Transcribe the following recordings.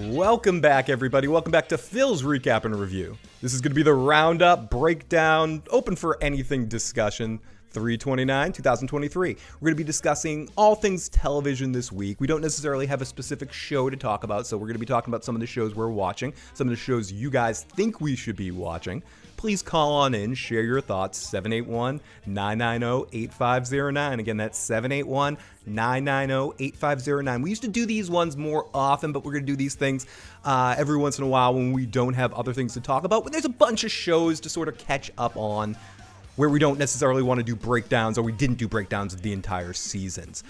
Welcome back, everybody. Welcome back to Phil's Recap and Review. This is going to be the roundup, breakdown, open for anything discussion, 3/29/2023. We're going to be discussing all things television this week. We don't necessarily have a specific show to talk about, so we're going to be talking about some of the shows we're watching, some of the shows you guys think we should be watching. Please call on in, share your thoughts, 781-990-8509. Again, that's 781-990-8509. We used to do these ones more often, but we're going to do these things every once in a while when we don't have other things to talk about. But there's a bunch of shows to sort of catch up on where we don't necessarily want to do breakdowns, or we didn't do breakdowns of the entire seasons.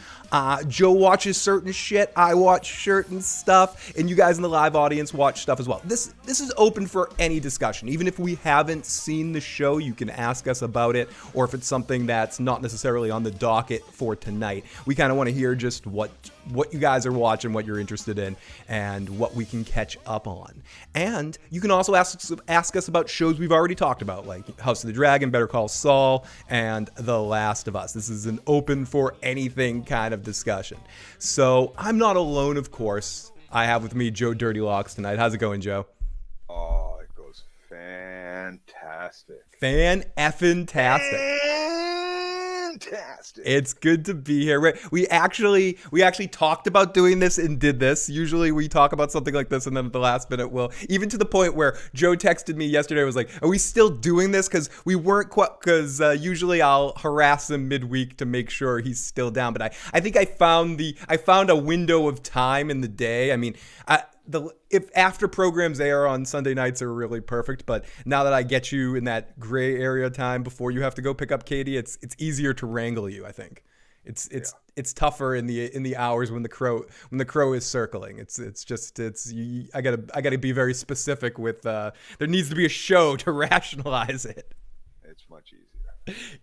Joe watches certain shit, I watch certain stuff, and you guys in the live audience watch stuff as well. This is open for any discussion. Even if we haven't seen the show, you can ask us about it, or if it's something that's not necessarily on the docket for tonight. We kind of want to hear just what you guys are watching, what you're interested in, and what we can catch up on. And you can also ask us about shows we've already talked about, like House of the Dragon, Better Call Saul, and The Last of Us. This is an open for anything kind of discussion. So I'm not alone, of course. I have with me Joe Dirty Locks tonight. How's it going, Joe? Oh, it goes fantastic. Fan-effing-tastic. Fantastic. It's good to be here. We actually talked about doing this and did this. Usually we talk about something like this and then at the last minute even to the point where Joe texted me yesterday, was like, are we still doing this? Because we weren't quite, because usually I'll harass him midweek to make sure he's still down. But I think I found a window of time in the day. I mean, if after programs air on Sunday nights are really perfect, but now that I get you in that gray area time before you have to go pick up Katie, it's easier to wrangle you. I think it's tougher in the hours when the crow is circling. I gotta be very specific with. There needs to be a show to rationalize it. It's much easier.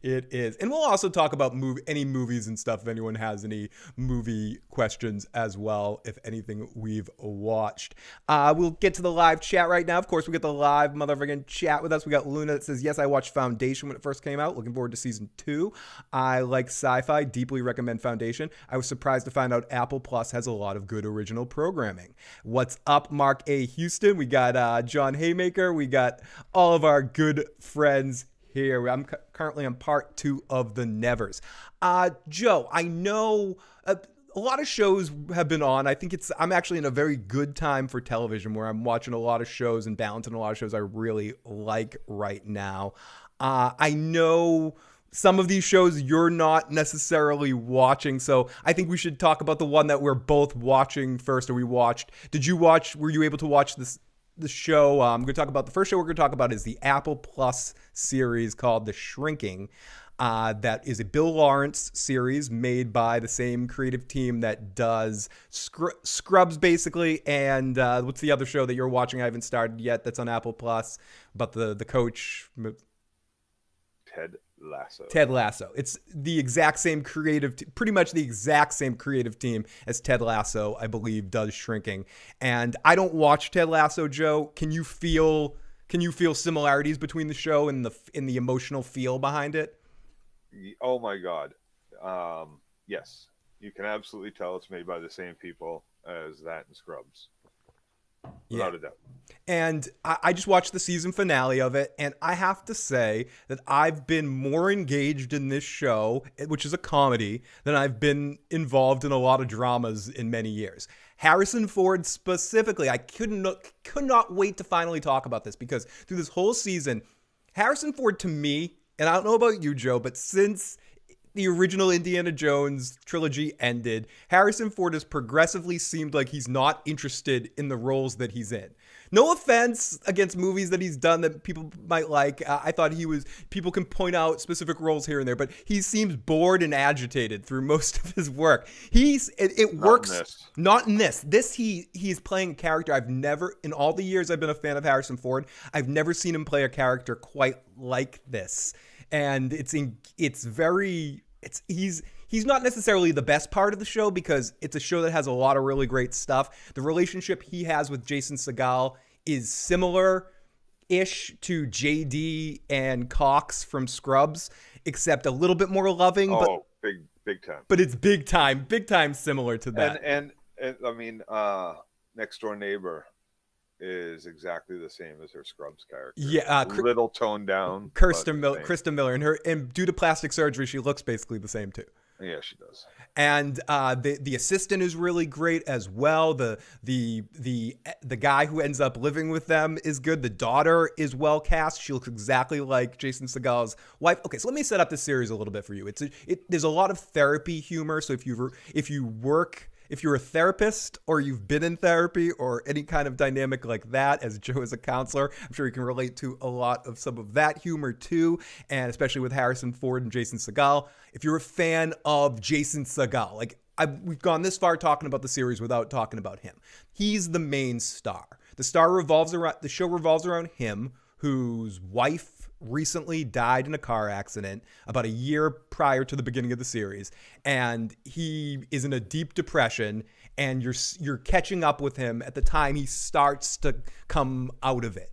It is. And we'll also talk about any movies and stuff if anyone has any movie questions as well, if anything we've watched. We'll get to the live chat right now. Of course, we get the live motherfucking chat with us. We got Luna that says, yes, I watched Foundation when it first came out. Looking forward to season 2. I like sci-fi. Deeply recommend Foundation. I was surprised to find out Apple Plus has a lot of good original programming. What's up, Mark A. Houston? We got John Haymaker. We got all of our good friends here. I'm currently on part 2 of The Nevers. Joe, I know a lot of shows have been on. I think I'm actually in a very good time for television where I'm watching a lot of shows and balancing a lot of shows I really like right now. I know some of these shows you're not necessarily watching, so I think we should talk about the one that we're both watching first, or we watched. Were you able to watch the show? I'm going to talk about the first show we're going to talk about is the Apple Plus series called The Shrinking. That is a Bill Lawrence series made by the same creative team that does Scrubs, basically. And what's the other show that you're watching? I haven't started yet. That's on Apple Plus, but the coach, Ted Lasso. It's the exact same pretty much the exact same creative team as Ted Lasso, I believe, does Shrinking. And I don't watch Ted Lasso, Joe. Can you feel similarities between the show and the emotional feel behind it? Oh my God. Yes, you can absolutely tell it's made by the same people as that and Scrubs. Without a doubt. And I just watched the season finale of it, and I have to say that I've been more engaged in this show, which is a comedy, than I've been involved in a lot of dramas in many years. Harrison Ford specifically, I could not wait to finally talk about this, because through this whole season, Harrison Ford, to me, and I don't know about you, Joe, but since the original Indiana Jones trilogy ended, Harrison Ford has progressively seemed like he's not interested in the roles that he's in. No offense against movies that he's done that people might like. I thought people can point out specific roles here and there, but he seems bored and agitated through most of his work. It works. Not in this. He's playing a character I've never, in all the years I've been a fan of Harrison Ford, I've never seen him play a character quite like this. And he's not necessarily the best part of the show, because it's a show that has a lot of really great stuff. The relationship he has with Jason Segel is similar-ish to JD and Cox from Scrubs, except a little bit more loving. Big time. But it's big time similar to that. And I mean, next door neighbor is exactly the same as her Scrubs character. Yeah, little toned down. Krista Miller, and due to plastic surgery, she looks basically the same too. Yeah, she does. And the assistant is really great as well. The guy who ends up living with them is good. The daughter is well cast. She looks exactly like Jason Segal's wife. Okay, so let me set up this series a little bit for you. There's a lot of therapy humor. So if you're a therapist or you've been in therapy or any kind of dynamic like that, as Joe is a counselor, I'm sure you can relate to a lot of some of that humor too, and especially with Harrison Ford and Jason Segel. If you're a fan of Jason Segel, we've gone this far talking about the series without talking about him. He's the main star. The show revolves around him, whose wife recently died in a car accident about a year prior to the beginning of the series, and he is in a deep depression, and you're catching up with him at the time he starts to come out of it,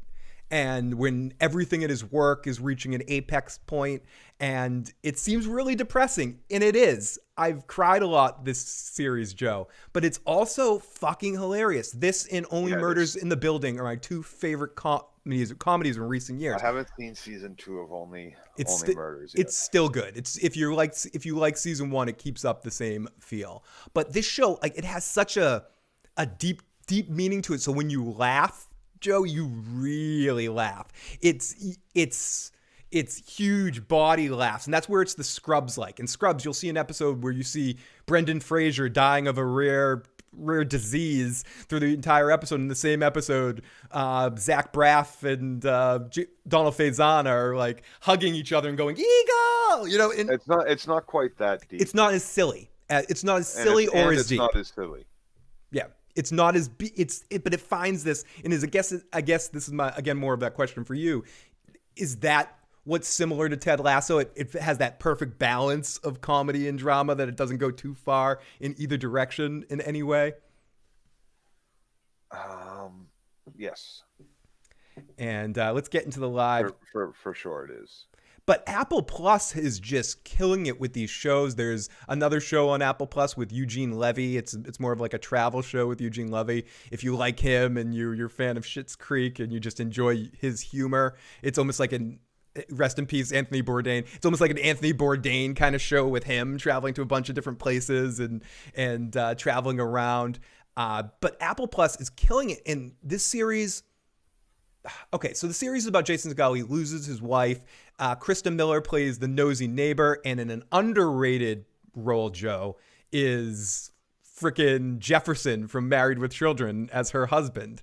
and when everything at his work is reaching an apex point, and it seems really depressing, and it is. I've cried a lot this series, Joe, but it's also fucking hilarious. This and Only Murders in the Building are my two favorite comedies in recent years. I haven't seen season 2 of Only Murders yet. It's still good. It's if you like season 1, it keeps up the same feel. But this show, it has such a deep meaning to it. So when you laugh, Joe, you really laugh. It's huge body laughs, and that's where it's the Scrubs like. In Scrubs, you'll see an episode where you see Brendan Fraser dying of a rare disease through the entire episode. In the same episode, Zach Braff and Donald Faison are hugging each other and going "Eagle," And it's not quite that deep. It's not as silly. It's not as silly or as deep. It's not as silly. Yeah. It's not as but it finds this, and I guess this is more of that question for you. Is that what's similar to Ted Lasso? It has that perfect balance of comedy and drama, that it doesn't go too far in either direction in any way. Yes. And let's get into the live. For sure it is. But Apple Plus is just killing it with these shows. There's another show on Apple Plus with Eugene Levy. It's more of like a travel show with Eugene Levy. If you like him and you're a fan of Schitt's Creek and you just enjoy his humor, it's almost like rest in peace, Anthony Bourdain. It's almost like an Anthony Bourdain kind of show with him traveling to a bunch of different places and traveling around. But Apple Plus is killing it. And this series... Okay, so the series is about Jason Segel. He loses his wife. Krista Miller plays the nosy neighbor, and in an underrated role, Joe, is frickin' Jefferson from Married with Children as her husband.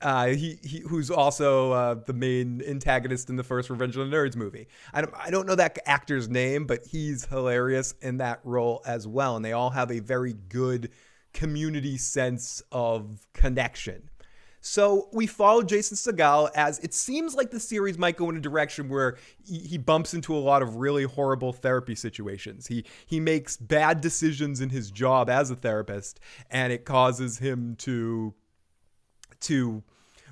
Who's also the main antagonist in the first Revenge of the Nerds movie. I don't know that actor's name, but he's hilarious in that role as well. And they all have a very good community sense of connection. So we follow Jason Segel as it seems like the series might go in a direction where he bumps into a lot of really horrible therapy situations. He makes bad decisions in his job as a therapist, and it causes him to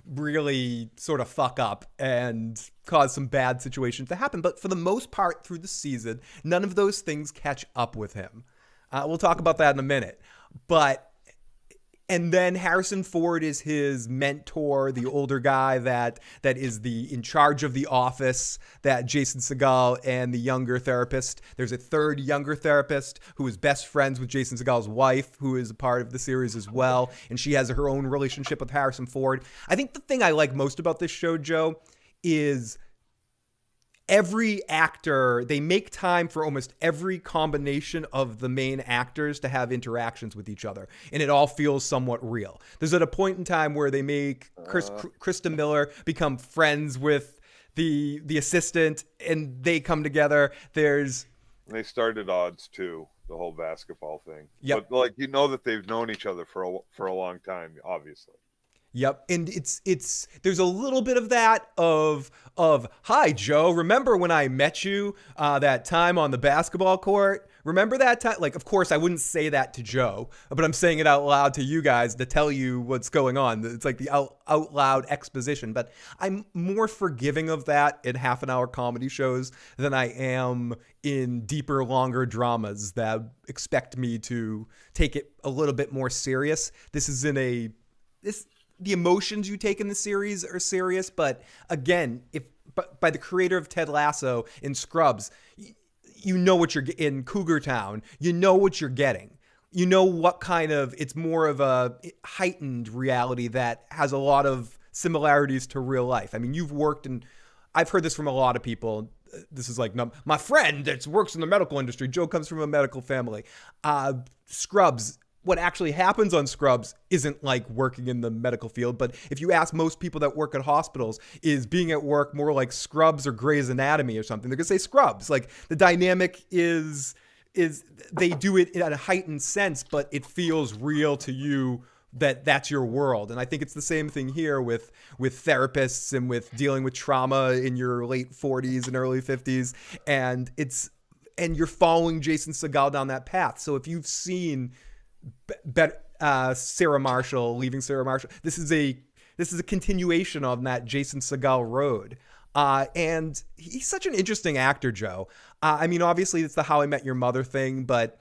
really sort of fuck up and cause some bad situations to happen. But for the most part through the season, none of those things catch up with him. We'll talk about that in a minute. And then Harrison Ford is his mentor, the older guy that is in charge of the office, that Jason Segel and the younger therapist. There's a third younger therapist who is best friends with Jason Segel's wife, who is a part of the series as well. And she has her own relationship with Harrison Ford. I think the thing I like most about this show, Joe, is every actor, they make time for almost every combination of the main actors to have interactions with each other. And it all feels somewhat real. There's at a point in time where they make Krista Miller become friends with the assistant, and they come together. They started odds too, the whole basketball thing. Yep. But that they've known each other for a long time, obviously. Yep. And it's there's a little bit of that of hi Joe, remember when I met you that time on the basketball court? Remember that time? Of course I wouldn't say that to Joe, but I'm saying it out loud to you guys to tell you what's going on. It's like the out loud exposition, but I'm more forgiving of that in half-an-hour comedy shows than I am in deeper, longer dramas that expect me to take it a little bit more serious. This is in a this the emotions you take in the series are serious, but again, if but by the creator of Ted Lasso in Scrubs, you know what you're in Cougar Town. You know what you're getting. You know what kind of it's more of a heightened reality that has a lot of similarities to real life. I mean, you've worked in. I've heard this from a lot of people. This is like my friend that works in the medical industry. Joe comes from a medical family. Scrubs. What actually happens on Scrubs isn't like working in the medical field, but if you ask most people that work at hospitals, is being at work more like Scrubs or Grey's Anatomy or something? They're gonna say Scrubs. Like the dynamic is they do it at a heightened sense, but it feels real to you that's your world. And I think it's the same thing here with therapists and with dealing with trauma in your late 40s and early 50s, and you're following Jason Segel down that path. So if you've seen Sarah Marshall, Leaving Sarah Marshall, this is a continuation on that Jason Segel road. And he's such an interesting actor, Joe. I mean, obviously it's the How I Met Your Mother thing, but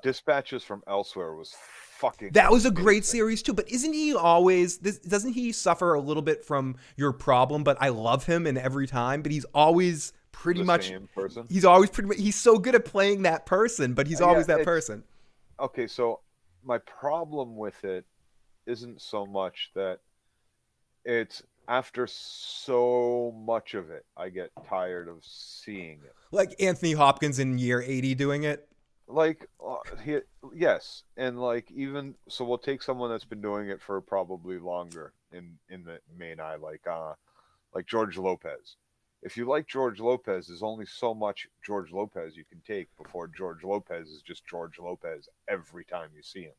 Dispatches from Elsewhere was fucking that was a great series too. But isn't he always doesn't he suffer a little bit from your problem? But I love him in every time, but he's always pretty much same person. He's always pretty much, he's so good at playing that person, but he's always that person. Okay, so my problem with it isn't so much that it's after so much of it, I get tired of seeing it. Like Anthony Hopkins in Year 80 doing it? Like, yes. And like, even, so we'll take someone that's been doing it for probably longer in the main eye, like George Lopez. If you like George Lopez, there's only so much George Lopez you can take before George Lopez is just George Lopez every time you see him.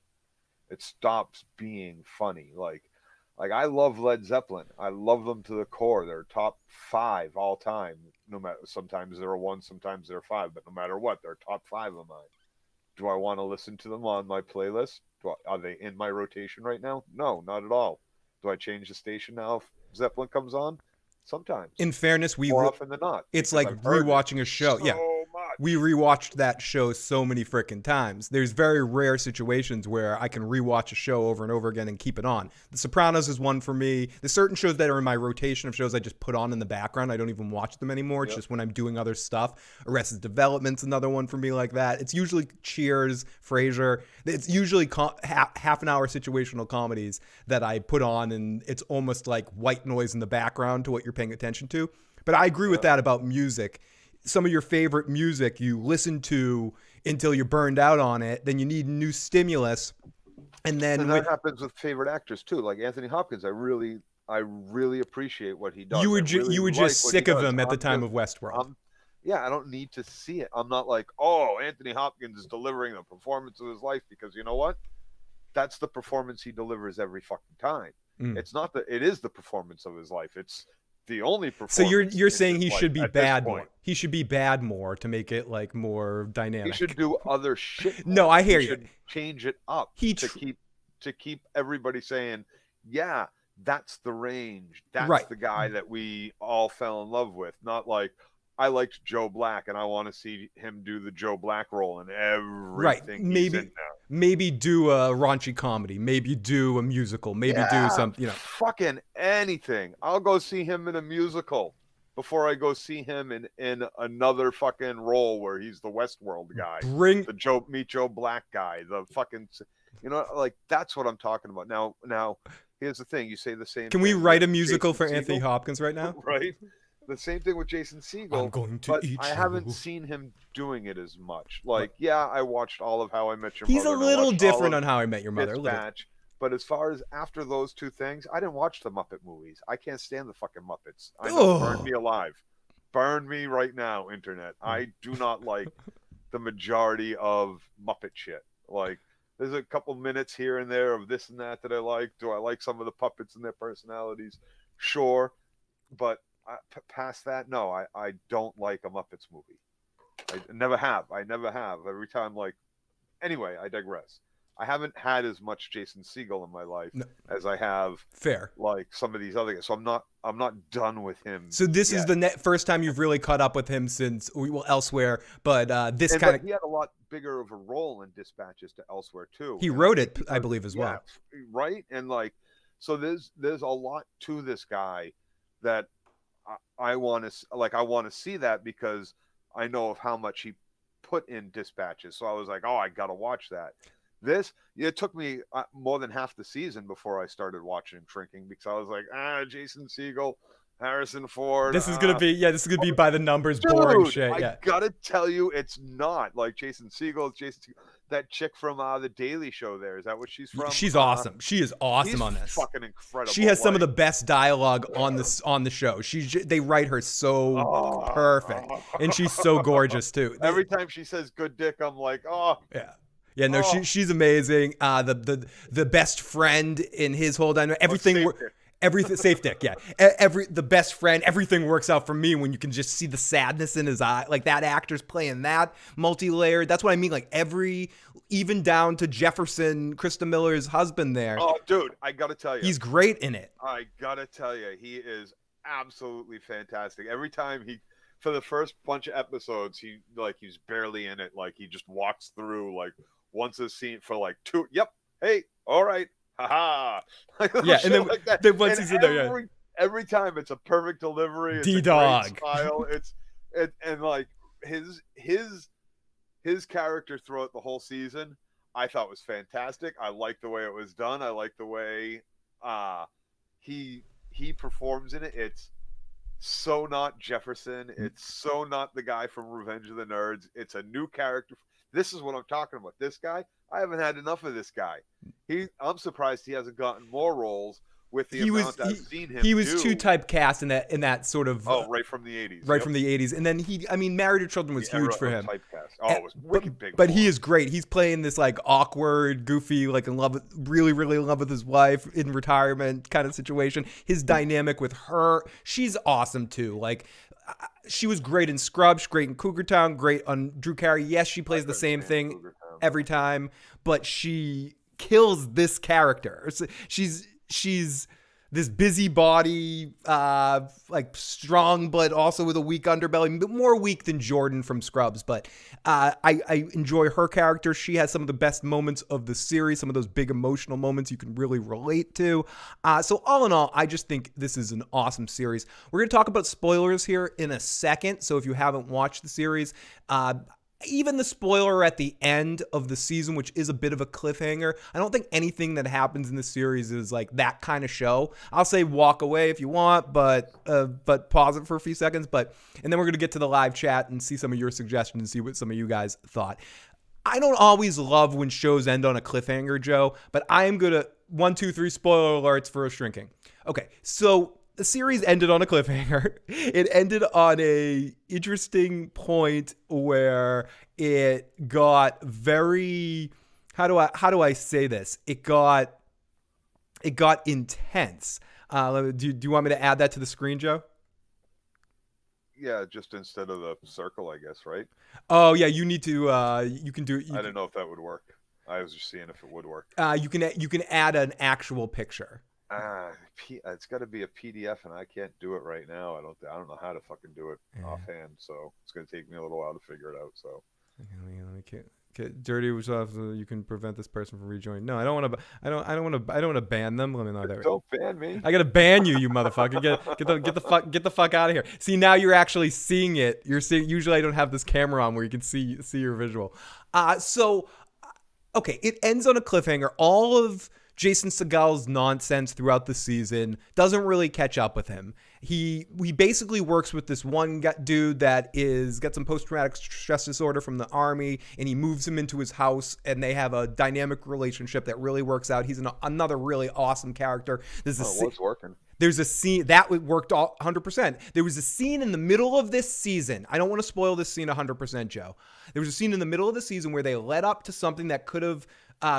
It stops being funny. Like I love Led Zeppelin. I love them to the core. They're top 5 all time. No matter, sometimes they're 1, sometimes they're 5, but no matter what, they're top 5 of mine. Do I want to listen to them on my playlist? Are they in my rotation right now? No, not at all. Do I change the station now if Zeppelin comes on? Sometimes. In fairness, more often than not. It's like rewatching a show. Yeah. We rewatched that show so many freaking times. There's very rare situations where I can rewatch a show over and over again and keep it on. The Sopranos is one for me. There's certain shows that are in my rotation of shows I just put on in the background. I don't even watch them anymore. It's just when I'm doing other stuff. Arrested Development's another one for me like that. It's usually Cheers, Frasier. It's usually half an hour situational comedies that I put on, and it's almost like white noise in the background to what you're paying attention to. But I agree with that about music. Some of your favorite music you listen to until you're burned out on it, then you need new stimulus. And that happens with favorite actors too. Like Anthony Hopkins, I really appreciate what he does. You were just sick of him at the time of Westworld. I don't need to see it. I'm not like, oh, Anthony Hopkins is delivering the performance of his life, because you know what? That's the performance he delivers every fucking time. It's not it is the performance of his life. It's the only performance. So you're saying he should be bad more. He should be bad more to make it like more dynamic. He should do other shit more. No, I hear you. He should change it up to keep everybody saying, yeah, that's the range. That's the guy that we all fell in love with. Not like, I liked Joe Black and I want to see him do the Joe Black role in everything. Right. Maybe do a raunchy comedy. Maybe do a musical. Maybe do something, fucking anything. I'll go see him in a musical before I go see him in another fucking role where he's the Westworld guy. Meet Joe Black guy. The fucking, like, that's what I'm talking about. Now, here's the thing. You say the same. Can we write a musical for Anthony Hopkins right now? Right. The same thing with Jason Segel, but I haven't seen him doing it as much. Like, I watched all of How I Met Your Mother. He's a little different on How I Met Your Mother. But as far as after those two things, I didn't watch the Muppet movies. I can't stand the fucking Muppets. I know, burn me alive. Burn me right now, internet. I do not like the majority of Muppet shit. Like, there's a couple minutes here and there of this and that I like. Do I like some of the puppets and their personalities? Sure. But past that, no, I don't like a Muppets movie. I never have. Every time, like, anyway, I digress. I haven't had as much Jason Segel in my life No. as I have Fair. like some of these other guys. So I'm not done with him. So this yet. is the first time you've really caught up with him since Elsewhere, but But he had a lot bigger of a role in Dispatches to Elsewhere too. He and wrote it, I believe, as well. Right, and like, so there's a lot to this guy that I want to see that because I know of how much he put in Dispatches. So I was like, oh, I gotta watch that. It took me more than half the season before I started watching Shrinking because I was like, Jason Segel, Harrison Ford. This is gonna be by the numbers, boring shit. Yeah, I gotta tell you, it's not like Jason Segel. That chick from the Daily Show. Is that what she's from? She's awesome. She is awesome on this. Fucking incredible. She has some of the best dialogue on the show. They write her so perfect, and she's so gorgeous too. Every time she says "good dick," I'm like, oh yeah. Yeah, no, she's amazing. The best friend in his whole dynamic, everything safe dick, yeah. The best friend, everything works out for me when you can just see the sadness in his eye. Like that actor's playing that multi-layered. That's what I mean. Like even down to Jefferson, Krista Miller's husband there. Oh, dude, I gotta tell you, he's great in it. I gotta tell you, he is absolutely fantastic. Every time for the first bunch of episodes, he's barely in it. Like he just walks through once a scene for like two. Yep. Hey. All right. Haha. Yeah. And then, like that. Then once he's in there, every time it's a perfect delivery. It's D-Dog. a great style. And like his character throughout the whole season, I thought was fantastic. I liked the way it was done. I liked the way he performs in it. It's so not Jefferson. It's so not the guy from Revenge of the Nerds. It's a new character. This is what I'm talking about. This guy, I haven't had enough of this guy. I'm surprised he hasn't gotten more roles with the amount I've seen him. He was too typecast in that sort of right from the 80s. Right from the 80s. And then Married to Children was huge for him. Typecast. It was wicked big. But he is great. He's playing this like awkward, goofy, like in love with, really, really in love with his wife in retirement kind of situation. His dynamic with her, she's awesome too. Like she was great in Scrubs, great in Cougar Town, great on Drew Carey. Yes, she plays the same thing every time, but she kills this character. She's this busybody, like strong, but also with a weak underbelly, more weak than Jordan from Scrubs. But I enjoy her character. She has some of the best moments of the series, some of those big emotional moments you can really relate to. So all in all, I just think this is an awesome series. We're going to talk about spoilers here in a second. So if you haven't watched the series, even the spoiler at the end of the season, which is a bit of a cliffhanger, I don't think anything that happens in the series is like that kind of show. I'll say walk away if you want, but pause it for a few seconds. And then we're going to get to the live chat and see some of your suggestions and see what some of you guys thought. I don't always love when shows end on a cliffhanger, Joe, but I am going to 1, 2, 3 spoiler alerts for Shrinking. Okay, so the series ended on a cliffhanger. It ended on a interesting point where it got very, how do I say this? It got intense. Do you want me to add that to the screen, Joe? Yeah, just instead of the circle, I guess, right? Oh yeah, you need to. You can do it. I didn't know if that would work. I was just seeing if it would work. You can add an actual picture. It's got to be a PDF, and I can't do it right now. I don't know how to fucking do it offhand, so it's going to take me a little while to figure it out. So, Dirty was off. You can prevent this person from rejoining. No, I don't want to. I don't want to ban them. Let me know that. Don't ban me. I gotta ban you, you motherfucker. Get the fuck out of here. See, now you're actually seeing it. You're seeing. Usually, I don't have this camera on where you can see your visual. Okay, it ends on a cliffhanger. All of Jason Segel's nonsense throughout the season doesn't really catch up with him. He basically works with this one dude that got some post-traumatic stress disorder from the army, and he moves him into his house, and they have a dynamic relationship that really works out. He's another really awesome character. What's working? There's a scene that worked 100%. There was a scene in the middle of this season. I don't want to spoil this scene 100%, Joe. There was a scene in the middle of the season where they led up to something that could have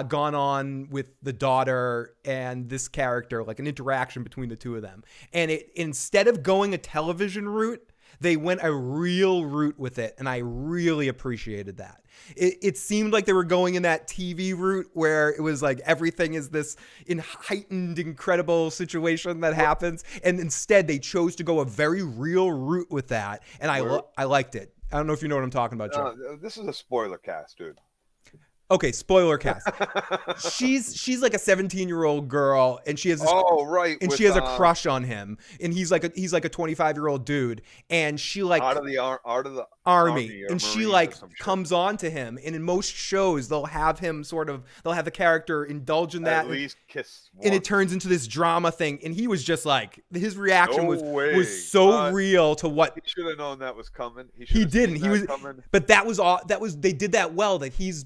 gone on with the daughter and this character, like an interaction between the two of them. And instead of going a television route, They went a real route with it, and I really appreciated that. It seemed like they were going in that TV route where it was like everything is this heightened, incredible situation that happens, and instead they chose to go a very real route with that, and I liked it. I don't know if you know what I'm talking about, Joe. This is a spoiler cast, dude. Okay, spoiler cast. She's like a 17-year-old girl, and she has this, and she has a crush on him, and he's like a 25-year-old dude, and she like out of the army, and she like comes on to him, and in most shows they'll have the character indulge in that, at least kiss once. And it turns into this drama thing, and he was just like, his reaction was so real to what he should have known that was coming. He didn't. He was coming. But that was they did that well, that he's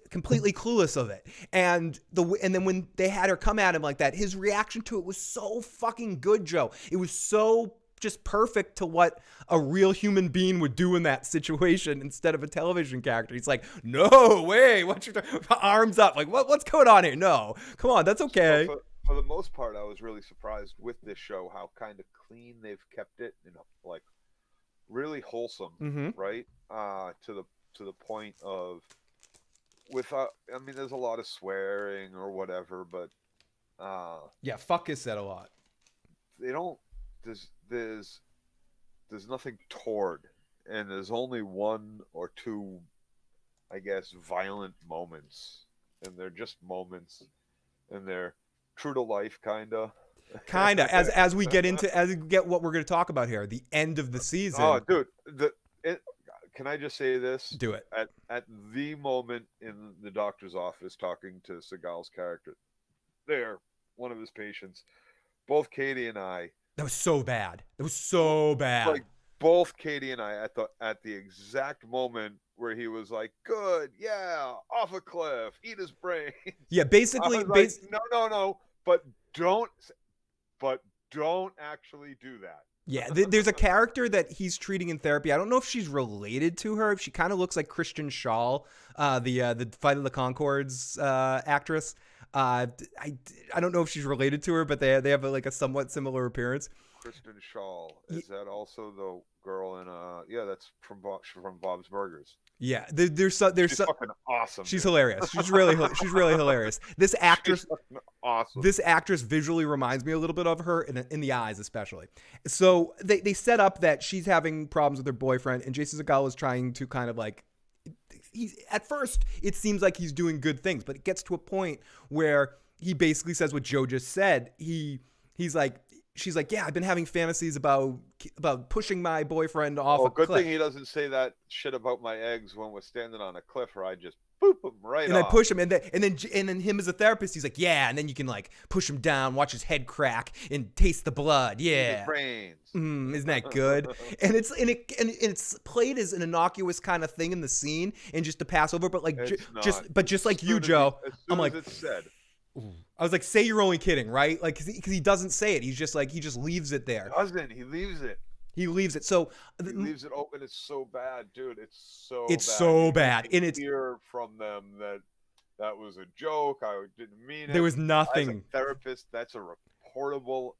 completely clueless of it, and then when they had her come at him like that, his reaction to it was so fucking good, Joe. It was so just perfect to what a real human being would do in that situation instead of a television character. He's like, no way, what's your arms up, like what's going on here? No, come on, that's okay. So for the most part, I was really surprised with this show how kind of clean they've kept it, like really wholesome, right? To the point of I mean, there's a lot of swearing or whatever, but yeah, fuck is said a lot. They don't. There's nothing toward, and there's only one or two, I guess, violent moments, and they're just moments, and they're true to life, kinda. As we get what we're going to talk about here, the end of the season. Oh, dude, can I just say this? Do it. At the moment in the doctor's office talking to Seagal's character, one of his patients, both Katie and I. That was so bad. It was so bad. Like both Katie and I at the exact moment where he was like, "Good, yeah, off a cliff, eat his brain." Yeah, basically. No, but don't actually do that. Yeah, there's a character that he's treating in therapy. I don't know if she's related to her. She kind of looks like Kristen Schaal, the Flight of the Conchords actress. I don't know if she's related to her, but they have like a somewhat similar appearance. Kristen Schaal, is that also the girl in that's from Bob's Burgers. Yeah, there's fucking awesome. She's hilarious. She's really hilarious. This actress, awesome. This actress visually reminds me a little bit of her in the eyes, especially. So they set up that she's having problems with her boyfriend, and Jason Segel is trying to kind of like. At first, it seems like he's doing good things, but it gets to a point where he basically says what Joe just said. She's like, yeah, I've been having fantasies about pushing my boyfriend off a cliff. Good thing he doesn't say that shit about my eggs when we're standing on a cliff, or I just boop him right off. And I push him, and then him as a therapist, he's like, yeah, and then you can like push him down, watch his head crack, and taste the blood. Yeah, his brains. Isn't that good? and it's played as an innocuous kind of thing in the scene, and just to pass over, but like just like you, Joe, I'm like, it's said. I was like, say you're only kidding, right? Like, because he doesn't say it. He's just like, he just leaves it there. He leaves it. He leaves it. So he leaves it open. It's so bad, dude. It's so bad. And it's hear from them that was a joke. I didn't mean it. There was nothing. As a therapist, that's a reportable.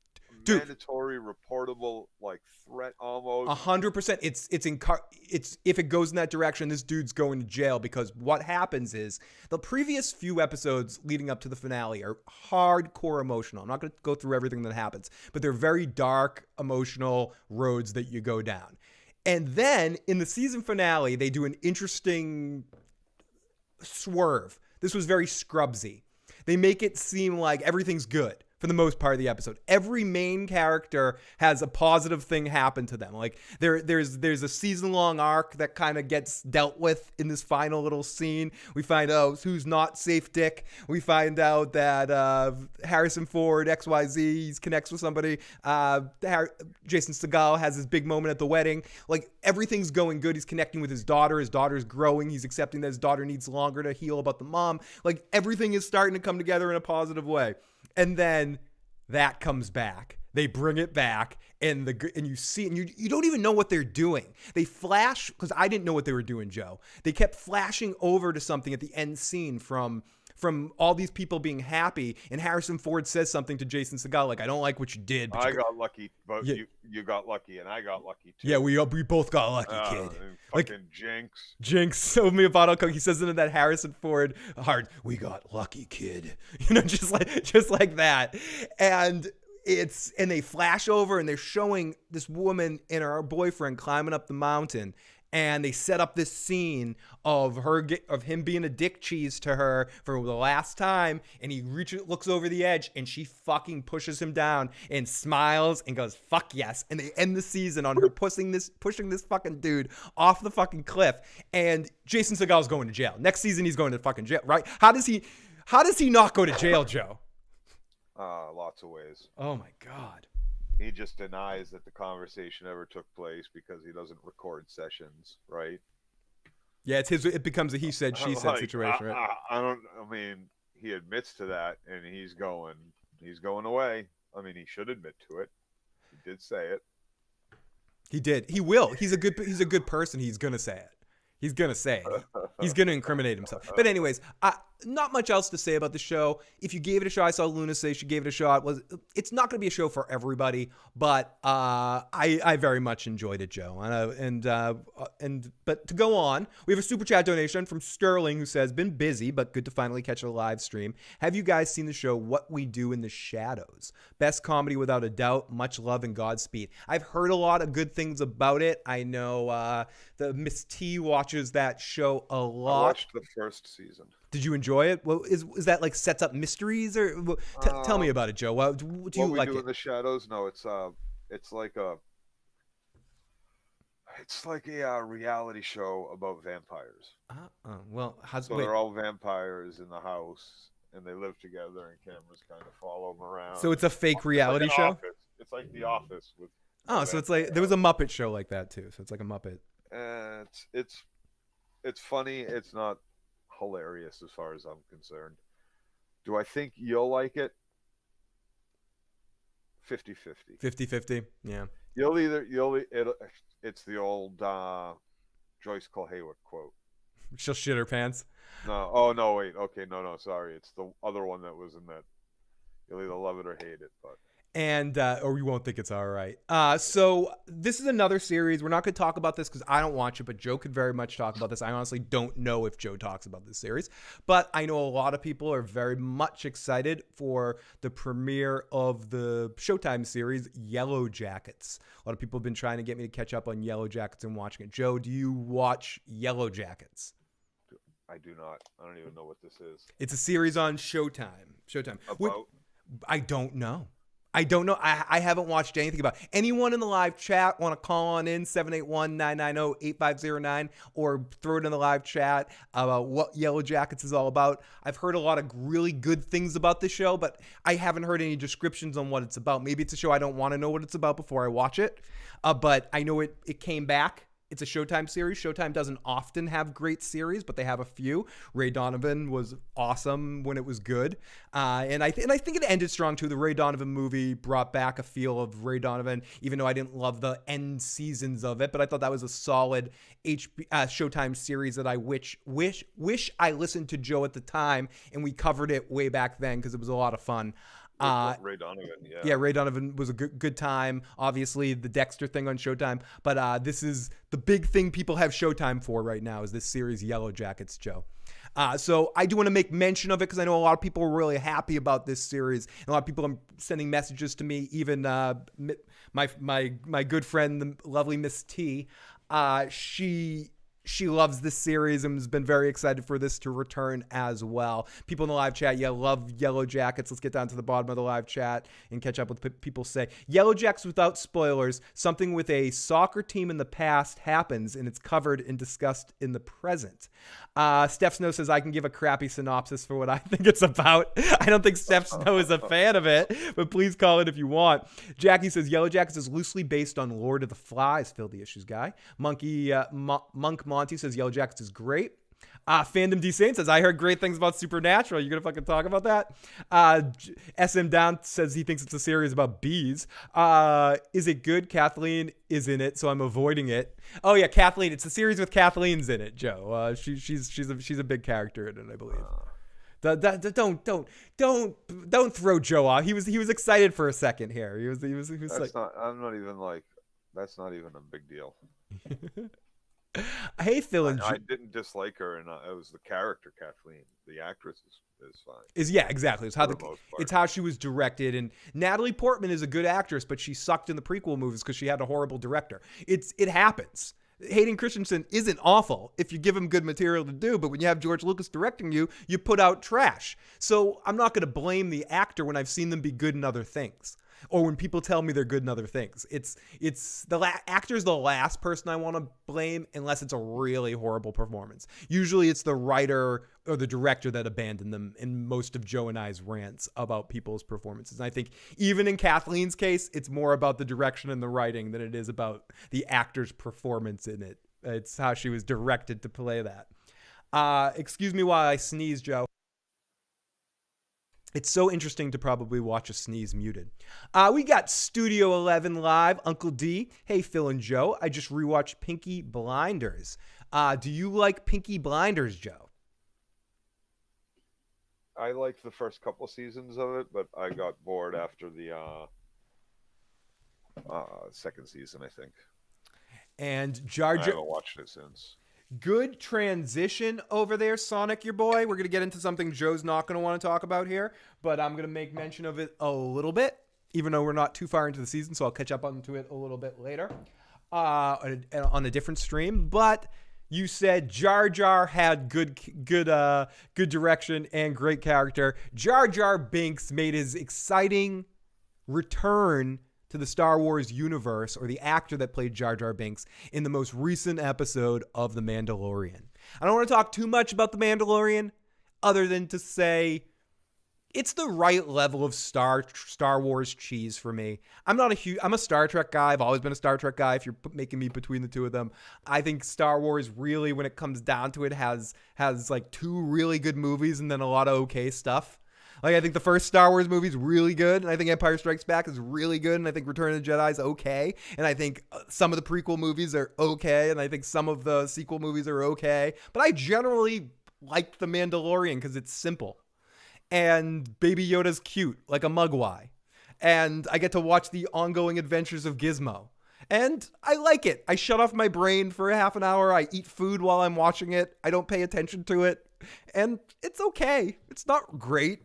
Dude, mandatory reportable like threat almost. 100%. It's if it goes in that direction, this dude's going to jail, because what happens is the previous few episodes leading up to the finale are hardcore emotional. I'm not going to go through everything that happens, but they're very dark, emotional roads that you go down. And then in the season finale, they do an interesting swerve. This was very Scrubsy. They make it seem like everything's good. For the most part of the episode, every main character has a positive thing happen to them. Like there's a season-long arc that kind of gets dealt with in this final little scene. We find out who's not safe dick. We find out that Harrison Ford, XYZ, connects with somebody. Jason Segel has his big moment at the wedding. Like, everything's going good. He's connecting with his daughter. His daughter's growing. He's accepting that his daughter needs longer to heal about the mom. Like, everything is starting to come together in a positive way. And then that comes back. They bring it back, and you see, and you don't even know what they're doing. They flash, because I didn't know what they were doing, Joe. They kept flashing over to something at the end scene from from all these people being happy, and Harrison Ford says something to Jason Segel like, I don't like what you did, but I got lucky, but you got lucky, and I got lucky too. Yeah, we both got lucky, kid. Fucking like, Jinx. So me about Coke, he says it in that Harrison Ford hard. We got lucky, kid. Just like that, and they flash over and they're showing this woman and her boyfriend climbing up the mountain. And they set up this scene of him being a dick cheese to her for the last time, and he looks over the edge, and she fucking pushes him down and smiles and goes, "Fuck yes!" And they end the season on her pushing this fucking dude off the fucking cliff. And Jason Segel's going to jail next season. He's going to fucking jail, right? How does he not go to jail, Joe? Lots of ways. Oh my God. He just denies that the conversation ever took place because he doesn't record sessions, right? Yeah, it becomes a he said, she said situation, right? I mean, he admits to that, and he's going away. I mean, he should admit to it. He did say it. He did. He will. He's a good person. He's gonna say it. He's gonna say it. He's gonna incriminate himself. But anyways, not much else to say about the show. If you gave it a shot, I saw Luna say she gave it a shot. It's not gonna be a show for everybody, but I very much enjoyed it, Joe. But to go on, we have a super chat donation from Sterling who says, "Been busy, but good to finally catch a live stream. Have you guys seen the show What We Do in the Shadows? Best comedy without a doubt. Much love and Godspeed." I've heard a lot of good things about it. I know the Miss T watches that show a lot. I watched the first season. Did you enjoy it? Well, is that like sets up mysteries, or tell me about it, Joe? Do you like it? What We Do in the Shadows? No, it's like a reality show about vampires. Well, they're all vampires in the house, and they live together, and cameras kind of follow them around. So it's a fake reality show. Office. It's like The Office with. So it's like there was a Muppet show like that too. So it's like a Muppet. It's funny. It's not hilarious as far as I'm concerned. Do I think you'll like it? 50-50. 50-50. Yeah. It's the old Joyce Cole Haywood quote. She'll shit her pants. No. Oh no. Wait. Okay. No. Sorry. It's the other one that was in that. You'll either love it or hate it, but. And or you won't think it's all right. So this is another series. We're not going to talk about this because I don't watch it, but Joe could very much talk about this. I honestly don't know if Joe talks about this series, but I know a lot of people are very much excited for the premiere of the Showtime series Yellowjackets. A lot of people have been trying to get me to catch up on Yellowjackets and watching it. Joe, do you watch Yellowjackets? I do not. I don't even know what this is. It's a series on Showtime. About? I don't know. I haven't watched anything about it. Anyone in the live chat want to call on in 781-990-8509 or throw it in the live chat about what Yellowjackets is all about. I've heard a lot of really good things about this show, but I haven't heard any descriptions on what it's about. Maybe it's a show I don't want to know what it's about before I watch it, but I know it came back. It's a Showtime series. Showtime doesn't often have great series, but they have a few. Ray Donovan was awesome when it was good. And I think it ended strong too. The Ray Donovan movie brought back a feel of Ray Donovan, even though I didn't love the end seasons of it. But I thought that was a solid Showtime series that I wish I listened to Joe at the time and we covered it way back then because it was a lot of fun. Ray Donovan, yeah. Yeah, Ray Donovan was a good time. Obviously, the Dexter thing on Showtime. But this is the big thing people have Showtime for right now is this series Yellowjackets, Joe. So I do want to make mention of it because I know a lot of people are really happy about this series. And a lot of people are sending messages to me. Even my good friend, the lovely Miss T, she loves this series and has been very excited for this to return as well. People in the live chat, love Yellowjackets. Let's get down to the bottom of the live chat and catch up with what people say. Yellowjackets without spoilers. Something with a soccer team in the past happens, and it's covered and discussed in the present. Steph Snow says, I can give a crappy synopsis for what I think it's about. I don't think Steph Snow is a fan of it, but please call it if you want. Jackie says, Yellowjackets is loosely based on Lord of the Flies. Fill the issues, guy. Monk Monty says Yellowjackets is great. Fandom D Saint says, I heard great things about Supernatural. You gonna fucking talk about that? SM Down says he thinks it's a series about bees. Is it good? Kathleen is in it, so I'm avoiding it. Oh yeah, Kathleen. It's a series with Kathleen's in it, Joe. She's a big character in it, I believe. Don't throw Joe off. He was excited for a second here. He was That's like, not. I'm not even like. That's not even a big deal. hey, Phil and I didn't dislike her, and it was the character Kathleen. The actress is fine. Yeah, exactly. For the most part. It's how she was directed, and Natalie Portman is a good actress, but she sucked in the prequel movies because she had a horrible director. It happens. Hayden Christensen isn't awful if you give him good material to do, but when you have George Lucas directing you, you put out trash. So I'm not going to blame the actor when I've seen them be good in other things, or when people tell me they're good in other things. It's the actor's the last person I want to blame unless it's a really horrible performance. Usually it's the writer or the director that abandoned them in most of Joe and I's rants about people's performances. And I think even in Kathleen's case, it's more about the direction and the writing than it is about the actor's performance in it. It's how she was directed to play that. Excuse me while I sneeze, Joe. It's so interesting to probably watch a sneeze muted. We got Studio 11 Live, Uncle D. Hey, Phil and Joe. I just rewatched Pinky Blinders. Do you like Pinky Blinders, Joe? I liked the first couple seasons of it, but I got bored after the second season, I think. And Jar Jar. I haven't watched it since. Good transition over there, Sonic, your boy. We're going to get into something Joe's not going to want to talk about here, but I'm going to make mention of it a little bit, even though we're not too far into the season, so I'll catch up onto it a little bit later on a different stream. But you said Jar Jar had good direction and great character. Jar Jar Binks made his exciting return to the Star Wars universe, or the actor that played Jar Jar Binks, in the most recent episode of The Mandalorian. I don't want to talk too much about The Mandalorian, other than to say it's the right level of Star Wars cheese for me. I'm a Star Trek guy. I've always been a Star Trek guy. If you're making me between the two of them, I think Star Wars really, when it comes down to it, has like two really good movies and then a lot of okay stuff. Like, I think the first Star Wars movie is really good, and I think Empire Strikes Back is really good, and I think Return of the Jedi is okay, and I think some of the prequel movies are okay, and I think some of the sequel movies are okay, but I generally like The Mandalorian because it's simple, and Baby Yoda's cute, like a Mugwai, and I get to watch the ongoing adventures of Gizmo. And I like it. I shut off my brain for a half an hour. I eat food while I'm watching it. I don't pay attention to it. And it's okay. It's not great.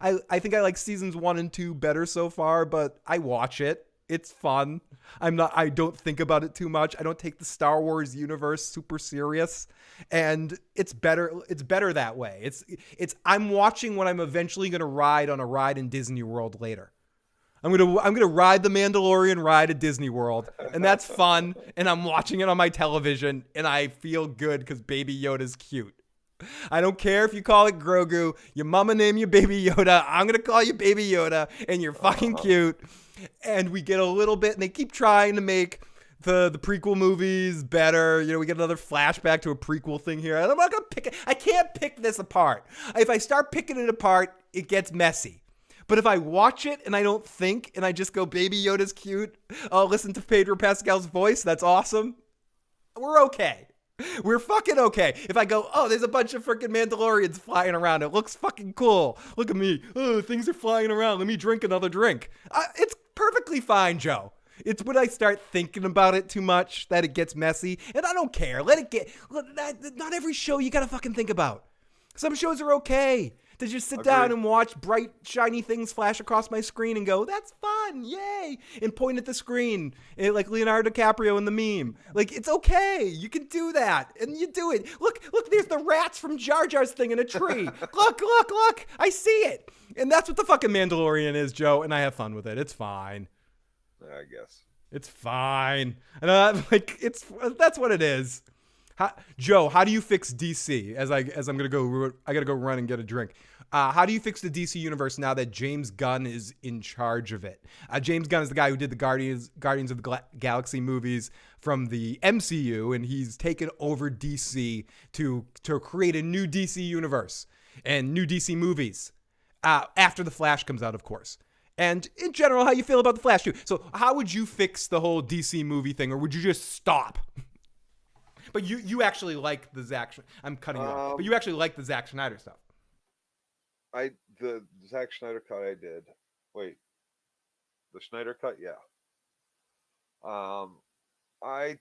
I think I like seasons 1 and 2 better so far, but I watch it. It's fun. I don't think about it too much. I don't take the Star Wars universe super serious. And it's better that way. I'm watching what I'm eventually going to ride on a ride in Disney World later. I'm gonna ride the Mandalorian ride at Disney World, and that's fun. And I'm watching it on my television, and I feel good because Baby Yoda's cute. I don't care if you call it Grogu. Your mama named you Baby Yoda. I'm gonna call you Baby Yoda, and you're fucking cute. And we get a little bit, and they keep trying to make the prequel movies better. You know, we get another flashback to a prequel thing here. And I'm not gonna pick it. I can't pick this apart. If I start picking it apart, it gets messy. But if I watch it and I don't think and I just go, Baby Yoda's cute, I'll listen to Pedro Pascal's voice. That's awesome. We're okay. We're fucking okay. If I go, oh, there's a bunch of freaking Mandalorians flying around. It looks fucking cool. Look at me. Oh, things are flying around. Let me drink another drink. It's perfectly fine, Joe. It's when I start thinking about it too much that it gets messy. And I don't care. Not every show you gotta fucking think about. Some shows are okay. To just sit down and watch bright, shiny things flash across my screen and go, that's fun, yay, and point at the screen, like Leonardo DiCaprio in the meme. Like, it's okay, you can do that, and you do it. Look, there's the rats from Jar Jar's thing in a tree. Look, I see it. And that's what the fucking Mandalorian is, Joe, and I have fun with it. It's fine. I guess. It's fine. And that's what it is. Joe, how do you fix DC? As I'm gonna go, I gotta go run and get a drink. How do you fix the DC universe now that James Gunn is in charge of it? James Gunn is the guy who did the Guardians of the Galaxy movies from the MCU, and he's taken over DC to create a new DC universe and new DC movies after The Flash comes out, of course. And in general, how you feel about The Flash too. So how would you fix the whole DC movie thing, or would you just stop? But you actually like the Zack. I'm cutting you off. But you actually like the Zack Snyder stuff. The Zack Snyder cut I did. Wait, the Snyder cut, yeah. Um, I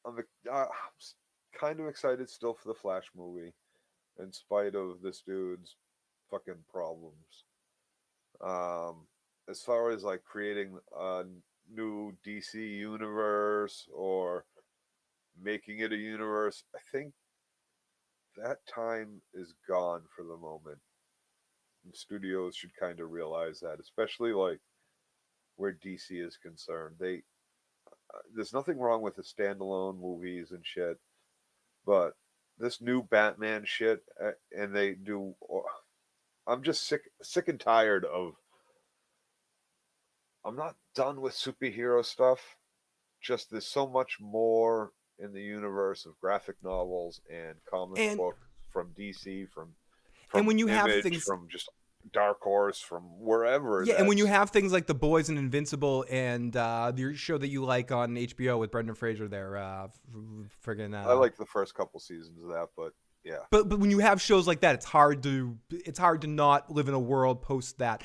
I'm kind of excited still for the Flash movie, in spite of this dude's fucking problems. Um, as far as like creating a new DC universe or making it a universe, I think that time is gone for the moment. And studios should kind of realize that, especially like where DC is concerned. There's nothing wrong with the standalone movies and shit, but this new Batman shit, and they do. I'm just sick and tired of. I'm not done with superhero stuff. Just there's so much more in the universe of graphic novels and comic And books from DC, from when you have Image, things, from just Dark Horse, from wherever. yeah, and when you have things like The Boys and Invincible, and the show that you like on HBO with Brendan Fraser, there, friggin'. I like the first couple seasons of that, but yeah. But when you have shows like that, it's hard to not live in a world post that.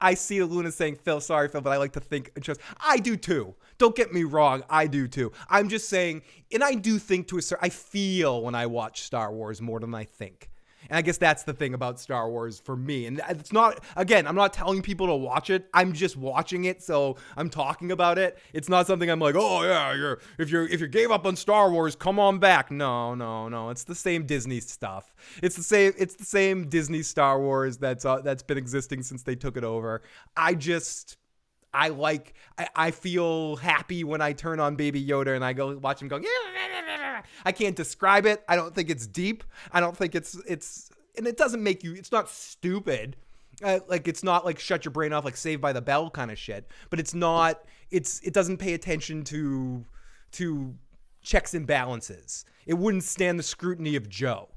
I see Luna saying, Phil, sorry, Phil, but I like to think just I do too. Don't get me wrong, I do too. I'm just saying, and I do think to a certain, I feel when I watch Star Wars more than I think. And I guess that's the thing about Star Wars for me. And it's not, again, I'm not telling people to watch it. I'm just watching it, so I'm talking about it. It's not something I'm like, oh yeah, if you gave up on Star Wars, come on back. No. It's the same Disney stuff. It's the same Disney Star Wars that's been existing since they took it over. I feel happy when I turn on Baby Yoda and I go watch him going, I can't describe it. I don't think it's deep. I don't think it's, and it doesn't make you, it's not stupid. Like it's not like shut your brain off like Saved by the Bell kind of shit, but it doesn't pay attention to checks and balances. It wouldn't stand the scrutiny of Joe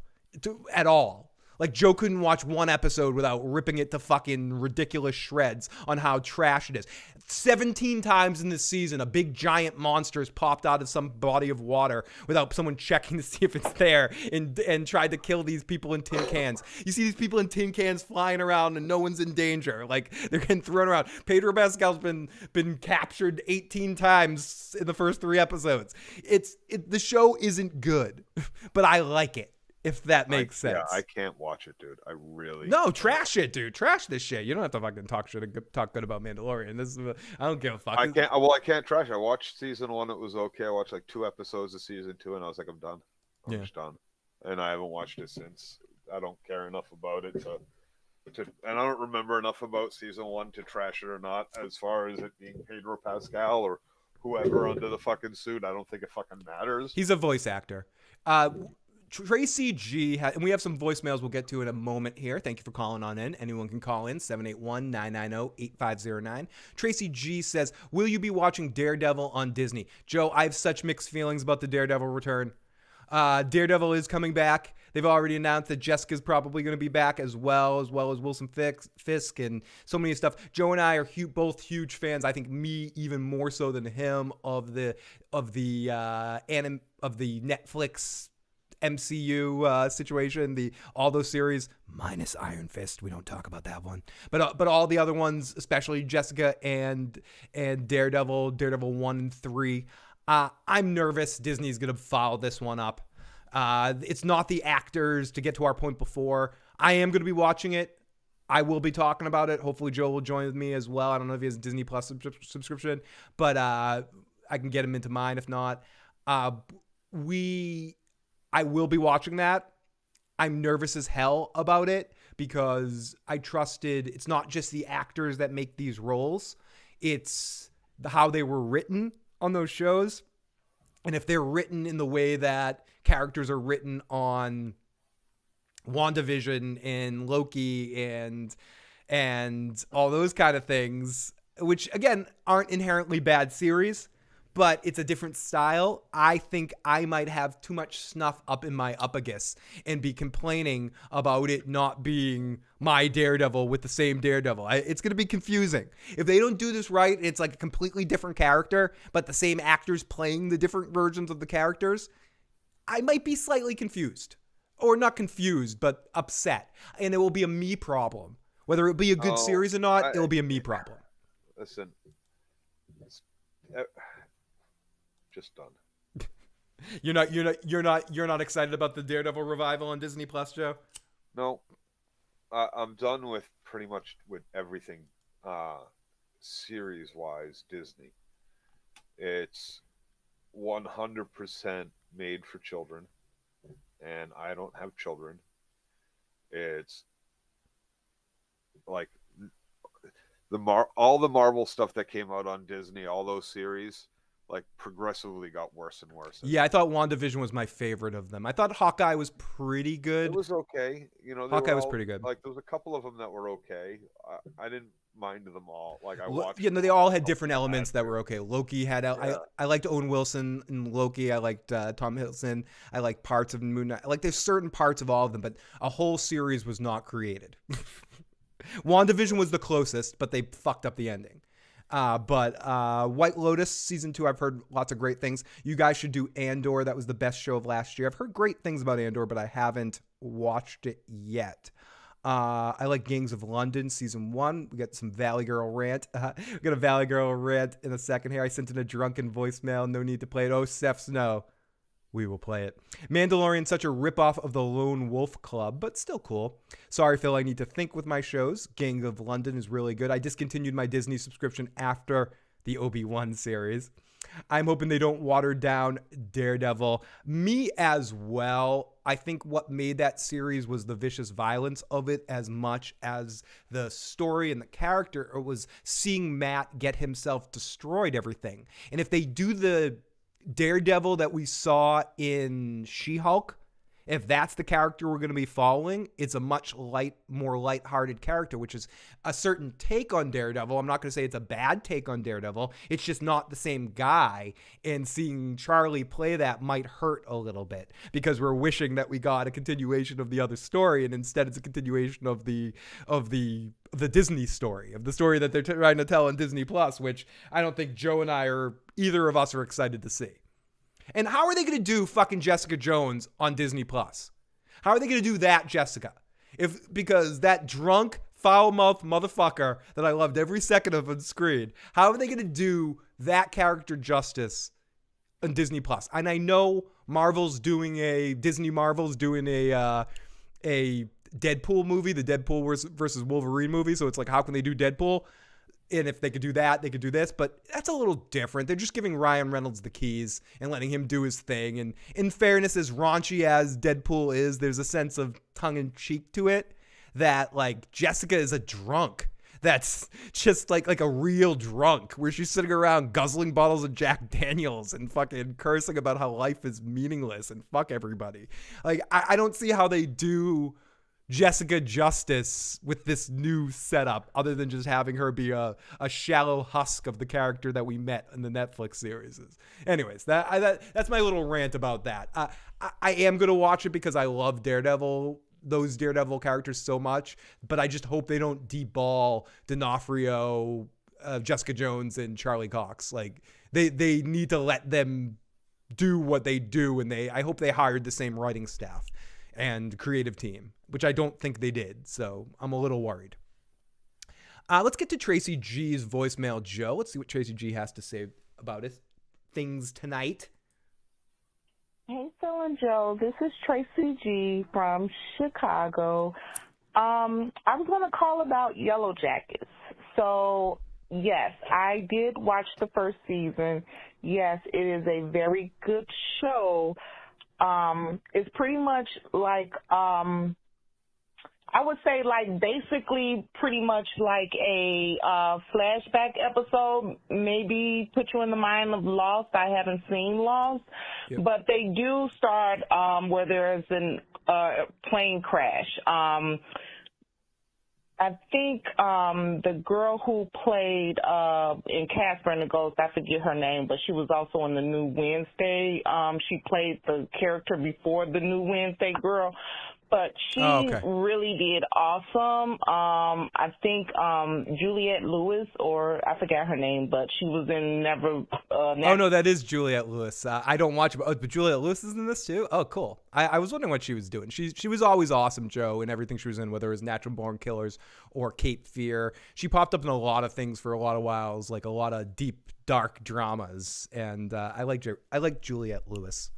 at all. Like, Joe couldn't watch one episode without ripping it to fucking ridiculous shreds on how trash it is. 17 times in this season, a big giant monster has popped out of some body of water without someone checking to see if it's there and tried to kill these people in tin cans. You see these people in tin cans flying around and no one's in danger. Like, they're getting thrown around. Pedro Pascal's been captured 18 times in the first 3 episodes. The show isn't good, but I like it. If that makes sense. Yeah, I can't watch it, dude. I really No, trash it, dude. Trash this shit. You don't have to fucking talk good about Mandalorian. I don't give a fuck. I can't trash. I watched season 1. It was okay. I watched like 2 episodes of season 2, and I was like, I'm done. I'm just done. And I haven't watched it since. I don't care enough about it to and I don't remember enough about season 1 to trash it or not. As far as it being Pedro Pascal or whoever under the fucking suit, I don't think it fucking matters. He's a voice actor. Tracy G, and we have some voicemails we'll get to in a moment here. Thank you for calling on in. Anyone can call in, 781-990-8509. Tracy G says, will you be watching Daredevil on Disney? Joe, I have such mixed feelings about the Daredevil return. Daredevil is coming back. They've already announced that Jessica's probably going to be back as well as Wilson Fisk and so many stuff. Joe and I are both huge fans. I think me even more so than him of the Netflix MCU situation, all those series minus Iron Fist. We don't talk about that one, but all the other ones, especially Jessica and Daredevil 1 and 3. I'm nervous Disney's gonna follow this one up. It's not the actors, to get to our point before. I am gonna be watching it. I will be talking about it. Hopefully Joe will join with me as well. I don't know if he has a Disney Plus subscription, but I can get him into mine if not. I will be watching that. I'm nervous as hell about it because it's not just the actors that make these roles. It's how they were written on those shows. And if they're written in the way that characters are written on WandaVision and Loki and all those kind of things, which again aren't inherently bad series, but it's a different style. I think I might have too much snuff up in my uppagus and be complaining about it not being my Daredevil with the same Daredevil. It's going to be confusing. If they don't do this right, it's like a completely different character, but the same actors playing the different versions of the characters, I might be slightly confused or not confused, but upset. And it will be a me problem. Whether it be a good series or not, it will be a me problem. Listen, just done. You're not excited about the Daredevil revival on Disney Plus, Joe? No, I'm done with pretty much with everything series-wise Disney. It's 100% made for children, and I don't have children. It's like all the Marvel stuff that came out on Disney, all those series, like progressively got worse and worse. Yeah, I thought WandaVision was my favorite of them. I thought Hawkeye was pretty good. It was okay. Hawkeye was pretty good. Like there was a couple of them that were okay. I didn't mind them all. Like I watched. They all had different elements that were okay. Loki had. I liked Owen Wilson in Loki. I liked Tom Hiddleston. I liked parts of Moon Knight. Like there's certain parts of all of them, but a whole series was not created. WandaVision was the closest, but they fucked up the ending. But White Lotus season 2, I've heard lots of great things. You guys should do Andor. That was the best show of last year. I've heard great things about Andor, but I haven't watched it yet. I like Gangs of London season 1. We got some Valley Girl rant. We got a Valley Girl rant in a second here. I sent in a drunken voicemail. No need to play it. Oh, Steph's no. We will play it. Mandalorian, such a ripoff of the Lone Wolf Club, but still cool. Sorry, Phil, I need to think with my shows. Gang of London is really good. I discontinued my Disney subscription after the Obi-Wan series. I'm hoping they don't water down Daredevil. Me as well. I think what made that series was the vicious violence of it as much as the story and the character. It was seeing Matt get himself destroyed, everything. And if they do the Daredevil that we saw in She-Hulk, if that's the character we're going to be following, it's a much more lighthearted character, which is a certain take on Daredevil. I'm not going to say it's a bad take on Daredevil. It's just not the same guy. And seeing Charlie play that might hurt a little bit because we're wishing that we got a continuation of the other story, and instead it's a continuation of the Disney story, of the story that they're trying to tell on Disney Plus, which I don't think Joe and I or either of us are excited to see. And how are they going to do fucking Jessica Jones on Disney Plus? How are they going to do that, Jessica? Because that drunk, foul-mouthed motherfucker that I loved every second of on screen, how are they going to do that character justice on Disney Plus? And I know Disney Marvel's doing a Deadpool movie, the Deadpool versus Wolverine movie. So it's like, how can they do Deadpool? And if they could do that, they could do this. But that's a little different. They're just giving Ryan Reynolds the keys and letting him do his thing. And in fairness, as raunchy as Deadpool is, there's a sense of tongue-in-cheek to it that, like, Jessica is a drunk. That's just like a real drunk, where she's sitting around guzzling bottles of Jack Daniels and fucking cursing about how life is meaningless and fuck everybody. Like, I don't see how they do Jessica justice with this new setup, other than just having her be a shallow husk of the character that we met in the Netflix series. Anyways, that's my little rant about that. I am going to watch it because I love those Daredevil characters so much, but I just hope they don't deball D'Onofrio, Jessica Jones, and Charlie Cox. Like, they need to let them do what they do, and I hope they hired the same writing staff and creative team, which I don't think they did. So I'm a little worried. Let's get to Tracy G's voicemail, Joe. Let's see what Tracy G has to say about things tonight. Hey, Phil and Joe. This is Tracy G from Chicago. I was going to call about Yellowjackets. So, yes, I did watch the first season. Yes, it is a very good show. It's pretty much like, I would say like basically pretty much like a flashback episode, maybe put you in the mind of Lost. I haven't seen Lost, yep. But they do start where there is a plane crash. I think the girl who played in Casper and the Ghost, I forget her name, but she was also in the New Wednesday. She played the character before the New Wednesday girl. but she really did awesome. I think Juliette Lewis, or I forgot her name, but she was in Never. Oh no, that is Juliette Lewis. I don't watch, but Juliette Lewis is in this too. Oh, cool. I was wondering what she was doing. She was always awesome, Joe, in everything she was in, whether it was Natural Born Killers or Cape Fear. She popped up in a lot of things for a lot of whiles, like a lot of deep, dark dramas, and I like Juliette Lewis.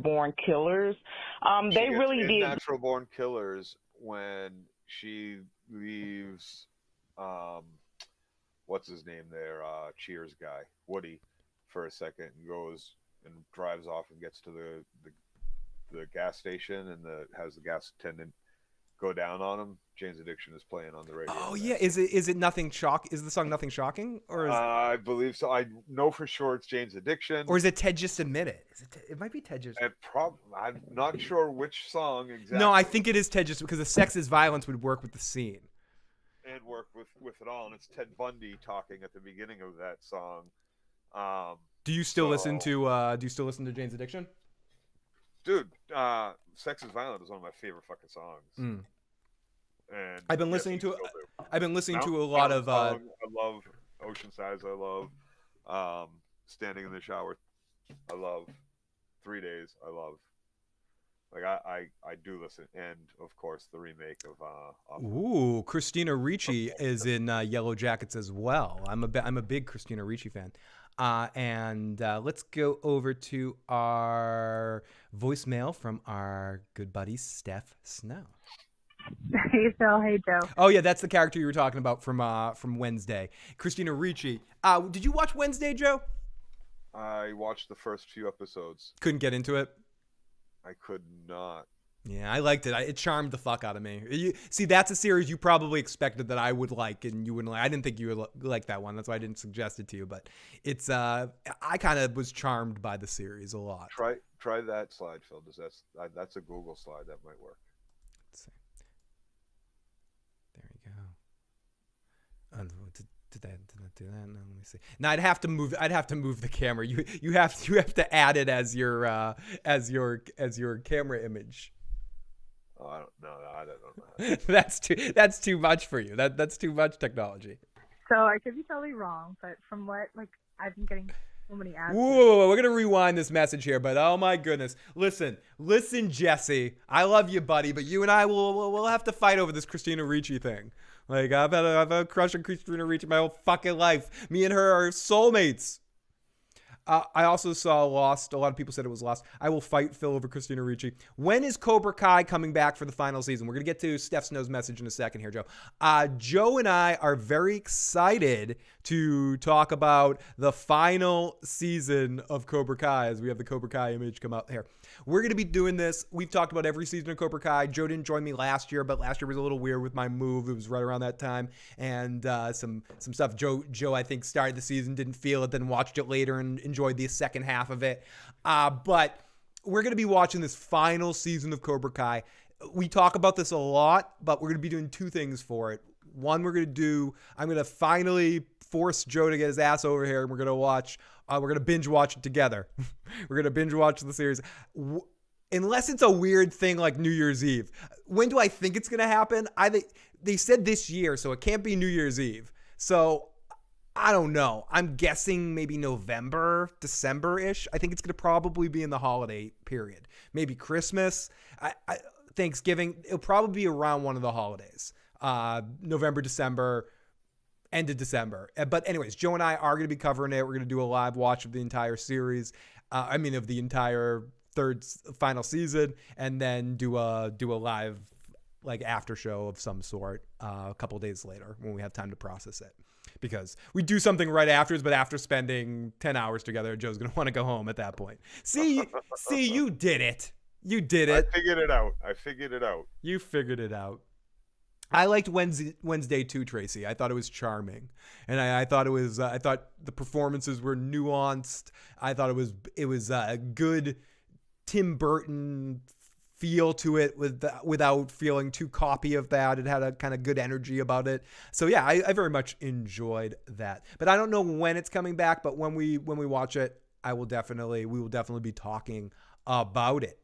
Born Killers. They really did. Natural Born Killers when she leaves. What's his name there? Cheers guy, Woody, for a second, and goes and drives off and gets to the gas station and has the gas attendant go down on him. Jane's Addiction is playing on the radio. Oh yeah, is it Nothing Shock? Is the song Nothing Shocking? Or is I believe so. I know for sure it's Jane's Addiction. Or is it Ted Just Admit It? It might be Ted Just. I'm not sure which song exactly. No, I think it is Ted Just, because the Sex is Violence would work with the scene. And work with it all, and it's Ted Bundy talking at the beginning of that song. Do you still listen to Jane's Addiction? Dude, Sex is Violent is one of my favorite fucking songs. And I've been listening to a lot of I love Ocean Size, I love Standing in the Shower, I love 3 Days, I love, like, I do listen, and of course the remake of Christina Ricci is in Yellowjackets as well. I'm a big Christina Ricci fan. And let's go over to our voicemail from our good buddy Steph Snow. Hey Phil, hey Joe. Oh yeah, that's the character you were talking about from Wednesday, Christina Ricci. Did you watch Wednesday, Joe? I watched the first few episodes. Couldn't get into it. I could not. Yeah, I liked it. It charmed the fuck out of me. See, that's a series you probably expected that I would like, and you wouldn't like. I didn't think you would like that one. That's why I didn't suggest it to you. But it's I kind of was charmed by the series a lot. Try that slide, Phil. That's a Google slide that might work. Let's see. There you go. Did that do that? No, let me see. Now I'd have to move the camera. You have to add it as your camera image. Oh, I don't know. That's too much for you. That's too much technology. So I could be totally wrong, but from what I've been getting so many ads. Whoa, we're gonna rewind this message here, but oh my goodness, listen, Jesse, I love you, buddy, but you and I will have to fight over this Christina Ricci thing. Like I've had a crush on Christina Ricci my whole fucking life. Me and her are soulmates. I also saw Lost. A lot of people said it was Lost. I will fight Phil over Christina Ricci. When is Cobra Kai coming back for the final season? We're going to get to Steph Snow's message in a second here, Joe. Joe and I are very excited to talk about the final season of Cobra Kai as we have the Cobra Kai image come out here. We're going to be doing this. We've talked about every season of Cobra Kai. Joe didn't join me last year, but last year was a little weird with my move. It was right around that time. And some stuff. Joe, I think, started the season, didn't feel it, then watched it later and enjoyed the second half of it. But we're going to be watching this final season of Cobra Kai. We talk about this a lot, but we're going to be doing two things for it. One, I'm going to finally force Joe to get his ass over here, and we're going to binge watch it together. We're going to binge watch the series. Unless it's a weird thing like New Year's Eve. When do I think it's going to happen? They said this year, so it can't be New Year's Eve. So I don't know. I'm guessing maybe November, December-ish. I think it's going to probably be in the holiday period. Maybe Christmas, Thanksgiving. It'll probably be around one of the holidays. November, December, end of December. But anyways, Joe and I are going to be covering it. We're going to do a live watch of the entire series. Of the entire final season, and then do a live after show of some sort a couple days later when we have time to process it. Because we do something right afterwards, but after spending 10 hours together, Joe's going to want to go home at that point. See, you did it. You did it. I figured it out. You figured it out. I liked Wednesday too, Tracy. I thought it was charming, and I thought it was. I thought the performances were nuanced. I thought it was a good Tim Burton feel to it without feeling too copy of that. It had a kind of good energy about it. So yeah, I very much enjoyed that. But I don't know when it's coming back. But when we watch it, we will definitely be talking about it.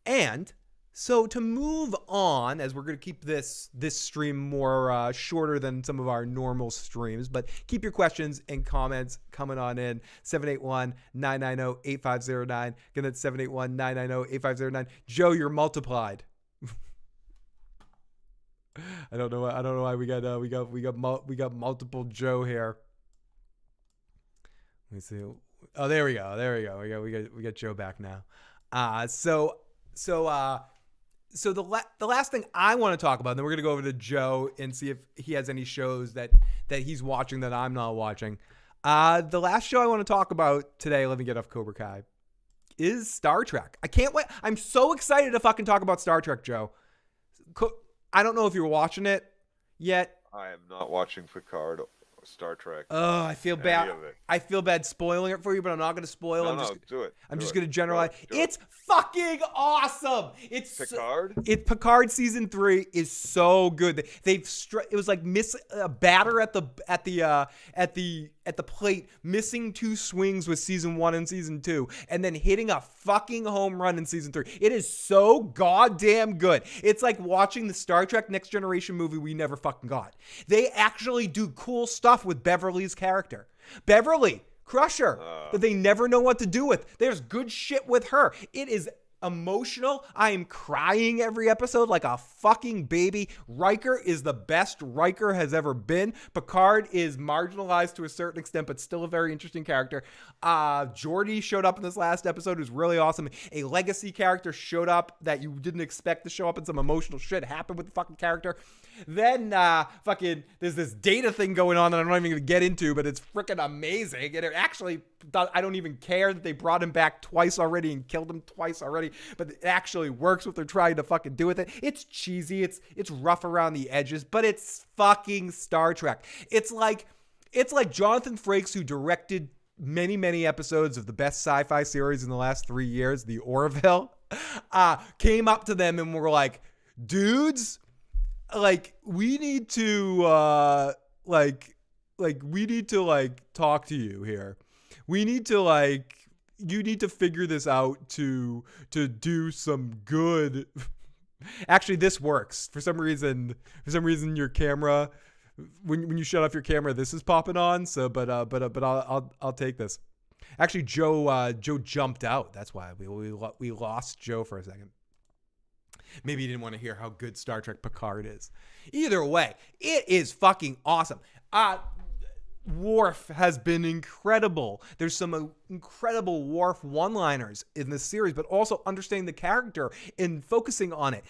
And so to move on, as we're going to keep this stream more shorter than some of our normal streams, but keep your questions and comments coming on in. 781-990-8509. Again, that's 781-990-8509. Joe, you're multiplied. I don't know why we got multiple Joe here. Let me see. Oh, there we go. We got Joe back now. So the last thing I want to talk about, and then we're going to go over to Joe and see if he has any shows that he's watching that I'm not watching. The last show I want to talk about today, let me get off Cobra Kai, is Star Trek. I can't wait. I'm so excited to fucking talk about Star Trek, Joe. I don't know if you're watching it yet. I am not watching Picard or Star Trek. Oh, I feel bad. I feel bad spoiling it for you, but I'm not going to spoil. Do it. I'm just going to generalize. It's fucking awesome. It's Picard. Picard season 3 is so good. It was like a batter at the plate, missing 2 swings with season 1 and season 2, and then hitting a fucking home run in season 3. It is so goddamn good. It's like watching the Star Trek Next Generation movie we never fucking got. They actually do cool stuff with Beverly's character. Beverly, Crusher, that they never know what to do with. There's good shit with her. It is emotional. I am crying every episode like a fucking baby. Riker is the best Riker has ever been. Picard is marginalized to a certain extent, but still a very interesting character. Geordi showed up in this last episode. It was really awesome. A legacy character showed up that you didn't expect to show up, and some emotional shit happened with the fucking character. Then there's this data thing going on that I'm not even going to get into, but it's freaking amazing. And it actually, I don't even care that they brought him back twice already and killed him twice already, but it actually works what they're trying to fucking do with it. It's cheesy. It's rough around the edges, but it's fucking Star Trek. It's like Jonathan Frakes, who directed many, many episodes of the best sci-fi series in the last 3 years, The Orville, came up to them and were like, dudes, like, we need to we need to talk to you here. We need to you need to figure this out to do some good. Actually, this works. For some reason your camera, when you shut off your camera, this is popping on. So but I'll take this. Actually, Joe jumped out. That's why we lost Joe for a second. Maybe you didn't want to hear how good Star Trek Picard is. Either way, it is fucking awesome. Worf has been incredible. There's some incredible Worf one-liners in this series, but also understanding the character and focusing on it.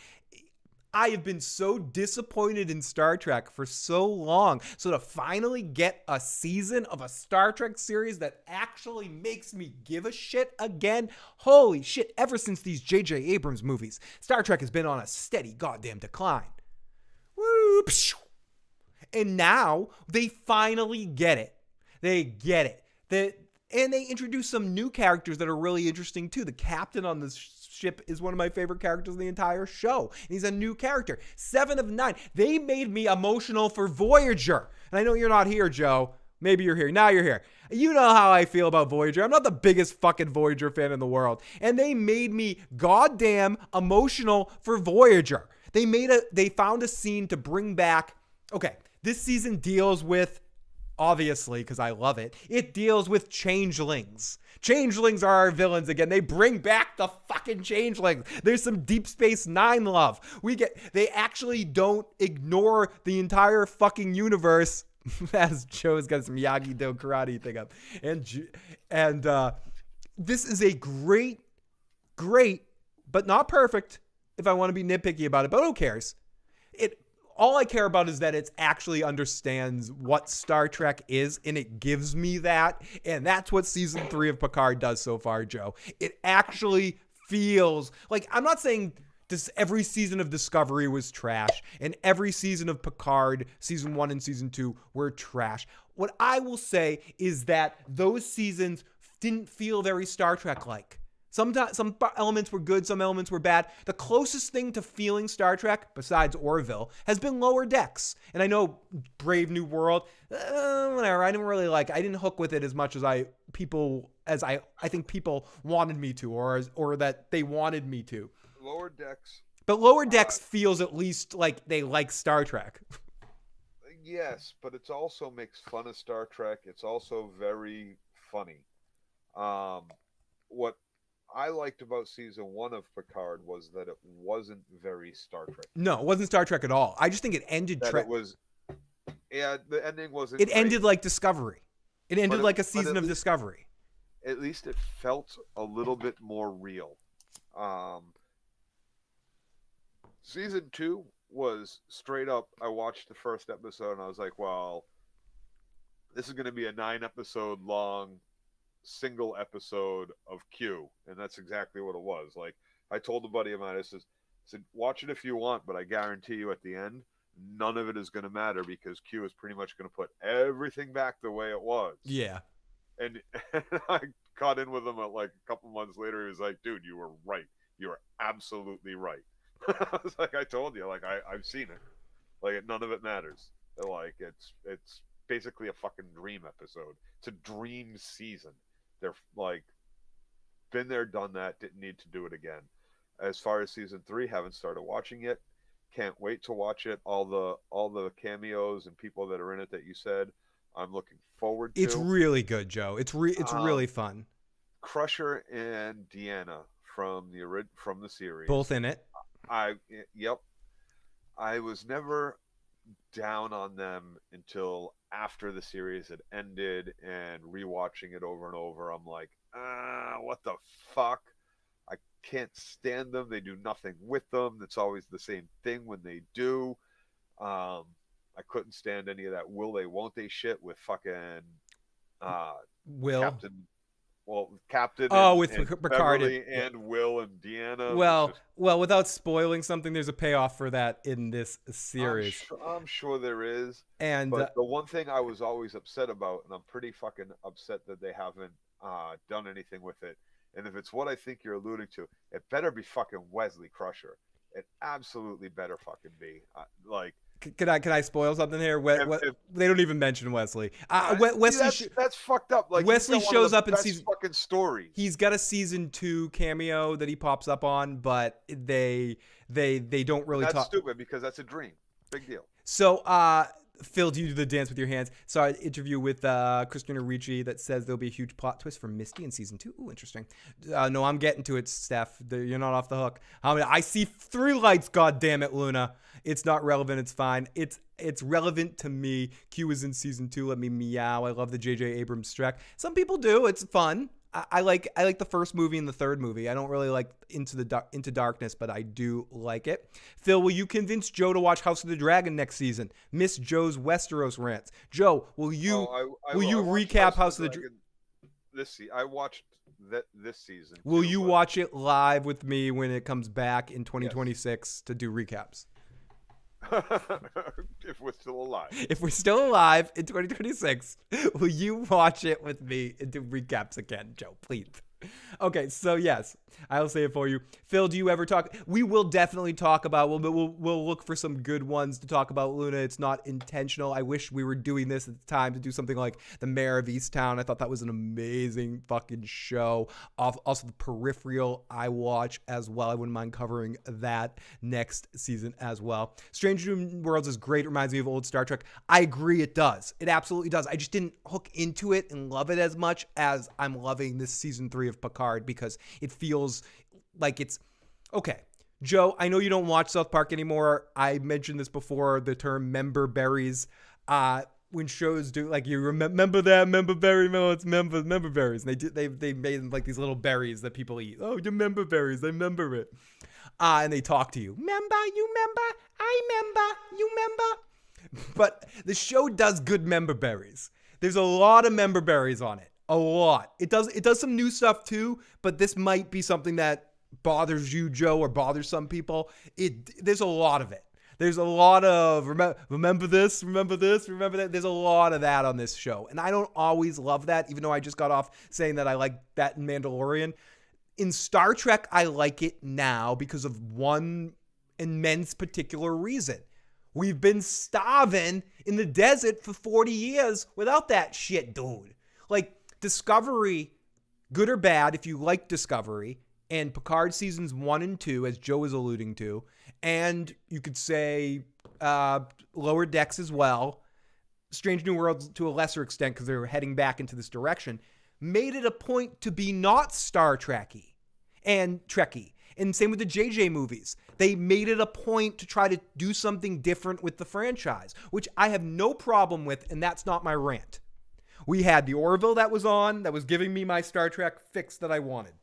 I have been so disappointed in Star Trek for so long. So to finally get a season of a Star Trek series that actually makes me give a shit again, holy shit, ever since these J.J. Abrams movies, Star Trek has been on a steady goddamn decline. Woo! And now they finally get it. They get it. And they introduce some new characters that are really interesting too. The captain on this ship is one of my favorite characters in the entire show. And he's a new character. 7 of 9. They made me emotional for Voyager. And I know you're not here, Joe. Maybe you're here. Now you're here. You know how I feel about Voyager. I'm not the biggest fucking Voyager fan in the world. And they made me goddamn emotional for Voyager. They found a scene to bring back. Okay, this season deals with, obviously, because I love it, it deals with changelings. Changelings are our villains again. They bring back the fucking changelings. There's some Deep Space Nine love. They actually don't ignore the entire fucking universe. As Joe's got some Miyagi-Do karate thing up. And this is a great, but not perfect, if I want to be nitpicky about it, but who cares? All I care about is that it actually understands what Star Trek is, and it gives me that. And that's what season 3 of Picard does so far, Joe. It actually feels like, I'm not saying every season of Discovery was trash, and every season of Picard, season 1 and season 2, were trash. What I will say is that those seasons didn't feel very Star Trek-like. Some elements were good, some elements were bad. The closest thing to feeling Star Trek, besides Orville, has been Lower Decks. And I know Brave New World, whatever. I didn't hook with it as much as I think people wanted me to, or that they wanted me to. Lower Decks. But Lower Decks feels at least like they like Star Trek. Yes, but it also makes fun of Star Trek. It's also very funny. What I liked about season 1 of Picard was that it wasn't very Star Trek. No, it wasn't Star Trek at all. I just think it ended It was. Yeah, the ending wasn't. It ended like Discovery. It ended like a season of Discovery. At least it felt a little bit more real. Season 2 was straight up. I watched the first episode and I was like, well, this is going to be a 9-episode long single episode of Q. And that's exactly what it was. Like, I told a buddy of mine, I said, watch it if you want, but I guarantee you at the end, none of it is going to matter because Q is pretty much going to put everything back the way it was. Yeah. And I caught in with him at like a couple months later. He was like, dude, you were right. You were absolutely right. I was like, I told you, like, I've seen it. Like, none of it matters. Like, it's basically a fucking dream episode. It's a dream season. They're like, been there, done that, didn't need to do it again. As far as season 3, haven't started watching it. Can't wait to watch it. All the cameos and people that are in it that you said, I'm looking forward to. It's really good, Joe. It's really fun. Crusher and Deanna from the series. Both in it. Yep. I was never down on them until after the series had ended and rewatching it over and over. I'm like, what the fuck? I can't stand them. They do nothing with them. It's always the same thing when they do. I couldn't stand any of that will they, won't they shit with fucking Will. Captain. With Picard and Will and Deanna. Well, without spoiling something, there's a payoff for that in this series. I'm sure there is. But the one thing I was always upset about, and I'm pretty fucking upset that they haven't done anything with it. And if it's what I think you're alluding to, it better be fucking Wesley Crusher. It absolutely better fucking be. Can I spoil something here? They don't even mention Wesley. Wesley, that's fucked up. Like, Wesley shows up in season fucking stories. He's got a season 2 cameo that he pops up on, but they don't really talk. That's stupid because that's a dream. Big deal. So, Phil, do you do the dance with your hands? Saw an interview with Christina Ricci that says there'll be a huge plot twist for Misty in season 2. Ooh, interesting. No, I'm getting to it, Steph. You're not off the hook. I see 3 lights, God damn it, Luna. It's not relevant. It's fine. It's relevant to me. Q is in season 2. Let me meow. I love the J.J. Abrams Trek. Some people do. It's fun. I like the first movie and the third movie. I don't really like Into Darkness, but I do like it. Phil, will you convince Joe to watch House of the Dragon next season? Miss Joe's Westeros rants. Joe, will you recap House of the Dragon? I watched this season. Will you watch it live with me when it comes back in 2026 to do recaps? If we're still alive. If we're still alive in 2026, will you watch it with me and do recaps again, Joe? Please. Okay, so yes, I'll say it for you. Phil, do you ever talk? We will definitely talk about. We'll look for some good ones to talk about. Luna, it's not intentional. I wish we were doing this at the time to do something like The Mayor of Easttown. I thought that was an amazing fucking show. Also, The Peripheral I watch as well. I wouldn't mind covering that next season as well. Strange New Worlds is great. It reminds me of old Star Trek. I agree, it does. It absolutely does. I just didn't hook into it and love it as much as I'm loving this season 3 of Picard because it feels like it's okay. Joe, I know you don't watch South Park anymore. I mentioned this before, the term member berries. When shows do, like, you remember that member berry? No, it's member berries. And they made like these little berries that people eat. Oh, the member berries, I remember it. And they talk to you. Member, you member, I member, you member. But the show does good member berries. There's a lot of member berries on it. A lot. It does some new stuff too, but this might be something that bothers you, Joe, or bothers some people. There's a lot of it. There's a lot of remember this, remember that. There's a lot of that on this show. And I don't always love that, even though I just got off saying that I like that in Mandalorian. In Star Trek, I like it now because of one immense particular reason. We've been starving in the desert for 40 years without that shit, dude. Like, Discovery, good or bad, if you like Discovery, and Picard seasons 1 and 2, as Joe was alluding to, and you could say Lower Decks as well, Strange New Worlds to a lesser extent because they were heading back into this direction, made it a point to be not Star Trekky and Trekky. And same with the JJ movies. They made it a point to try to do something different with the franchise, which I have no problem with, and that's not my rant. We had the Orville that was on, that was giving me my Star Trek fix that I wanted.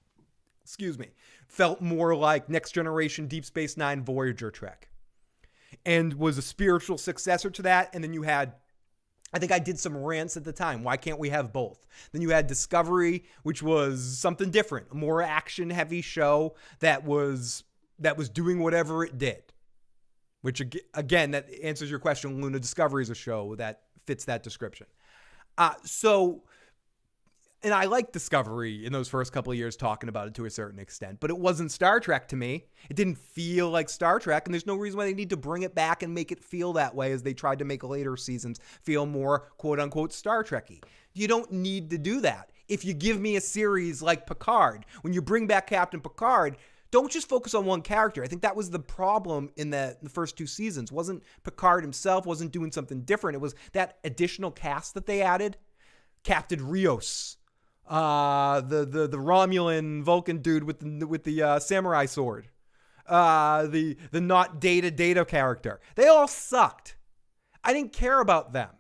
Excuse me. Felt more like Next Generation, Deep Space Nine, Voyager Trek. And was a spiritual successor to that. And then you had, I think I did some rants at the time. Why can't we have both? Then you had Discovery, which was something different, a more action-heavy show that was doing whatever it did. Which, again, that answers your question. Luna, Discovery is a show that fits that description. And I liked Discovery in those first couple of years talking about it to a certain extent, but it wasn't Star Trek to me. It didn't feel like Star Trek, and there's no reason why they need to bring it back and make it feel that way as they tried to make later seasons feel more quote-unquote Star Trek-y. You don't need to do that. If you give me a series like Picard, when you bring back Captain Picard, don't just focus on one character. I think that was the problem in the first 2 seasons. Wasn't Picard himself, wasn't doing something different. It was that additional cast that they added. Captain Rios. The Romulan Vulcan dude with the samurai sword, the not Data character. They all sucked. I didn't care about them.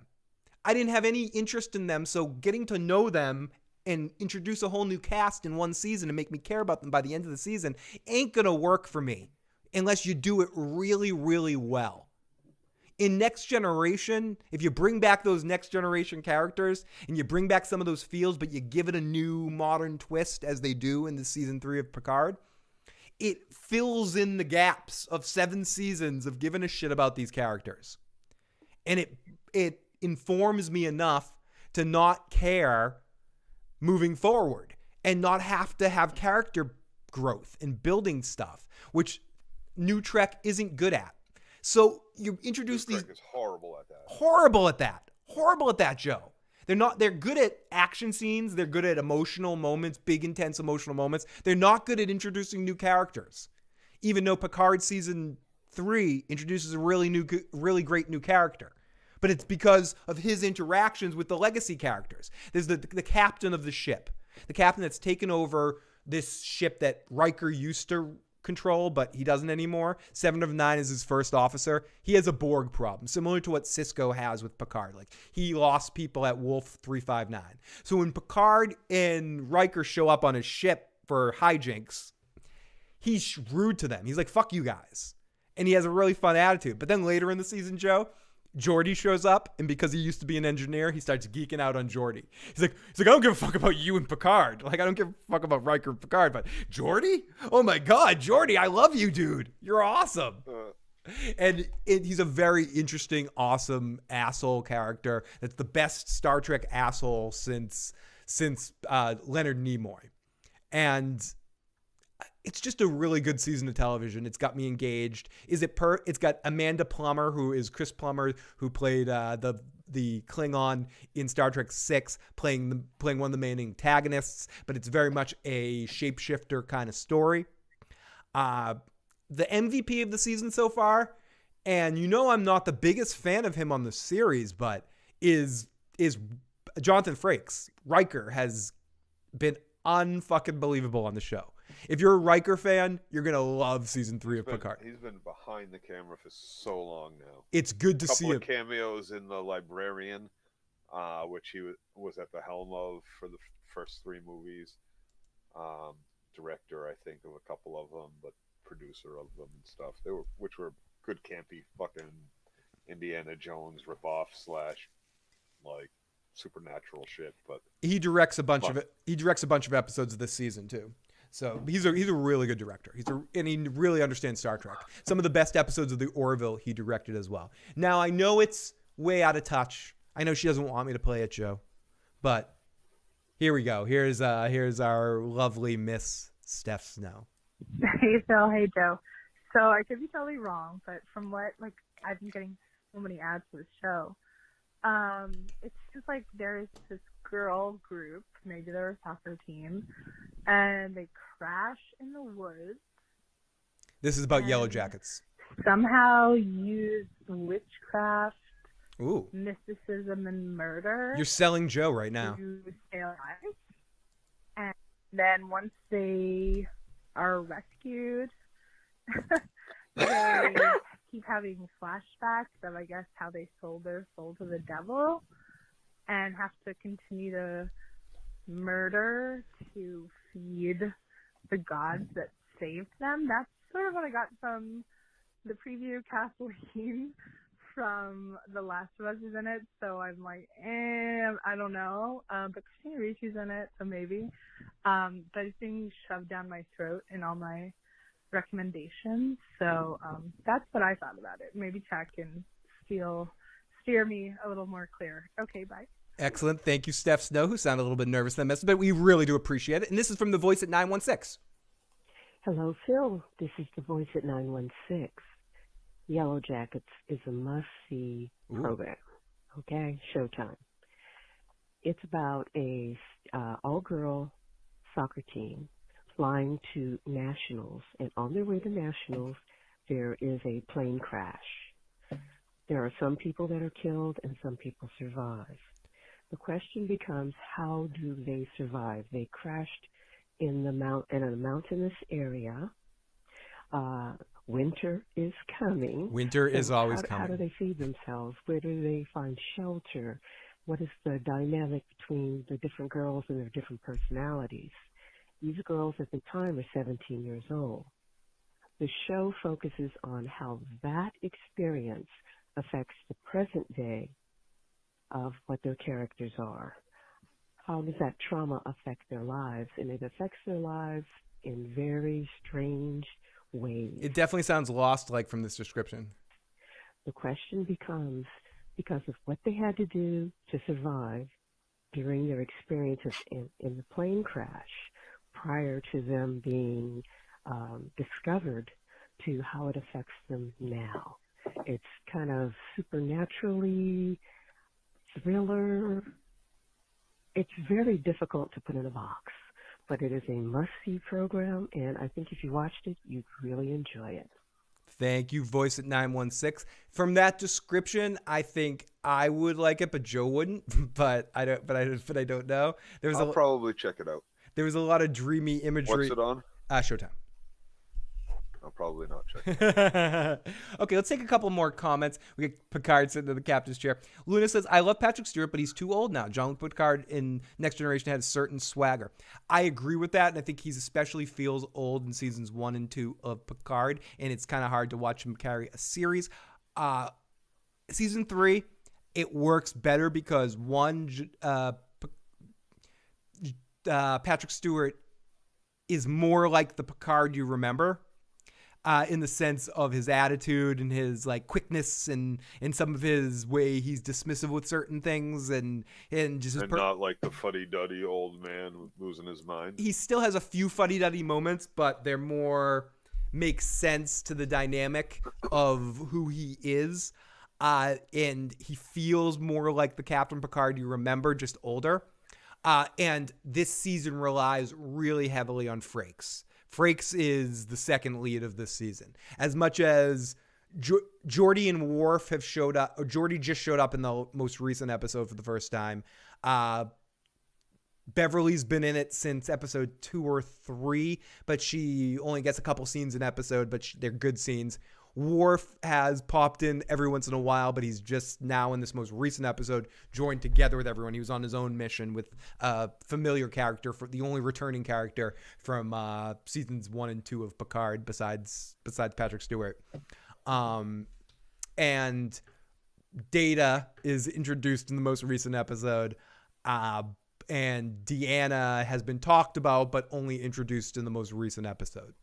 I didn't have any interest in them. So getting to know them and introduce a whole new cast in one season and make me care about them by the end of the season ain't gonna work for me unless you do it really, really well. In Next Generation, if you bring back those Next Generation characters and you bring back some of those feels, but you give it a new modern twist as they do in the season 3 of Picard, it fills in the gaps of 7 seasons of giving a shit about these characters. And it informs me enough to not care moving forward and not have to have character growth and building stuff, which New Trek isn't good at. So you introduce these. Trek is horrible at that. Horrible at that, Joe. They're good at action scenes. They're good at emotional moments, big, intense emotional moments. They're not good at introducing new characters. Even though Picard season 3 introduces a really great new character. But it's because of his interactions with the legacy characters. There's the captain of the ship. The captain that's taken over this ship that Riker used to control, but he doesn't anymore. 7 of 9 is his first officer. He has a Borg problem, similar to what Sisko has with Picard. Like, he lost people at Wolf 359. So when Picard and Riker show up on his ship for hijinks, he's rude to them. He's like, fuck you guys. And he has a really fun attitude. But then later in the season, Joe, Geordi shows up, and because he used to be an engineer, he starts geeking out on Geordi. He's like, I don't give a fuck about you and Picard. Like, I don't give a fuck about Riker and Picard, but Geordi? Oh my God, Geordi, I love you, dude. You're awesome. And he's a very interesting, awesome asshole character. That's the best Star Trek asshole since Leonard Nimoy. And it's just a really good season of television. It's got me engaged. It's got Amanda Plummer, who is Chris Plummer, who played the Klingon in Star Trek VI, playing one of the main antagonists. But it's very much a shapeshifter kind of story. The MVP of the season so far, and you know I'm not the biggest fan of him on the series, but is Jonathan Frakes. Riker has been unfucking believable on the show. If you're a Riker fan, you're going to love season 3 of Picard. He's been behind the camera for so long now. It's good to see him. A couple of cameos in The Librarian, which he was at the helm of for the first 3 movies. Director, I think, of a couple of them, but producer of them and stuff. Which were good campy fucking Indiana Jones ripoff / like supernatural shit. But he directs a bunch of it. He directs a bunch of episodes of this season too. So he's a really good director. And he really understands Star Trek. Some of the best episodes of the Orville he directed as well. Now I know it's way out of touch. I know she doesn't want me to play it, Joe, but here we go. Here's our lovely Miss Steph Snow. Hey Phil, hey Joe. So I could be totally wrong, but from what I've been getting so many ads for the show, it seems like there's this girl group, maybe they're a soccer team, and they crash in the woods. This is about and Yellowjackets. Somehow use witchcraft, Ooh. mysticism, and murder. You're selling Joe right now. To stay alive. And then once they are rescued, they keep having flashbacks of, I guess, how they sold their soul to the devil and have to continue to murder to feed the gods that saved them. That's sort of what I got from the preview. Kathleen from The Last of Us is in it, so I'm like, I don't know. But Christina Ricci's in it, so maybe. But it's being shoved down my throat in all my recommendations. So that's what I thought about it. Maybe Chad can steer me a little more clear. Okay, bye. Excellent. Thank you, Steph Snow, who sounded a little bit nervous in that message, but we really do appreciate it. And this is from the voice at 916. Hello, Phil. This is the voice at 916. Yellowjackets is a must-see program. Okay, Showtime. It's about a all-girl soccer team flying to nationals, and on their way to nationals, there is a plane crash. There are some people that are killed and some people survive. The question becomes, how do they survive? They crashed in a mountainous area. Winter is coming. Winter is always coming. How do they feed themselves? Where do they find shelter? What is the dynamic between the different girls and their different personalities? These girls at the time are 17 years old. The show focuses on how that experience affects the present day of what their characters are. How does that trauma affect their lives? And it affects their lives in very strange ways. It definitely sounds Lost-like from this description. The question becomes, because of what they had to do to survive during their experiences in the plane crash, prior to them being discovered, to how it affects them now. It's kind of supernaturally thriller. It's very difficult to put in a box, but it is a must-see program, and I think if you watched it, you'd really enjoy it. Thank you, voice at 916. From that description, I think I would like it, but Joe wouldn't. But I don't know. I'll probably check it out. There was a lot of dreamy imagery. What's it on? Showtime. I'll probably not check it. Okay, let's take a couple more comments. We get Picard sitting in the captain's chair. Luna says, I love Patrick Stewart, but he's too old now. Jean-Luc Picard in Next Generation had a certain swagger. I agree with that, and I think he's especially feels old in seasons 1 and 2 of Picard, and it's kind of hard to watch him carry a series. Season 3, it works better because, one, Patrick Stewart is more like the Picard you remember. In the sense of his attitude and his like quickness and some of his way he's dismissive with certain things and just his not like the fuddy-duddy old man losing his mind. He still has a few fuddy-duddy moments, but they're more make sense to the dynamic of who he is, and he feels more like the Captain Picard you remember, just older. And this season relies really heavily on Frakes. Frakes is the second lead of this season. As much as Geordi and Worf have showed up, or Geordi just showed up in the most recent episode for the first time. Beverly's been in it since episode 2 or 3, but she only gets a couple scenes an episode, but they're good scenes. Worf has popped in every once in a while, but he's just now in this most recent episode joined together with everyone. He was on his own mission with a familiar character, for the only returning character from seasons 1 and 2 of Picard besides Patrick Stewart. And Data is introduced in the most recent episode. And Deanna has been talked about, but only introduced in the most recent episode.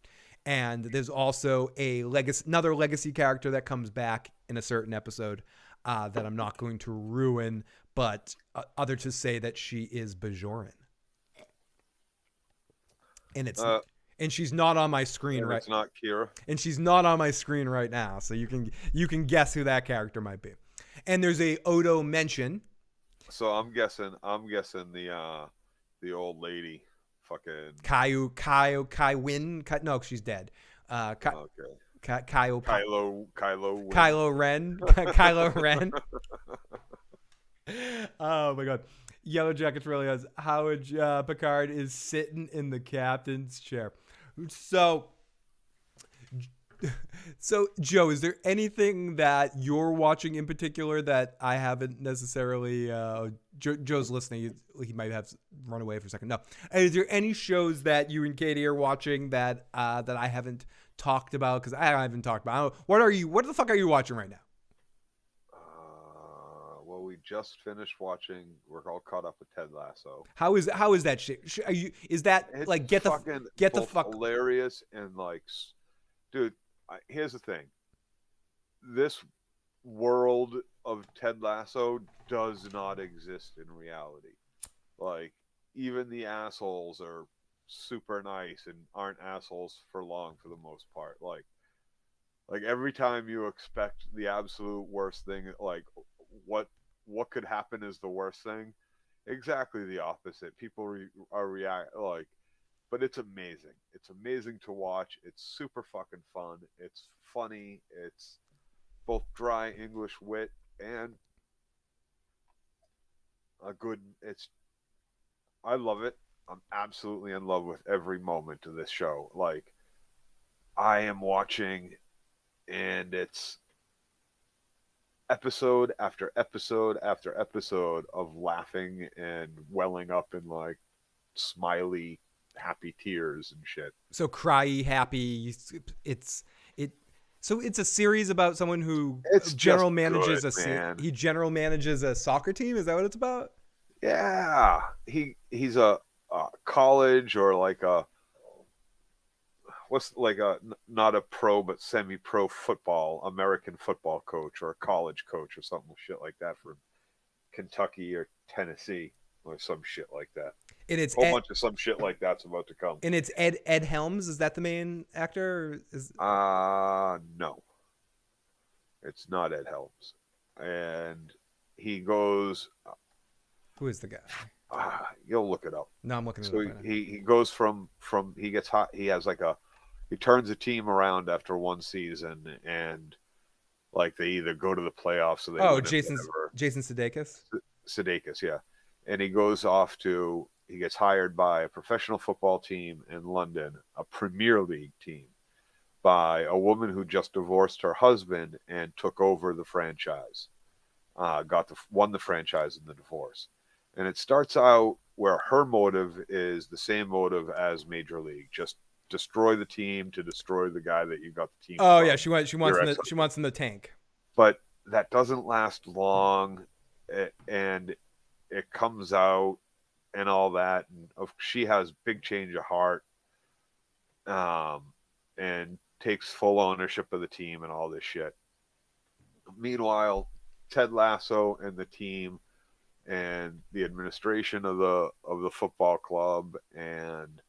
And there's also another legacy character that comes back in a certain episode that I'm not going to ruin, but other to say that she is Bajoran. And and she's not on my screen right. It's not Kira. And she's not on my screen right now, so you can guess who that character might be. And there's a Odo mention. So I'm guessing the old lady fucking Kai Wynn. No, she's dead. okay. Kylo Kylo Ren. Kylo Ren. Oh my god. Yellowjackets really has Howard Picard is sitting in the captain's chair. So Joe, is there anything that you're watching in particular that I haven't necessarily? Joe's listening. He might have run away for a second. No. Is there any shows that you and Katie are watching that I haven't talked about? Because I haven't talked about. What the fuck are you watching right now? Well, we just finished watching. We're all caught up with Ted Lasso. How is that shit? Is that It's like get the fuck hilarious and like, dude. Here's the thing. This world of Ted Lasso does not exist in reality. Like, even the assholes are super nice and aren't assholes for long for the most part. Like every time you expect the absolute worst thing, like what could happen is the worst thing. Exactly the opposite. People are react like. But it's amazing. It's amazing to watch. It's super fucking fun. It's funny. It's both dry English wit and a good. I love it. I'm absolutely in love with every moment of this show. Like, I am watching, and it's episode after episode after episode of laughing and welling up in like smiley, happy tears and shit. So cryy, happy. So it's a series about someone who general manages a soccer team. Is that what it's about? Yeah, he's a college or like a not a pro but semi-pro American football coach or a college coach or something shit like that from Kentucky or Tennessee or some shit like that. And it's a whole bunch of some shit like that's about to come. And it's Ed Helms. Is that the main actor? No, it's not Ed Helms. And he goes. Who is the guy? You'll look it up. No, I'm looking it up. So he goes from he gets hot. He has he turns a team around after one season, and like they either go to the playoffs or they Jason Sudeikis. Sudeikis, yeah, and he goes off to. He gets hired by a professional football team in London, a Premier League team, by a woman who just divorced her husband and took over the franchise. Won the franchise in the divorce. And it starts out where her motive is the same motive as Major League, just destroy the team to destroy the guy that you got the team. Oh yeah, she wants in the tank. But that doesn't last long, and it comes out. And all that, and she has big change of heart, and takes full ownership of the team and all this shit. Meanwhile, Ted Lasso and the team and the administration of the football club and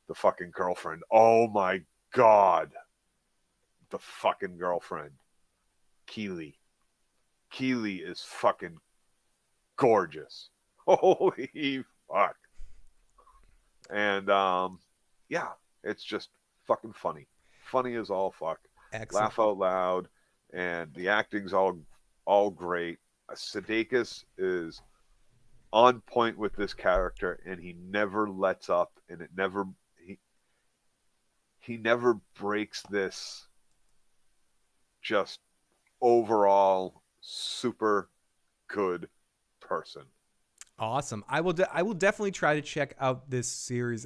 the fucking girlfriend. Oh my god, the fucking girlfriend, Keely. Keely is fucking gorgeous. Holy fuck. And yeah, it's just fucking funny as all fuck. Excellent. Laugh out loud, and the acting's all great. Sudeikis is on point with this character, and he never lets up, and he never breaks this just overall super good person. Awesome. I will definitely try to check out this series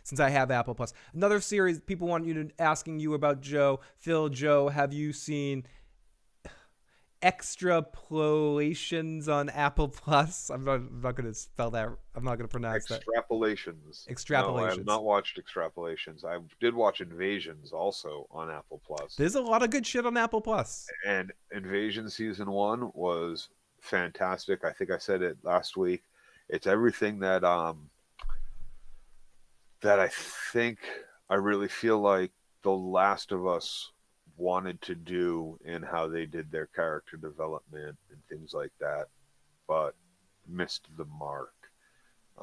since I have Apple Plus. Another series people want you to asking you about, Joe. Joe, have you seen Extrapolations on Apple Plus? I'm not going to spell that. I'm not going to pronounce that. Extrapolations. No, I have not watched Extrapolations. I did watch Invasions also on Apple Plus. There's a lot of good shit on Apple Plus. And Invasion season 1 was fantastic. I think I said it last week. It's everything that I think I really feel like The Last of Us wanted to do in how they did their character development and things like that, but missed the mark.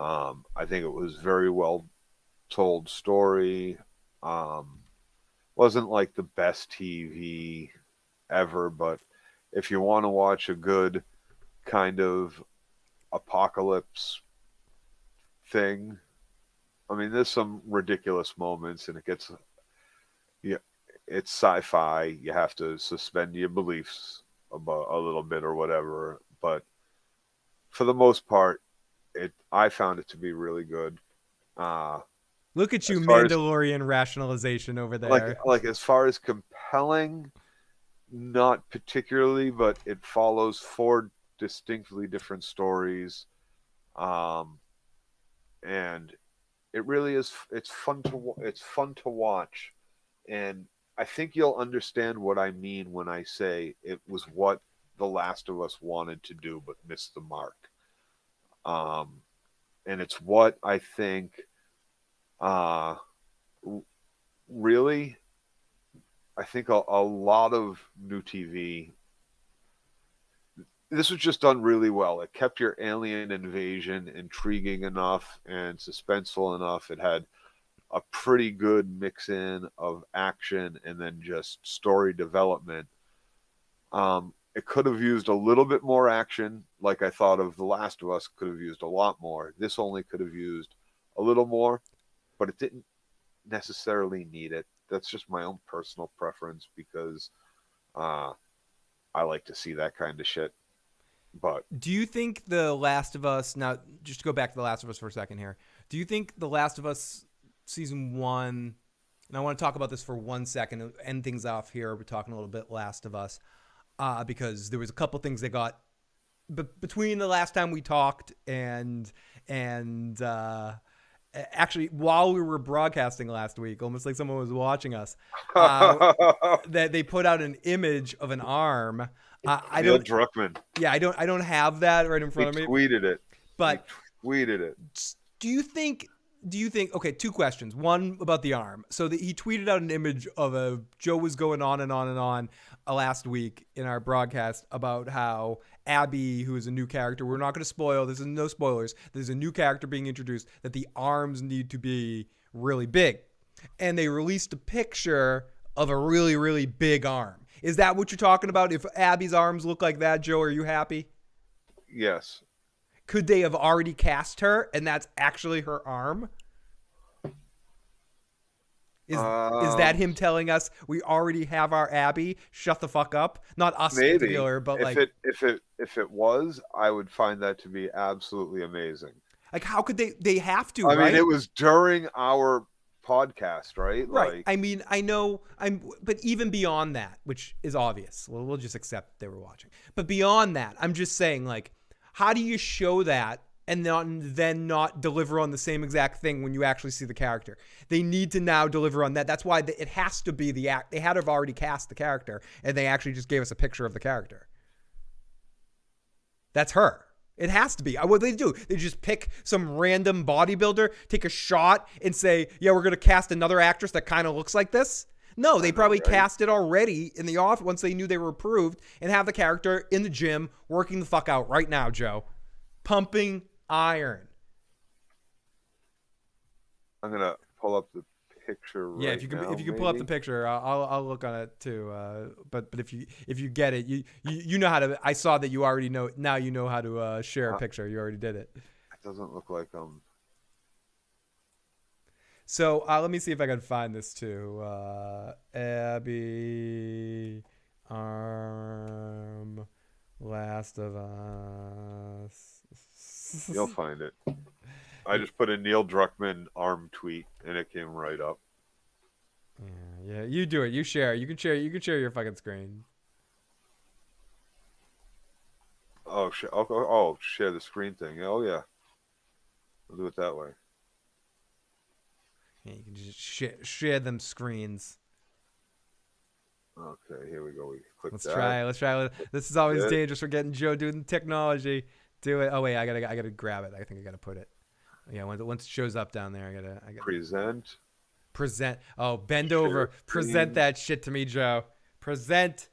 I think it was very well told story. Wasn't like the best TV ever, but if you want to watch a good kind of apocalypse thing, I mean, there's some ridiculous moments, and it's sci-fi. You have to suspend your beliefs about a little bit or whatever, but for the most part, I found it to be really good. Look at you, Mandalorian rationalization over there. Like as far as compelling, not particularly, but it follows 4 distinctly different stories, and it really is. It's fun to watch, and I think you'll understand what I mean when I say it was what The Last of Us wanted to do but missed the mark. And it's what I think really, I think a lot of new TV, this was just done really well. It kept your alien invasion intriguing enough and suspenseful enough. It had a pretty good mix in of action and then just story development. It could have used a little bit more action, like I thought of The Last of Us could have used a lot more. This only could have used a little more, but it didn't necessarily need it. That's just my own personal preference because I like to see that kind of shit. But do you think The Last of Us, now just to go back to The Last of Us for a second here, do you think The Last of Us season 1, and I want to talk about this for 1 second and end things off here, we're talking a little bit Last of Us, because there was a couple things that got between the last time we talked and actually while we were broadcasting last week, almost like someone was watching us, that they put out an image of an arm. Neil Druckmann. Yeah, I don't have that right in front of me. Tweeted it. But he tweeted it. Do you think? Okay, 2 questions. One about the arm. So he tweeted out an image of Joe was going on and on and on last week in our broadcast about how Abby, who is a new character, we're not going to spoil. This is no spoilers. There's a new character being introduced that the arms need to be really big, and they released a picture of a really, really big arm. Is that what you're talking about? If Abby's arms look like that, Joe, are you happy? Yes. Could they have already cast her, and that's actually her arm? Is that him telling us we already have our Abby? Shut the fuck up. Not us in particular, but if it was, I would find that to be absolutely amazing. Like, how could they have to? I mean, it was during our podcast, right? Right. Like, I mean, I know but even beyond that, which is obvious, we'll just accept they were watching. But beyond that, I'm just saying, like, how do you show that and then not deliver on the same exact thing when you actually see the character? They need to now deliver on that. That's why it has to be they had to have already cast the character, and they actually just gave us a picture of the character. That's her. It has to be. What do? They just pick some random bodybuilder, take a shot, and say, yeah, we're going to cast another actress that kind of looks like this? No, they probably cast it already in the off once they knew they were approved, and have the character in the gym working the fuck out right now, Joe. Pumping iron. I'm going to pull up the picture right now. Yeah, if you can pull up the picture, I'll look on it too. But if you get it, you know how to. I saw that you already know. Now you know how to share a picture. You already did it. It doesn't look like So let me see if I can find this too. Abby arm, Last of Us. You'll find it. I just put a Neil Druckmann arm tweet and it came right up. Yeah, you do it. You share. You can share your fucking screen. Oh, share the screen thing. Oh yeah, we'll do it that way. Yeah, you can just share them screens. Okay, here we go. We click Let's that. try. This is always dangerous. We're getting Joe doing technology. Do it. Oh wait, I gotta grab it. I think I gotta put it. Yeah, once it shows up down there, I gotta present. Oh, bend over. Present that shit to me, Joe. Present.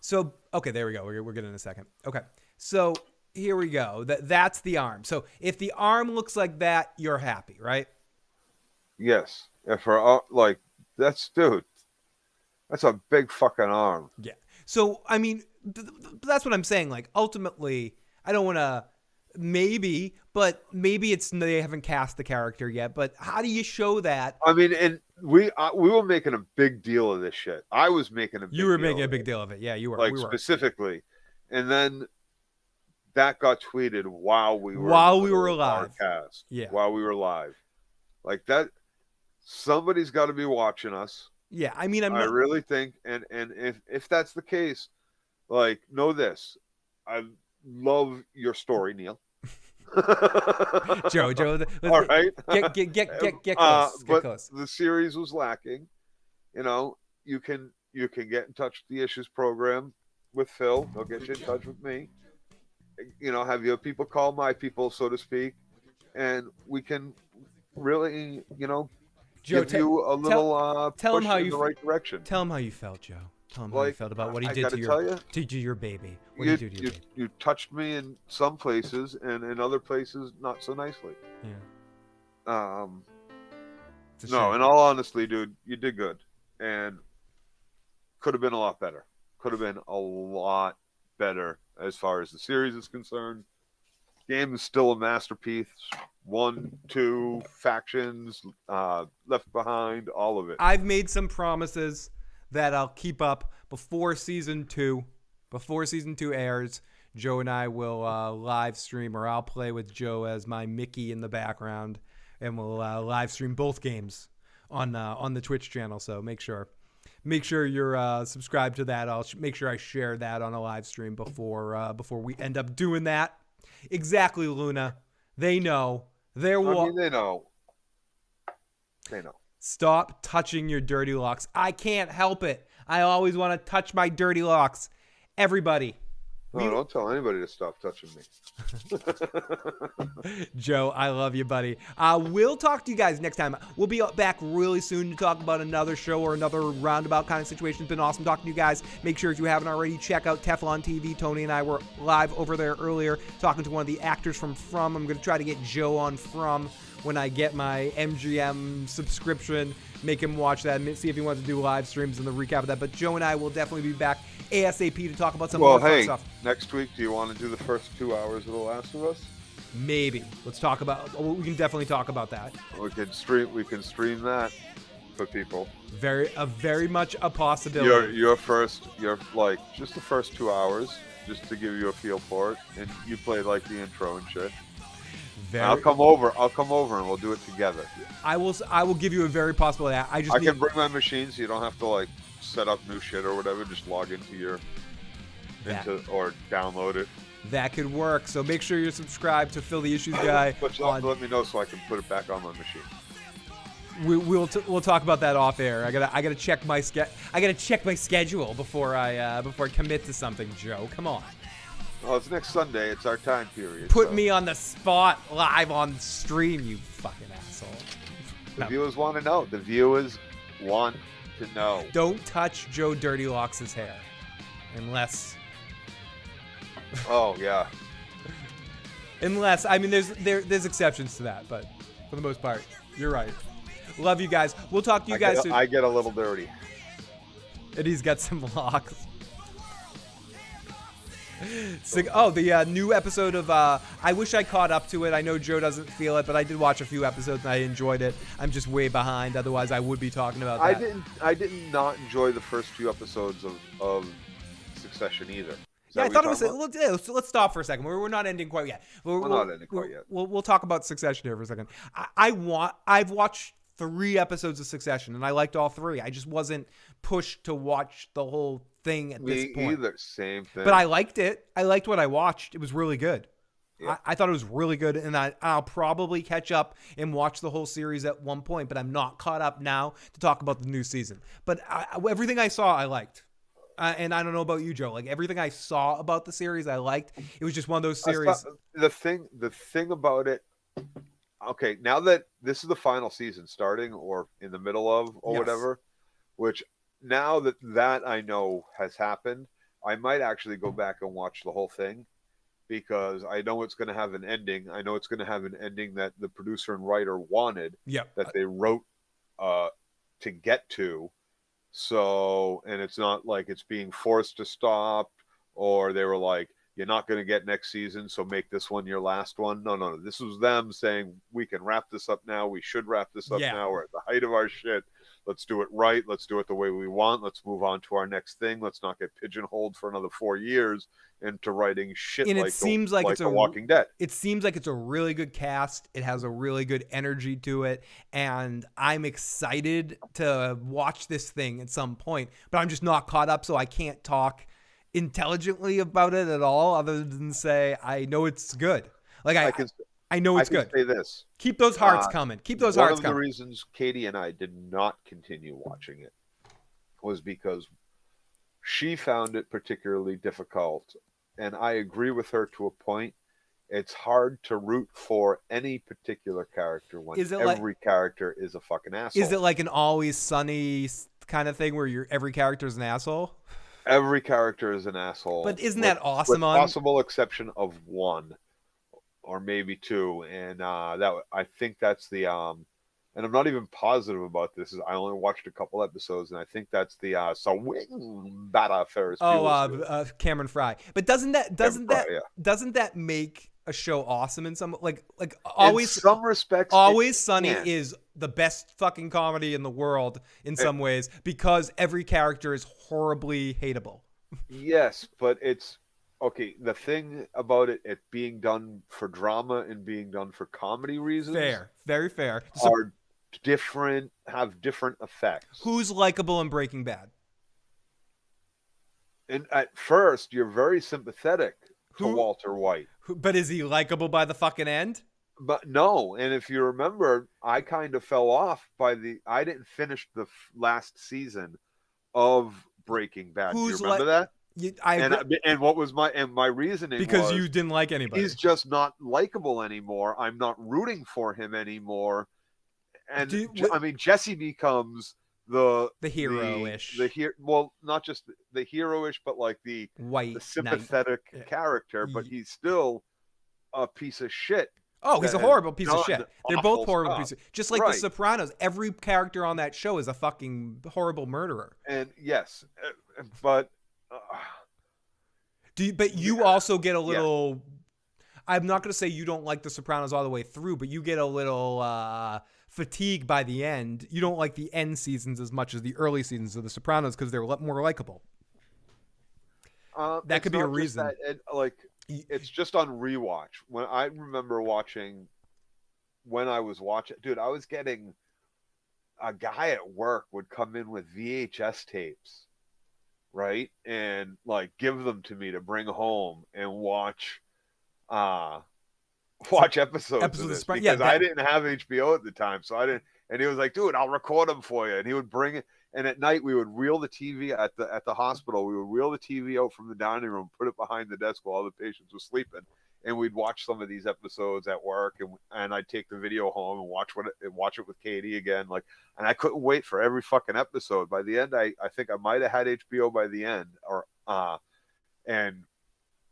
So okay, there we go. We're getting in a second. Okay, So here we go. That's the arm. So if the arm looks like that, you're happy, right? Yes. If her like that's dude, that's a big fucking arm. Yeah. So I mean, that's what I'm saying. Like ultimately, I don't want to. Maybe it's they haven't cast the character yet. But how do you show that? I mean, and we were making a big deal of this shit. I was making a big you were deal making of a big it. deal of it. Yeah, you were. Like we were. specifically, and then that got tweeted while we were alive. Cast, yeah, while we were live. Like that, somebody's got to be watching us. Yeah, I mean, I really think, and if that's the case, like know this, I love your story, Neil. Joe, all right, get close. But close. The series was lacking. You know, you can get in touch with the Issues program with Phil. He'll get you in touch with me. You know, have your people call my people, so to speak, and we can really, you know, Joe, give you a little tell push him how in you the right direction. Tell him how you felt, Joe. Tell him how you felt about what he did to your baby. What did he do to your baby? You touched me in some places, and in other places not so nicely. Yeah. No, in all honesty, dude, you did good, and could have been a lot better. Could have been a lot better as far as the series is concerned. Game is still a masterpiece. 1, 2 factions, Left Behind, all of it. I've made some promises that I'll keep up before season 2. Before season 2 airs, Joe and I will live stream, or I'll play with Joe as my Mickey in the background, and we'll live stream both games on the Twitch channel. So make sure you're subscribed to that. I'll make sure I share that on a live stream before we end up doing that. Exactly, Luna. They know. They know. Stop touching your dirty locks. I can't help it. I always want to touch my dirty locks. Everybody. No, don't tell anybody to stop touching me. Joe, I love you, buddy. We'll talk to you guys next time. We'll be back really soon to talk about another show or another roundabout kind of situation. It's been awesome talking to you guys. Make sure if you haven't already, check out Teflon TV. Tony and I were live over there earlier talking to one of the actors from From. I'm going to try to get Joe on From when I get my MGM subscription. Make him watch that and see if he wants to do live streams and the recap of that. But Joe and I will definitely be back ASAP to talk about some more fun stuff. Next week, do you want to do the first 2 hours of The Last of Us? Maybe. Let's talk about. We can definitely talk about that. We can stream that for people. Very much a possibility. You're like just the first 2 hours, just to give you a feel for it, and you play like the intro and shit. I'll come over and we'll do it together. I will give you a very possible. I can bring my machine, so you don't have to like set up new shit or whatever. Just log into or download it. That could work. So make sure you're subscribed to Phil the Issues Guy. But you'll have to let me know so I can put it back on my machine. We'll talk about that off air. I gotta check my schedule before I commit to something. Joe, come on. Well, it's next Sunday. It's our time period. Put me on the spot live on stream, you fucking asshole. The viewers want to know. The viewers want to know. Don't touch Joe Dirty Locks' hair. Unless... Oh, yeah. Unless, I mean, there's exceptions to that, but for the most part, you're right. Love you guys. We'll talk to you guys soon. I get a little dirty. And he's got some locks. The new episode of I wish I caught up to it. I know Joe doesn't feel it, but I did watch a few episodes and I enjoyed it. I'm just way behind. Otherwise, I would be talking about that. I did not enjoy the first few episodes of Succession either. Yeah, I thought it was. Let's stop for a second. We're not ending quite yet. We're not ending quite yet. We'll talk about Succession here for a second. I've watched 3 episodes of Succession and I liked all 3. I just wasn't pushed to watch the whole thing at this point. Me either. Same thing. But I liked it. I liked what I watched. It was really good. Yeah. I thought it was really good, and I'll probably catch up and watch the whole series at one point, but I'm not caught up now to talk about the new season. But everything I saw, I liked. And I don't know about you, Joe. Like, everything I saw about the series, I liked. It was just one of those series. The thing about it, okay, now that this is the final season starting or in the middle of or whatever, which now that I know has happened, I might actually go back and watch the whole thing because I know it's going to have an ending. I know it's going to have an ending that the producer and writer wanted, that they wrote to get to. So, and it's not like it's being forced to stop, or they were like, you're not going to get next season, so make this one your last one. No. This was them saying, we can wrap this up now. We should wrap this up now. We're at the height of our shit. Let's do it right. Let's do it the way we want. Let's move on to our next thing. Let's not get pigeonholed for another 4 years into writing shit and it seems like it's The Walking Dead. It seems like it's a really good cast. It has a really good energy to it, and I'm excited to watch this thing at some point, but I'm just not caught up, so I can't talk intelligently about it at all, other than say I know it's good. Like I know it's good. Say this: keep those hearts coming. Keep those hearts coming. One of the reasons Katie and I did not continue watching it was because she found it particularly difficult, and I agree with her to a point. It's hard to root for any particular character when every character is a fucking asshole. Is it like an Always Sunny kind of thing where every character is an asshole? Every character is an asshole. But isn't that awesome? With possible exception of one or maybe two. And I think that's the and I'm not even positive about this. I only watched a couple episodes, and I think that's the Swing Bada Ferris Bueller. Cameron Fry. But doesn't that make a show awesome in some always in some respects? Always Sunny is the best fucking comedy in the world in some ways, because every character is horribly hateable. Yes, but it's okay. The thing about it being done for drama and being done for comedy reasons, very fair, are different, have different effects. Who's likable in Breaking Bad? And at first, you're very sympathetic to Walter White. But is he likable by the fucking end? But no, and if you remember, I kind of fell off I didn't finish the last season of Breaking Bad. Do you remember that? And what was my reasoning? Because you didn't like anybody. He's just not likable anymore. I'm not rooting for him anymore. And Jesse becomes the hero-ish. Well, not just the hero-ish, but like the sympathetic character. But he's still a piece of shit. Oh, he's a horrible piece of shit. They're both horrible pieces. Just like The Sopranos, every character on that show is a fucking horrible murderer. And yes, but you also get a little. Yeah. I'm not going to say you don't like The Sopranos all the way through, but you get a little fatigued by the end. You don't like the end seasons as much as the early seasons of The Sopranos because they're more likable. That could be a reason. It's just on rewatch. When I remember watching, I was getting a guy at work would come in with VHS tapes, right? And give them to me to bring home and watch episodes of this because I didn't have HBO at the time. So I didn't, and he was like, dude, I'll record them for you. And he would bring it. And at night we would reel the TV at the hospital. We would reel the TV out from the dining room, put it behind the desk while all the patients were sleeping, and we'd watch some of these episodes at work. And I'd take the video home and watch it with Katie again. And I couldn't wait for every fucking episode. By the end, I think I might have had HBO by the end, and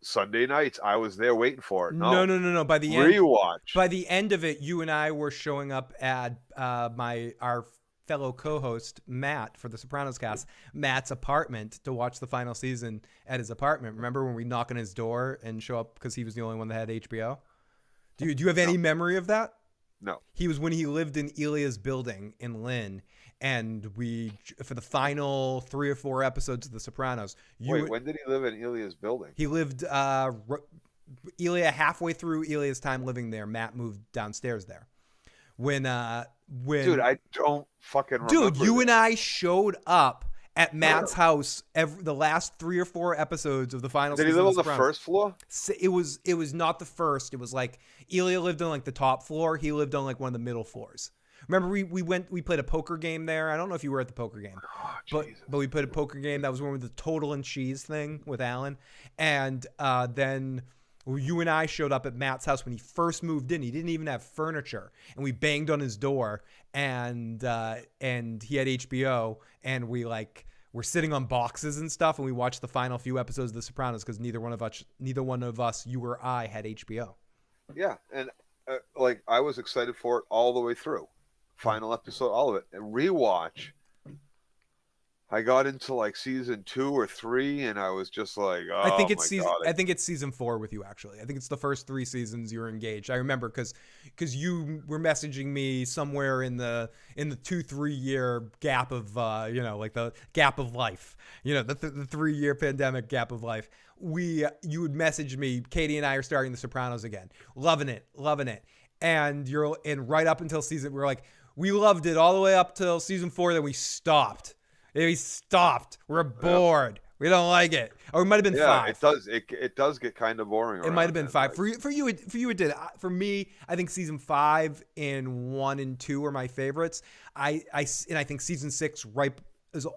Sunday nights I was there waiting for it. No. By the end, rewatch. By the end of it, you and I were showing up at our fellow co-host Matt for the Sopranos cast, Matt's apartment to watch the final season at his apartment. Remember when we knock on his door and show up because he was the only one that had HBO? Do you have any memory of that? No. He was when he lived in Elia's building in Lynn, and for the final 3 or 4 episodes of The Sopranos. When did he live in Elia's building? He lived Elia halfway through Elia's time living there. Matt moved downstairs there. When dude, I don't fucking remember. Dude, you and I showed up at Matt's house the last 3 or 4 episodes of the final season. Did he live on the first floor? It was not the first. It was Elia lived on the top floor. He lived on one of the middle floors. Remember we played a poker game there. I don't know if you were at the poker game, but we played a poker game. That was one with the total and cheese thing with Alan, and then you and I showed up at Matt's house when he first moved in. He didn't even have furniture, and we banged on his door, and he had HBO, and we we're sitting on boxes and stuff, and we watched the final few episodes of The Sopranos because neither one of us, you or I, had HBO. Yeah, and like I was excited for it all the way through. Final episode, all of it. And rewatch, I got into like season 2 or 3, and I was just like, oh, I think it's God. I think it's season 4 with you, actually. I think it's the first 3 seasons you're engaged. I remember because you were messaging me somewhere in the 2-3 year gap of like the gap of life, the 3-year pandemic gap of life. You would message me, Katie and I are starting The Sopranos again, loving it, and right up until we're like, we loved it all the way up till season 4, then we stopped. We're bored. We don't like it. Or it might have been 5. It does. It does get kind of boring. It might have been 5. For you, it did. For me, I think season 5 and 1 and 2 are my favorites. I think season 6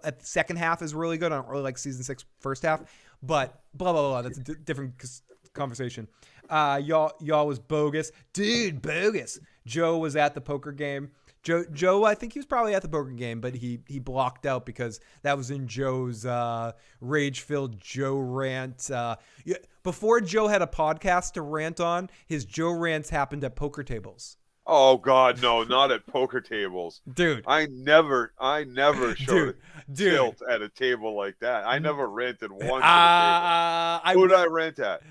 at the second half is really good. I don't really like season 6 first half, but blah blah blah. That's a different conversation. Y'all was bogus, dude. Bogus. Joe was at the poker game. Joe, I think he was probably at the poker game, but he blocked out because that was in Joe's rage-filled Joe rant. Before Joe had a podcast to rant on, his Joe rants happened at poker tables. Oh God, no, not at poker tables, dude. I never showed tilt at a table like that. I never ranted once. Who did I rant at?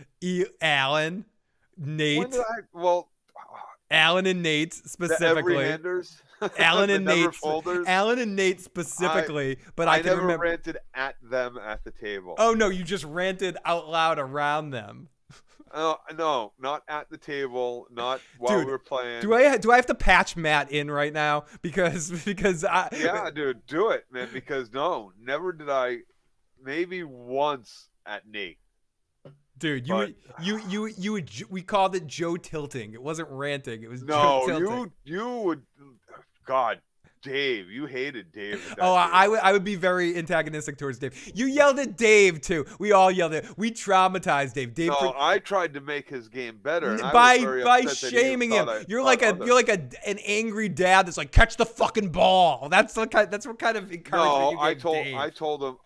Alan, Nate. Alan and Nate specifically. Alan and Nate specifically, but I can remember. I never ranted at them at the table. Oh no, you just ranted out loud around them. No, not at the table, not while we were playing. Do I have to patch Matt in right now because I? Yeah, dude, do it, man. Because no, never did I. Maybe once at Nate. Dude, we called it Joe tilting. It wasn't ranting. It was Joe tilting. No, you would. God, Dave, you hated Dave. I would be very antagonistic towards Dave. You yelled at Dave too. We all yelled at. We traumatized Dave. I tried to make his game better by shaming him. You're like an angry dad that's like, catch the fucking ball. That's what kind of encouragement you give Dave. I told him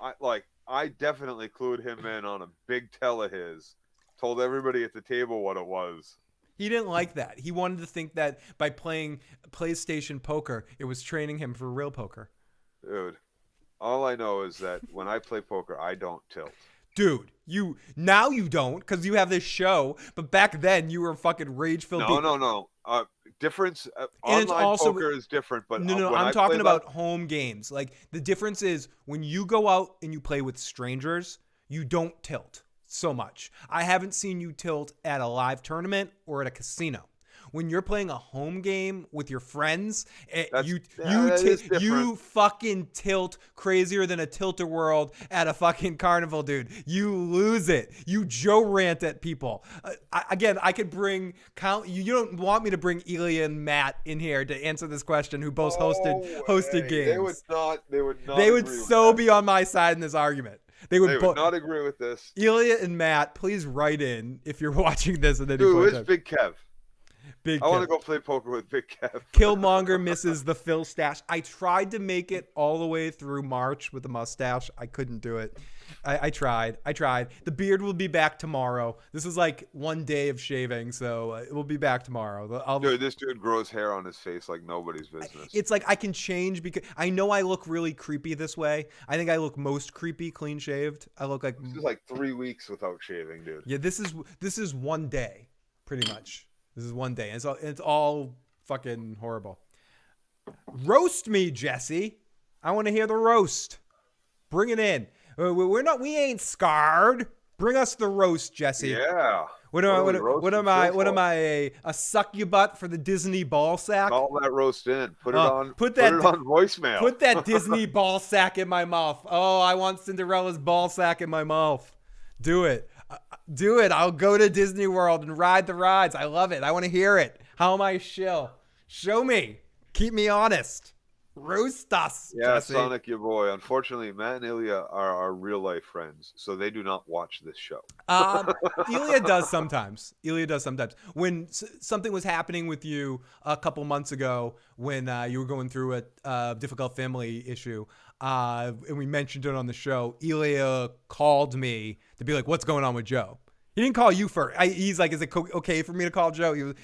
I definitely clued him in on a big tell of his. Told everybody at the table what it was. He didn't like that. He wanted to think that by playing PlayStation poker, it was training him for real poker. Dude, all I know is that when I play poker, I don't tilt. Dude, now you don't because you have this show, but back then you were fucking rage-filled. No. Difference. Online poker is different, but no. I'm talking about home games. Like the difference is when you go out and you play with strangers, you don't tilt so much. I haven't seen you tilt at a live tournament or at a casino. When you're playing a home game with your friends, you fucking tilt crazier than a tilt-a-world at a fucking carnival, dude. You lose it. You Joe rant at people. I could bring You don't want me to bring Ilya and Matt in here to answer this question, who both hosted games. They would not. They would so be on my side in this argument. They would not agree with this. Ilya and Matt, please write in if you're watching this at any point. Who is Big Kev? I want to go play poker with Big Kev. Killmonger misses the Phil stash. I tried to make it all the way through March with the mustache. I couldn't do it. I tried. The beard will be back tomorrow. This is like one day of shaving, so it will be back tomorrow. Dude, this dude grows hair on his face like nobody's business. It's like I can change because I know I look really creepy this way. I think I look most creepy clean shaved. I look like this is like 3 weeks without shaving, dude. Yeah, this is one day, pretty much. This is one day. It's all fucking horrible. Roast me, Jesse. I want to hear the roast. Bring it in. We ain't scarred. Bring us the roast, Jesse. Yeah. What am I? A suck you butt for the Disney ball sack? All that roast in. Put it on voicemail. Put that Disney ball sack in my mouth. Oh, I want Cinderella's ball sack in my mouth. Do it. Do it. I'll go to Disney World and ride the rides. I love it. I want to hear it. How am I a shill? Show me. Keep me honest. Roast us. Yeah, Jesse. Sonic, your boy. Unfortunately, Matt and Ilya are our real life friends, so they do not watch this show. Ilya does sometimes. When something was happening with you a couple months ago, when you were going through a difficult family issue, and we mentioned it on the show, Ilya called me to be like, "What's going on with Joe?" He didn't call you first. He's like, "Is it okay for me to call Joe?" Of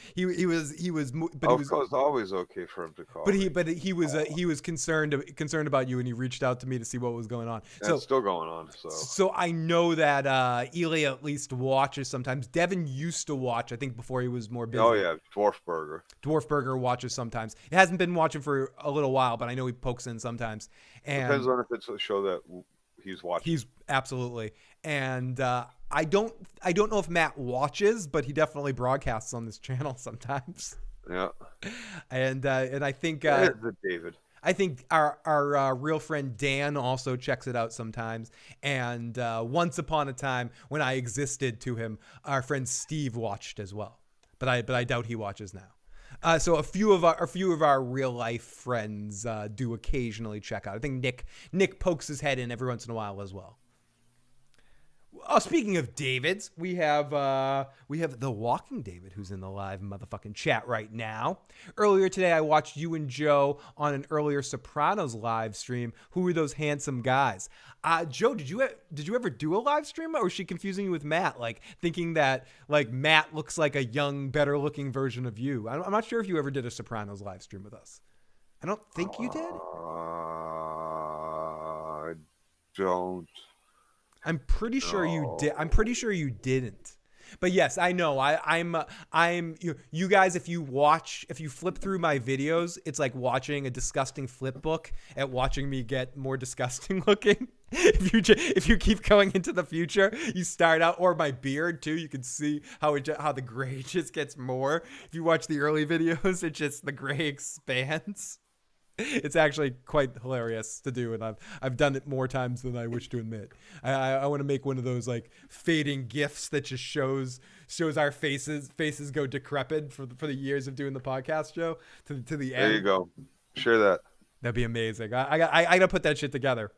course, always okay for him to call. But he was concerned about you, and he reached out to me to see what was going on. So it's still going on. So I know that Ilya at least watches sometimes. Devin used to watch, I think, before he was more busy. Oh yeah, Dwarf Burger watches sometimes. It hasn't been watching for a little while, but I know he pokes in sometimes. And depends on if it's a show that he's watching. He's absolutely. And I don't know if Matt watches, but he definitely broadcasts on this channel sometimes. Yeah. And I think David. I think our real friend Dan also checks it out sometimes. And once upon a time, when I existed to him, our friend Steve watched as well. But I doubt he watches now. So a few of our real life friends do occasionally check out. I think Nick pokes his head in every once in a while as well. Oh, speaking of Davids, we have the Walking David, who's in the live motherfucking chat right now. Earlier today, I watched you and Joe on an earlier Sopranos live stream. Who were those handsome guys? Joe, did you ever do a live stream, or was she confusing you with Matt, like thinking that like Matt looks like a young, better looking version of you? I'm not sure if you ever did a Sopranos live stream with us. I don't think you did. I don't. I'm pretty sure you did. I'm pretty sure you didn't. But yes, I know. I'm you guys. If you flip through my videos, it's watching a disgusting flip book at watching me get more disgusting looking. If you keep going into the future, you start out, or my beard too. You can see how the gray just gets more. If you watch the early videos, the gray expands. It's actually quite hilarious to do, and I've done it more times than I wish to admit. I want to make one of those fading gifs that just shows our faces go decrepit for the years of doing the podcast show to the end. There you go. Share that. That'd be amazing. I gotta put that shit together.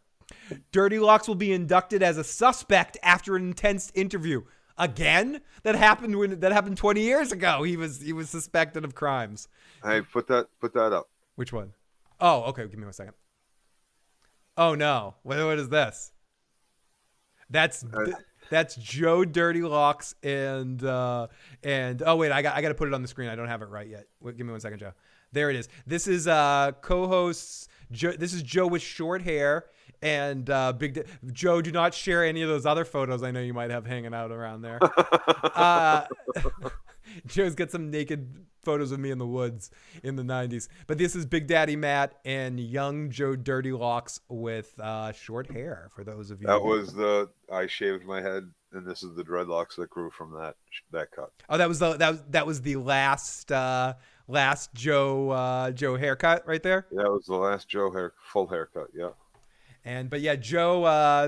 Dirty Locks will be inducted as a suspect after an intense interview. Again? That happened 20 years ago. He was suspected of crimes. Hey, put that up. Which one? Oh, okay. Give me 1 second. Oh no! What is this? That's Joe Dirty Locks and oh wait, I got to put it on the screen. I don't have it right yet. Wait, give me 1 second, Joe. There it is. This is co-hosts. This is Joe with short hair and Joe. Do not share any of those other photos I know you might have hanging out around there. Joe's got some naked photos of me in the woods in the 90s. But this is Big Daddy Matt and young Joe Dirty Locks with short hair, for those of you. I shaved my head, and this is the dreadlocks that grew from that cut. Oh, that was the last Joe haircut right there? Yeah, it was the last Joe full haircut, yeah. But yeah, Joe,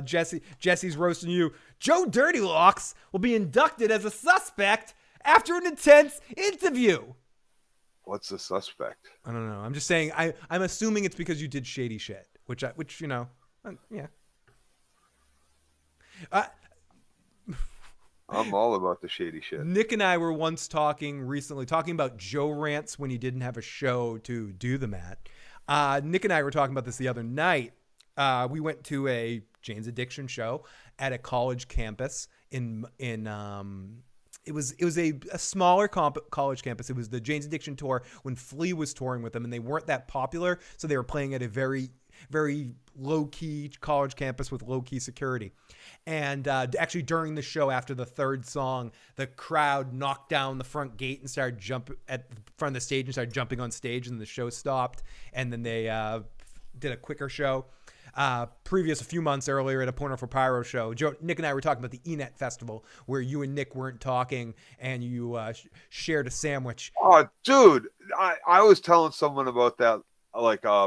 Jesse's roasting you. Joe Dirty Locks will be inducted as a suspect after an intense interview. What's the suspect? I don't know. I'm just saying. I'm assuming it's because you did shady shit, which yeah. I'm all about the shady shit. Nick and I were once talking about Joe rants when he didn't have a show to do them at. Nick and I were talking about this the other night. We went to a Jane's Addiction show at a college campus it was a smaller college campus. It was the Jane's Addiction tour when Flea was touring with them, and they weren't that popular, so they were playing at a very, very low-key college campus with low-key security. And actually during the show, after the third song, the crowd knocked down the front gate and started jumping at the front of the stage and started jumping on stage, and the show stopped, and then they did a quicker show. A few months earlier at a Porno for Pyro show, Nick and I were talking about the ENET festival where you and Nick weren't talking and you shared a sandwich. Oh, dude, I was telling someone about that a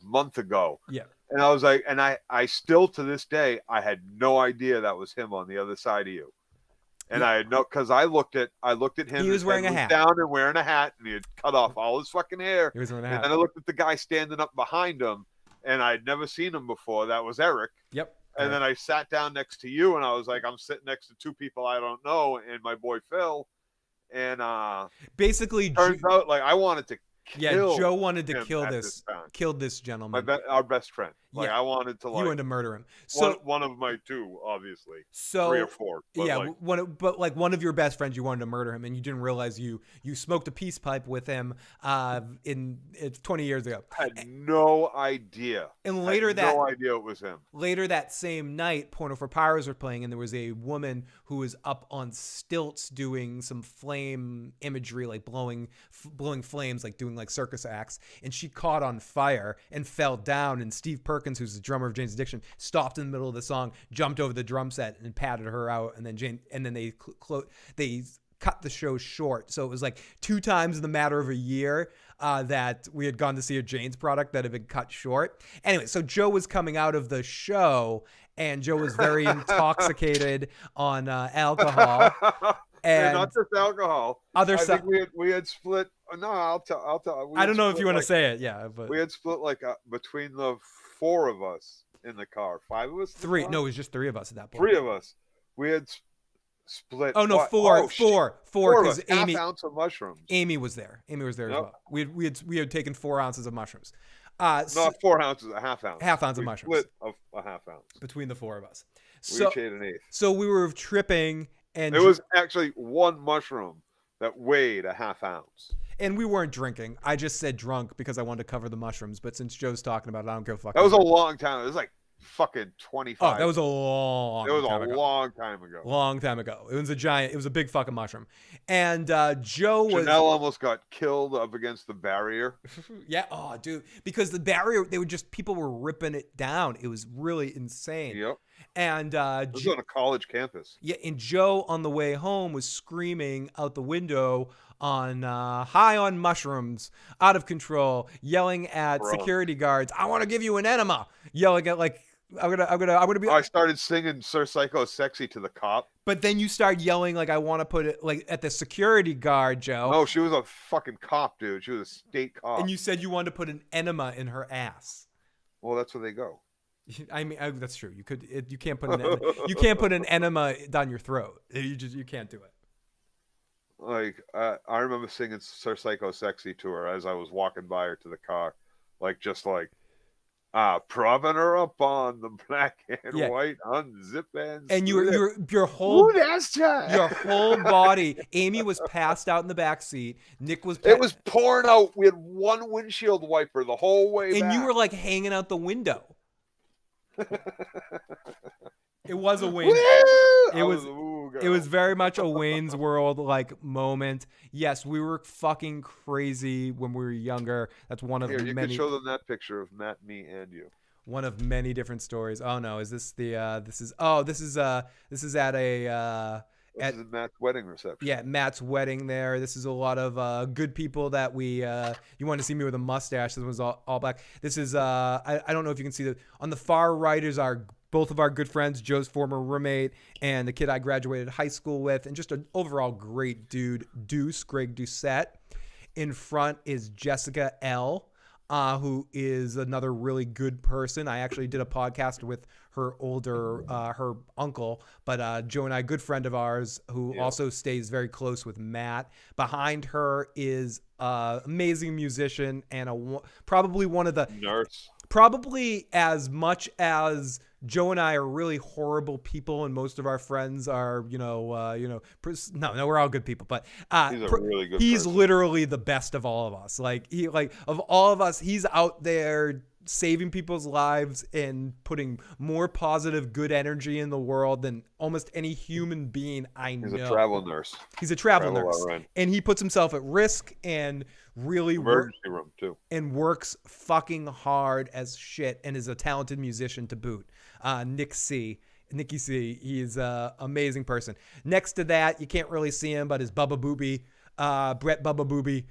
month ago. Yeah. And I was like, and I still to this day, I had no idea that was him on the other side of you. And I know because I looked at him. He was wearing a hat. Down and wearing a hat, and he had cut off all his fucking hair. He was wearing a hat. And then I looked at the guy standing up behind him, and I'd never seen him before. That was Eric. Yep. And then I sat down next to you, and I was like, I'm sitting next to two people I don't know, and my boy Phil. And basically, turns out like I wanted to. Joe wanted to kill this gentleman. Our best friend. Like I wanted to you wanted to murder him. So one of my two, obviously. So 3 or 4. But one of your best friends, you wanted to murder him, and you didn't realize you smoked a peace pipe with him it's 20 years ago. I had no idea. And later no idea it was him. Later that same night, Porno for Pyros were playing, and there was a woman who was up on stilts doing some flame imagery, like blowing flames, like doing like circus acts, and she caught on fire and fell down, and Steve Perkins, who's the drummer of Jane's Addiction, stopped in the middle of the song, jumped over the drum set and patted her out, and then they cut the show short. So it was like 2 times in the matter of a year that we had gone to see a Jane's product that had been cut short. Anyway, so Joe was coming out of the show, and Joe was very intoxicated on alcohol. And not just alcohol. I think we had split. No, I'll tell. I don't know if you want to say it. Yeah, but we had split like between the 4 of us in the car. 5 of us. 3. No, it was just 3 of us at that point. 3 of us. We had split. Oh no, 4. 4 because Amy. Half ounce of mushrooms. Amy was there. Amy was there as well. We had taken 4 ounces of mushrooms. Not 4 ounces, a half ounce. Half ounce of mushrooms. Split of a half ounce between the 4 of us. We each ate an eighth. So we were tripping. And it was actually 1 mushroom that weighed a half ounce. And we weren't drinking. I just said drunk because I wanted to cover the mushrooms. But since Joe's talking about it, I don't give a fuck. That was a long time. It was like fucking 25. Oh, that was a long time ago. It was a long time ago. Long time ago. It was a big fucking mushroom. And Joe was... Janelle almost got killed up against the barrier. Yeah. Oh, dude. Because the barrier, people were ripping it down. It was really insane. Yep. And it was on a college campus. Yeah, and Joe on the way home was screaming out the window on high on mushrooms, out of control, yelling at security guards, "I want to give you an enema!" Yelling at like, I'm gonna be. I started singing "Sir Psycho Sexy" to the cop. But then you start yelling like, "I want to put it like at the security guard, Joe." No, she was a fucking cop, dude. She was a state cop. And you said you wanted to put an enema in her ass. Well, that's where they go. I mean, that's true. You can't put an enema down your throat. You can't do it. Like I remember singing "Sir Psycho Sexy" to her as I was walking by her to the car, propping her up on the black and white unzip and your whole body. Amy was passed out in the back seat. Nick was. It was pouring out. We had 1 windshield wiper the whole way and back. You were like hanging out the window. It was a Wayne. It was very much a Wayne's World like moment. Yes, we were fucking crazy when we were younger. That's one of you many. You can show them that picture of Matt, me, and you. One of many different stories. Oh no, is this the? This is at a. This is Matt's wedding reception. Yeah, Matt's wedding there. This is a lot of good people that we... you want to see me with a mustache. This was all black. This is... I don't know if you can see that. On the far right is both of our good friends, Joe's former roommate and the kid I graduated high school with, and just an overall great dude, Greg Doucette. In front is Jessica L., who is another really good person. I actually did a podcast with her her uncle, but Joe and I, a good friend of ours who also stays very close with Matt. Behind her is amazing musician and probably one of the nurse. Probably as much as Joe and I are really horrible people, and most of our friends are, no, we're all good people, but he's a really good he's person. Literally the best of all of us. Of all of us, he's out there saving people's lives and putting more positive, good energy in the world than almost any human being I know. He's a travel nurse. He's a travel nurse, and he puts himself at risk and really emergency room too, and works fucking hard as shit, and is a talented musician to boot. Nicky C, he's an amazing person. Next to that, you can't really see him, but is Bubba Booby. Brett Bubba Booby,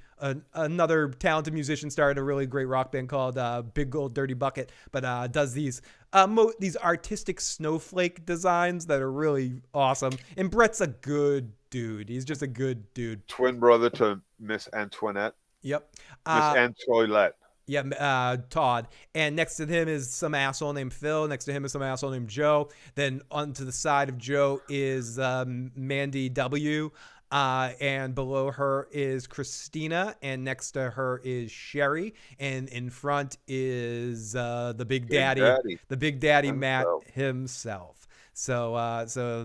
another talented musician, started a really great rock band called Big Gold Dirty Bucket, but does these artistic snowflake designs that are really awesome. And Brett's a good dude. He's just a good dude. Twin brother to Miss Antoinette. Yep. Miss Antoinette. Yeah, Todd. And next to him is some asshole named Phil. Next to him is some asshole named Joe. Then on to the side of Joe is Mandy W. And below her is Christina. And next to her is Sherry. And in front is the Big Daddy. The Big Daddy Matt himself. So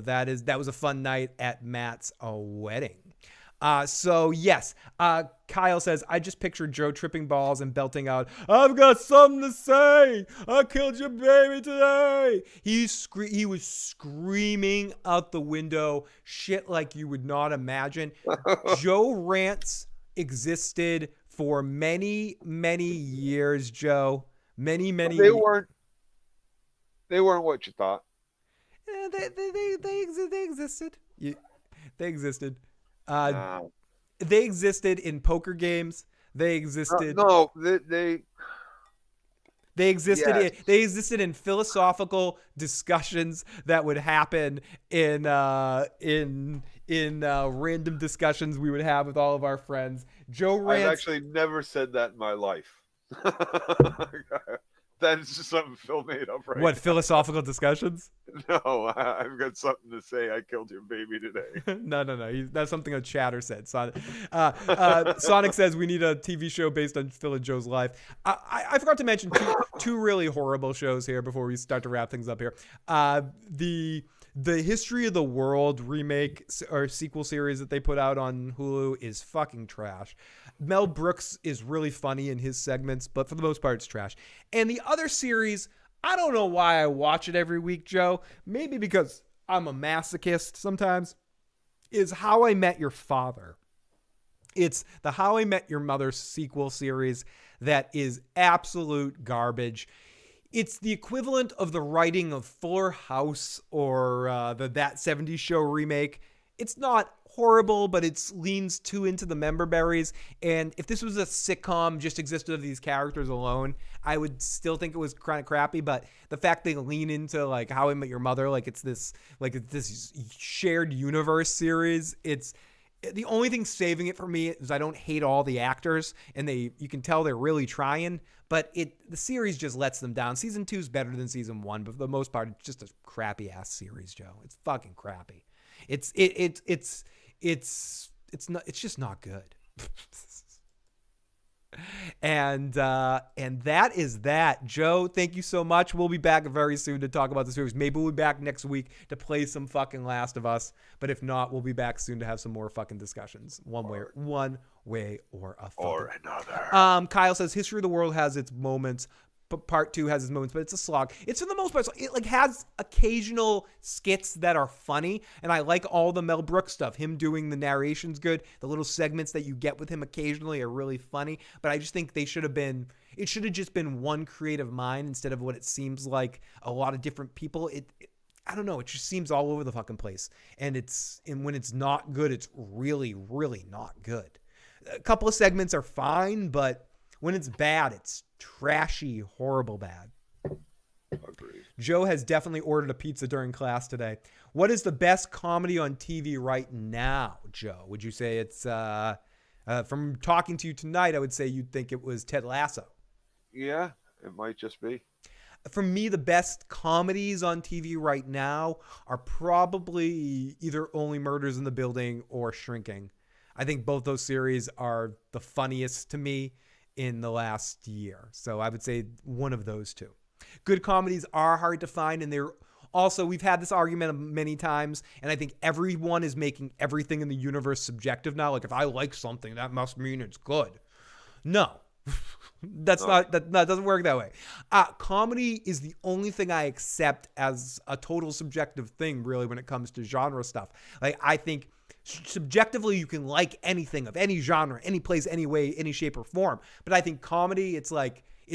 that was a fun night at Matt's wedding. So yes, Kyle says, I just pictured Joe tripping balls and belting out, "I've got something to say. I killed your baby today." He was screaming out the window shit like you would not imagine. Joe rants existed for many, many years, Joe. Many years. They weren't what you thought. Yeah, they existed. They existed. They existed in poker games. They existed. They existed. Yes. They existed in philosophical discussions that would happen in random discussions we would have with all of our friends. Joe rants. I've actually never said that in my life. That is just something Phil made up right What, now. philosophical discussions? No, I've got something to say. I killed your baby today. No. That's something a chatter said. Sonic says we need a TV show based on Phil and Joe's life. I forgot to mention two really horrible shows here before we start to wrap things up here. The History of the World remake or sequel series that they put out on Hulu is fucking trash. Mel Brooks is really funny in his segments, but for the most part, it's trash. And the other series, I don't know why I watch it every week, Joe. Maybe because I'm a masochist sometimes, is How I Met Your Father. It's the How I Met Your Mother sequel series that is absolute garbage. It's the equivalent of the writing of Fuller House or the That 70s Show remake. It's not horrible, but it leans too into the member berries. And if this was a sitcom just existed of these characters alone, I would still think it was kind of crappy. But the fact they lean into like How I Met Your Mother, like it's this shared universe series. It's the only thing saving it for me is I don't hate all the actors, and you can tell they're really trying. But the series just lets them down. Season 2 is better than season 1, but for the most part, it's just a crappy ass series, Joe. It's fucking crappy. It's just not good. And that is that. Joe, thank you so much. We'll be back very soon to talk about the series. Maybe we'll be back next week to play some fucking Last of Us. But if not, we'll be back soon to have some more fucking discussions. One way or another. Kyle says History of the World has its moments. Part 2 has its moments, but it's a slog. It's for the most part, it like has occasional skits that are funny, and I like all the Mel Brooks stuff. Him doing the narration's good. The little segments that you get with him occasionally are really funny, but I just think it should have just been one creative mind instead of what it seems like a lot of different people. I don't know. It just seems all over the fucking place, and when it's not good, it's really, really not good. A couple of segments are fine, but when it's bad, it's trashy, horrible bad. Agreed. Joe has definitely ordered a pizza during class today. What is the best comedy on TV right now, Joe? Would you say it's, from talking to you tonight, I would say you'd think it was Ted Lasso. Yeah, it might just be. For me, the best comedies on TV right now are probably either Only Murders in the Building or Shrinking. I think both those series are the funniest to me in the last year. So I would say one of those two. Good comedies are hard to find, and they're also, we've had this argument many times, and I think everyone is making everything in the universe subjective now. Like, if I like something, that must mean it's good. No. That doesn't work that way. Comedy is the only thing I accept as a total subjective thing, really, when it comes to genre stuff. Like, I think subjectively you can like anything of any genre, any place, any way, any shape or form. But I think comedy, it's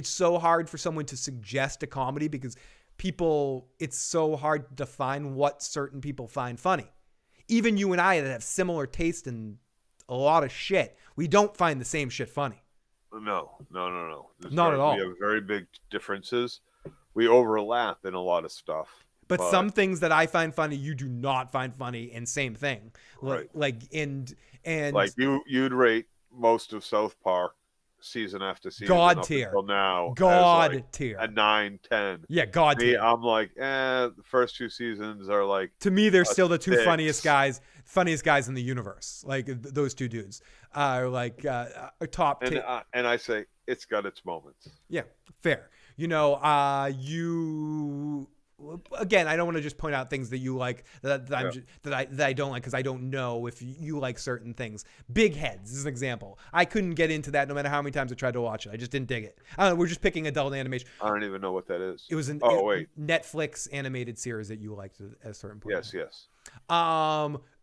so hard for someone to suggest a comedy because it's so hard to define what certain people find funny. Even you and I that have similar taste in a lot of shit, we don't find the same shit funny. No. Not at all. We have very big differences. We overlap in a lot of stuff. But some things that I find funny, you do not find funny, and same thing. Right. And like you'd rate most of South Park season after season God up tier. until now God as like tier. a 9, 10. Yeah, God tier. I'm like, the first 2 seasons are like, to me, they're still the 2 6. funniest guys in the universe. Like those 2 dudes are like top. And I say it's got its moments. Yeah, fair. You know, again, I don't want to just point out things that you like that I don't like because I don't know if you like certain things. Big Heads is an example. I couldn't get into that no matter how many times I tried to watch it. I just didn't dig it. I don't know, we're just picking adult animation. I don't even know what that is. It was Netflix animated series that you liked at a certain point. Yes.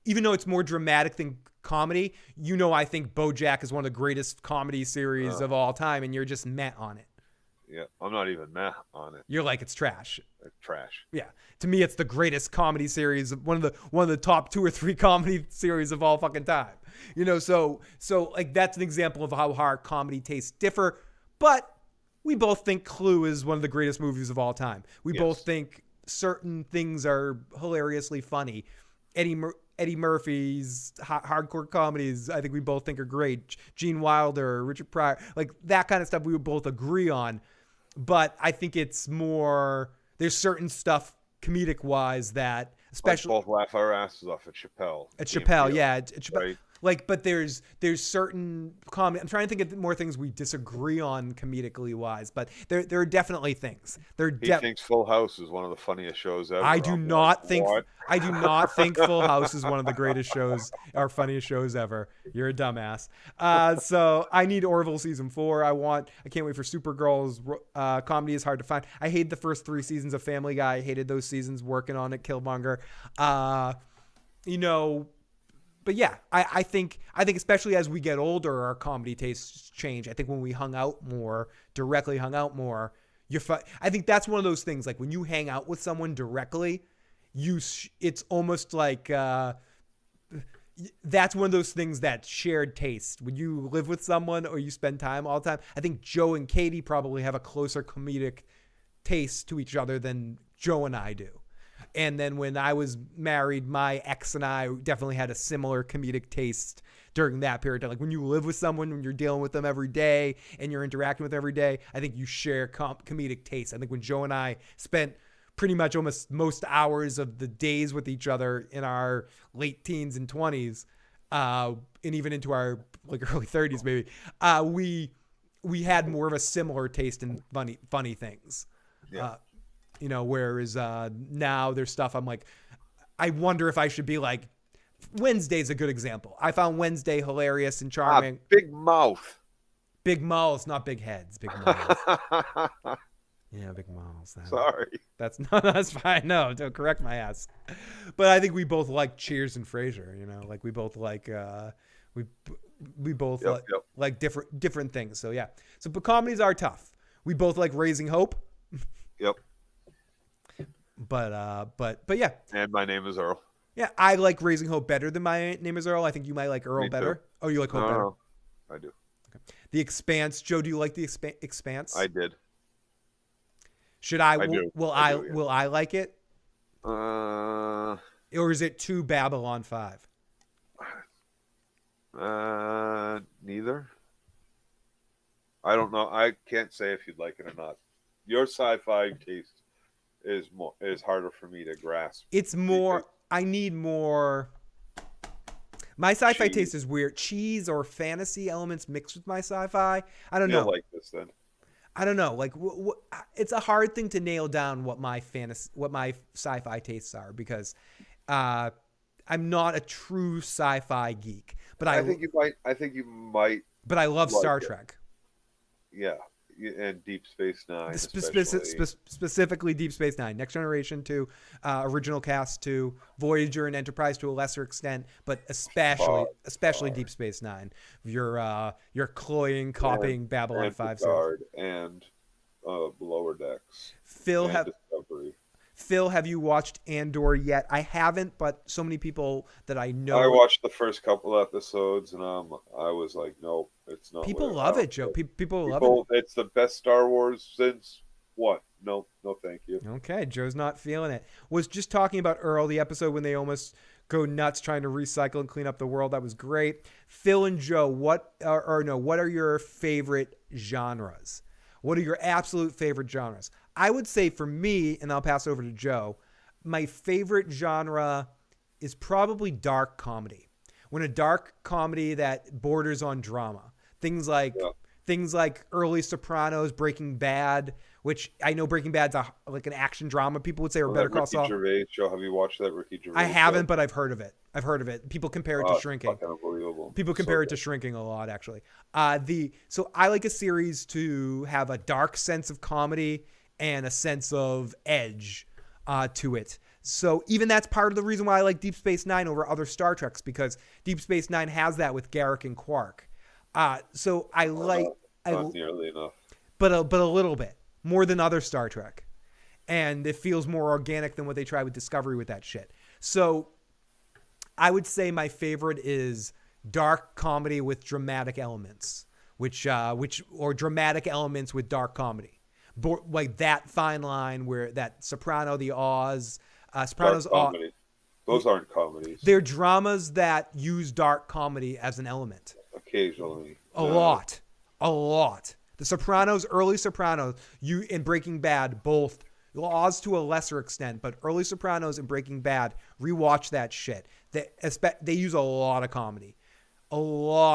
Even though it's more dramatic than comedy, you know, I think BoJack is one of the greatest comedy series of all time, and you're just meh on it. Yeah, I'm not even meh on it. You're like, it's trash. It's trash. Yeah, to me, it's the greatest comedy series, one of the top 2 or 3 comedy series of all fucking time. You know, so like that's an example of how our comedy tastes differ. But we both think Clue is one of the greatest movies of all time. We both think certain things are hilariously funny. Eddie Murphy's hardcore comedies, I think we both think are great. Gene Wilder, Richard Pryor, like that kind of stuff we would both agree on. But I think it's more, there's certain stuff comedic wise that, especially both laugh our asses off at Chappelle. At Chappelle. Right? Like, but there's certain comedy. I'm trying to think of more things we disagree on comedically wise, but there are definitely things. He thinks Full House is one of the funniest shows ever. I do not think Full House is one of the greatest shows or funniest shows ever. You're a dumbass. So I need Orville season 4. I can't wait for Supergirl's comedy is hard to find. I hate the first 3 seasons of Family Guy. I hated those seasons working on it. Killmonger. You know. But yeah, I think especially as we get older, our comedy tastes change. I think when we directly hung out more, I think that's one of those things. Like when you hang out with someone directly, it's almost like that's one of those things that shared taste. When you live with someone or you spend time all the time, I think Joe and Katie probably have a closer comedic taste to each other than Joe and I do. And then when I was married, my ex and I definitely had a similar comedic taste during that period. Like when you live with someone, when you're dealing with them every day and you're interacting with them every day, I think you share comedic taste. I think when Joe and I spent pretty much almost most hours of the days with each other in our late teens and 20s, and even into our like early 30s maybe, we had more of a similar taste in funny things. Yeah. You know, whereas now there's stuff I'm like, I wonder if I should be like, Wednesday's a good example. I found Wednesday hilarious and charming. Big mouth. Big mouths, not big heads. Big mouths. Yeah, big mouths. Sorry. That's fine. No, don't correct my ass. But I think we both like Cheers and Frasier. You know, like we both like we both like different things. So yeah. So but comedies are tough. We both like Raising Hope. Yep. But yeah. And My Name is Earl. Yeah, I like Raising Hope better than My Name is Earl. I think you might like Earl Me better. too. Oh, you like Hope better? No, I do. Okay. The Expanse. Joe, do you like The Expanse? I did. Should I? I do. Will I I? do, yeah. Will I like it? Or is it too Babylon 5? Neither. I don't know. I can't say if you'd like it or not. Your sci-fi taste is harder for me to grasp. It's more. I need more. My sci-fi taste is weird. Cheese or fantasy elements mixed with my sci-fi. I don't know. Like this then. I don't know. Like, it's a hard thing to nail down what my sci-fi tastes are because I'm not a true sci-fi geek. But I think you might. But I love Star Trek. Yeah. And Deep Space Nine, specifically Deep Space Nine, Next Generation 2, Original Cast 2, Voyager and Enterprise to a lesser extent, but especially Deep Space Nine. Your cloying, copying Babylon 5 Picard and Lower Decks. Phil Phil, have you watched Andor yet? I haven't, but so many people that I know. I watched the first couple episodes, and I was like, nope, it's not. People love it, Joe. People love it. It's the best Star Wars since what? No, thank you. Okay, Joe's not feeling it. Was just talking about Earl, the episode when they almost go nuts trying to recycle and clean up the world. That was great. Phil and Joe, what are your favorite genres? What are your absolute favorite genres? I would say for me, and I'll pass over to Joe, my favorite genre is probably dark comedy. When a dark comedy that borders on drama. Things like early Sopranos, Breaking Bad, which I know Breaking Bad's like an action drama. People would say, or Better Call Saul. Ricky Gervais show. Have you watched that Ricky Gervais? I haven't, but I've heard of it. People compare it to Shrinking. Fucking unbelievable. People compare it to Shrinking a lot, actually. So I like a series to have a dark sense of comedy and a sense of edge to it. So even that's part of the reason why I like Deep Space Nine over other Star Treks, because Deep Space Nine has that with Garak and Quark. So I like not nearly enough, but a little bit more than other Star Trek, and it feels more organic than what they tried with Discovery with that shit. So I would say my favorite is dark comedy with dramatic elements, or dramatic elements with dark comedy, like that fine line where that Soprano, the Oz, Sopranos. Comedy. Those aren't comedies. They're dramas that use dark comedy as an element. Occasionally. A lot. The Sopranos, early Sopranos, in Breaking Bad, both. Oz to a lesser extent, but early Sopranos and Breaking Bad, rewatch that shit. They use a lot of comedy. And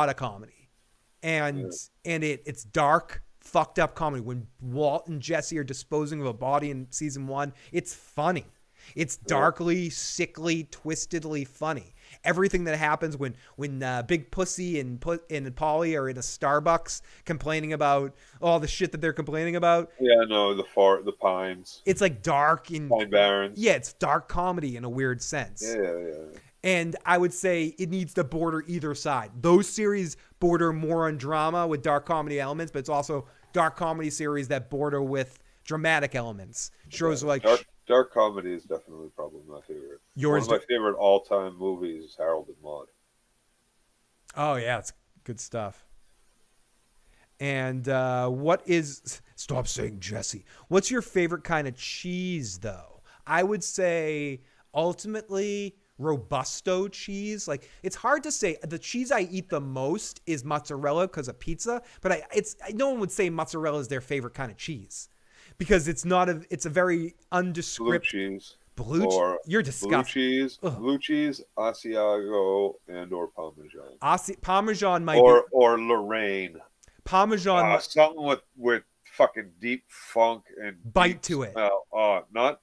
it's dark, fucked up comedy. When Walt and Jesse are disposing of a body in season 1, it's funny. It's darkly, sickly, twistedly funny. Everything that happens when Big Pussy and Polly are in a Starbucks complaining about all the shit that they're complaining about. Yeah, no, the Pines. It's like dark in Pine Barrens. Yeah, it's dark comedy in a weird sense. Yeah. And I would say it needs to border either side. Those series border more on drama with dark comedy elements, but it's also dark comedy series that border with dramatic elements. Shows like dark comedy is definitely probably my favorite. One of my favorite all-time movies is Harold and Maude. Oh yeah, it's good stuff. And stop saying Jesse. What's your favorite kind of cheese though? I would say ultimately Robusto cheese. Like, it's hard to say. The cheese I eat the most is mozzarella because of pizza, but no one would say mozzarella is their favorite kind of cheese. Because it's a very undescript cheese. You're disgusting. Blue cheese, Asiago, and or Parmesan. Parmesan might or Lorraine. Parmesan. Something with fucking deep funk and bite to it. Not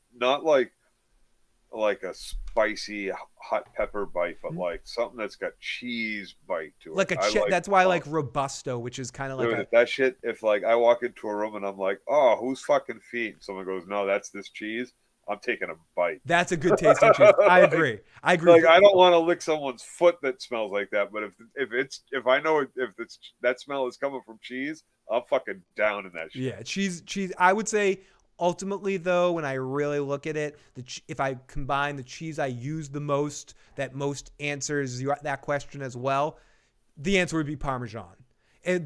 like a spicy hot pepper bite, but like something that's got cheese bite to it. Like that's why I like Robusto, which is kind of like that shit. If like I walk into a room and I'm like, oh, whose fucking feet? And someone goes, no, that's this cheese. I'm taking a bite. That's a good tasting cheese. I agree. Like, I don't want to lick someone's foot that smells like that, but if I know that smell is coming from cheese, I'm fucking down in that shit. Yeah, cheese. I would say ultimately, though, when I really look at it, if I combine the cheese I use the most, that most answers that question as well, the answer would be Parmesan.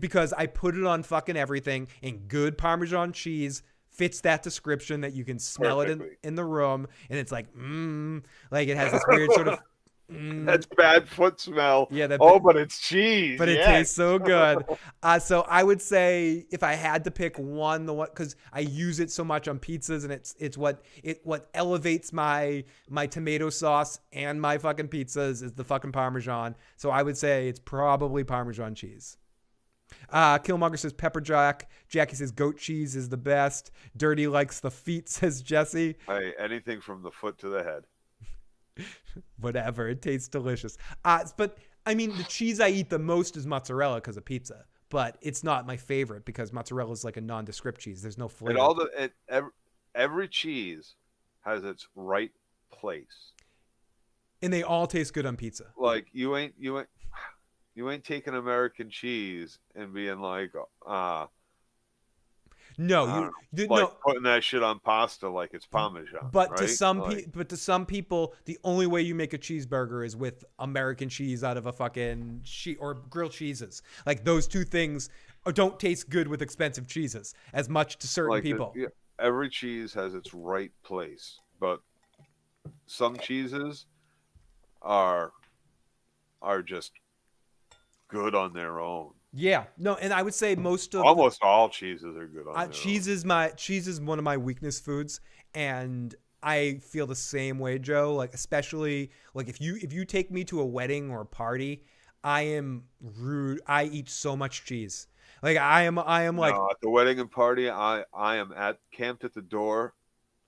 Because I put it on fucking everything, and good Parmesan cheese fits that description that you can smell it in the room, and it's like, like it has this weird sort of... That's bad foot smell. Yeah, but it's cheese. But it tastes so good. So I would say if I had to pick one, because I use it so much on pizzas, and it's what elevates my tomato sauce and my fucking pizzas is the fucking Parmesan. So I would say it's probably Parmesan cheese. Killmonger says pepper jack. Jackie says goat cheese is the best. Dirty likes the feet, says Jesse. Hey, anything from the foot to the head. Whatever, it tastes delicious. But I mean, the cheese I eat the most is mozzarella because of pizza, but it's not my favorite because mozzarella is like a nondescript cheese. There's no flavor. Every cheese has its right place, and they all taste good on pizza. Like you ain't taking American cheese and being like, No, like putting that shit on pasta like it's Parmesan. But right? to some people, the only way you make a cheeseburger is with American cheese out of a fucking or grilled cheeses. Like those two things don't taste good with expensive cheeses as much to certain people. Every cheese has its right place, but some cheeses are just good on their own. Yeah, no, and I would say almost all cheeses are good on their cheese own. Cheese is one of my weakness foods, and I feel the same way, Joe. Like especially like if you take me to a wedding or a party, I am rude. I eat so much cheese. Like I am like at the wedding and party, I am camped at the door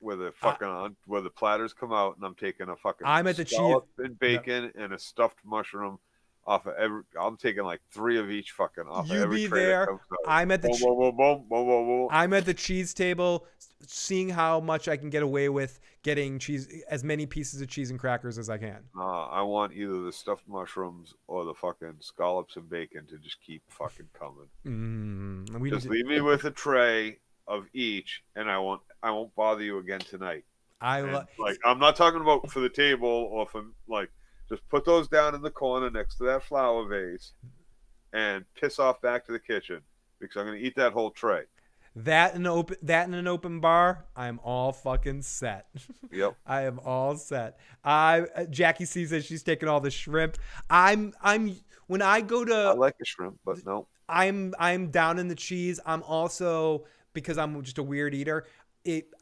where the fucking where the platters come out, and I'm taking a fucking scallop and bacon and a stuffed mushroom off of I'm taking like 3 of each fucking off of every tray that comes out. I'm at the I'm at the cheese table, seeing how much I can get away with getting cheese, as many pieces of cheese and crackers as I can. I want either the stuffed mushrooms or the fucking scallops and bacon to just keep fucking coming. Just leave me with a tray of each, and I won't bother you again tonight. Like I'm not talking about for the table or for like. Just put those down in the corner next to that flower vase and piss off back to the kitchen because I'm going to eat that whole tray. That in an open bar, I'm all fucking set. Yep. I am all set. Jackie C says she's taking all the shrimp. When I go to, I like the shrimp, but no. I'm down in the cheese. I'm also, because I'm just a weird eater,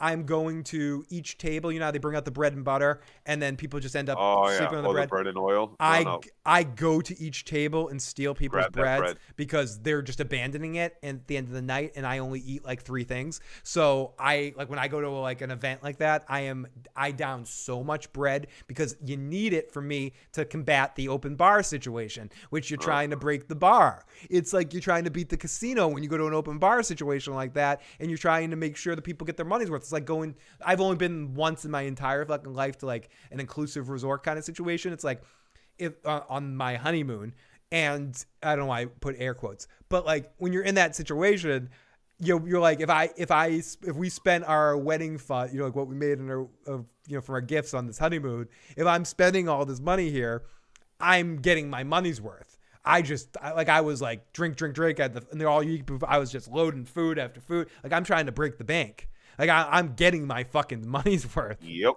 I'm going to each table. You know how they bring out the bread and butter, and then people just end up sleeping on the bread. The bread and oil. I go to each table and steal people's bread because they're just abandoning it at the end of the night, and I only eat like 3 things. So when I go to like an event like that, I down so much bread because you need it for me to combat the open bar situation, which you're trying to break the bar. It's like you're trying to beat the casino when you go to an open bar situation like that, and you're trying to make sure the people get their money's worth. It's like I've only been once in my entire fucking life to like an inclusive resort kind of situation. It's like if on my honeymoon, and I don't know why I put air quotes, but like when you're in that situation, you're like, if we spent our wedding fund, like what we made in our from our gifts on this honeymoon, if I'm spending all this money here, I'm getting my money's worth. I was like drink and they're all you. I was just loading food after food. Like I'm trying to break the bank. Like I'm getting my fucking money's worth. Yep.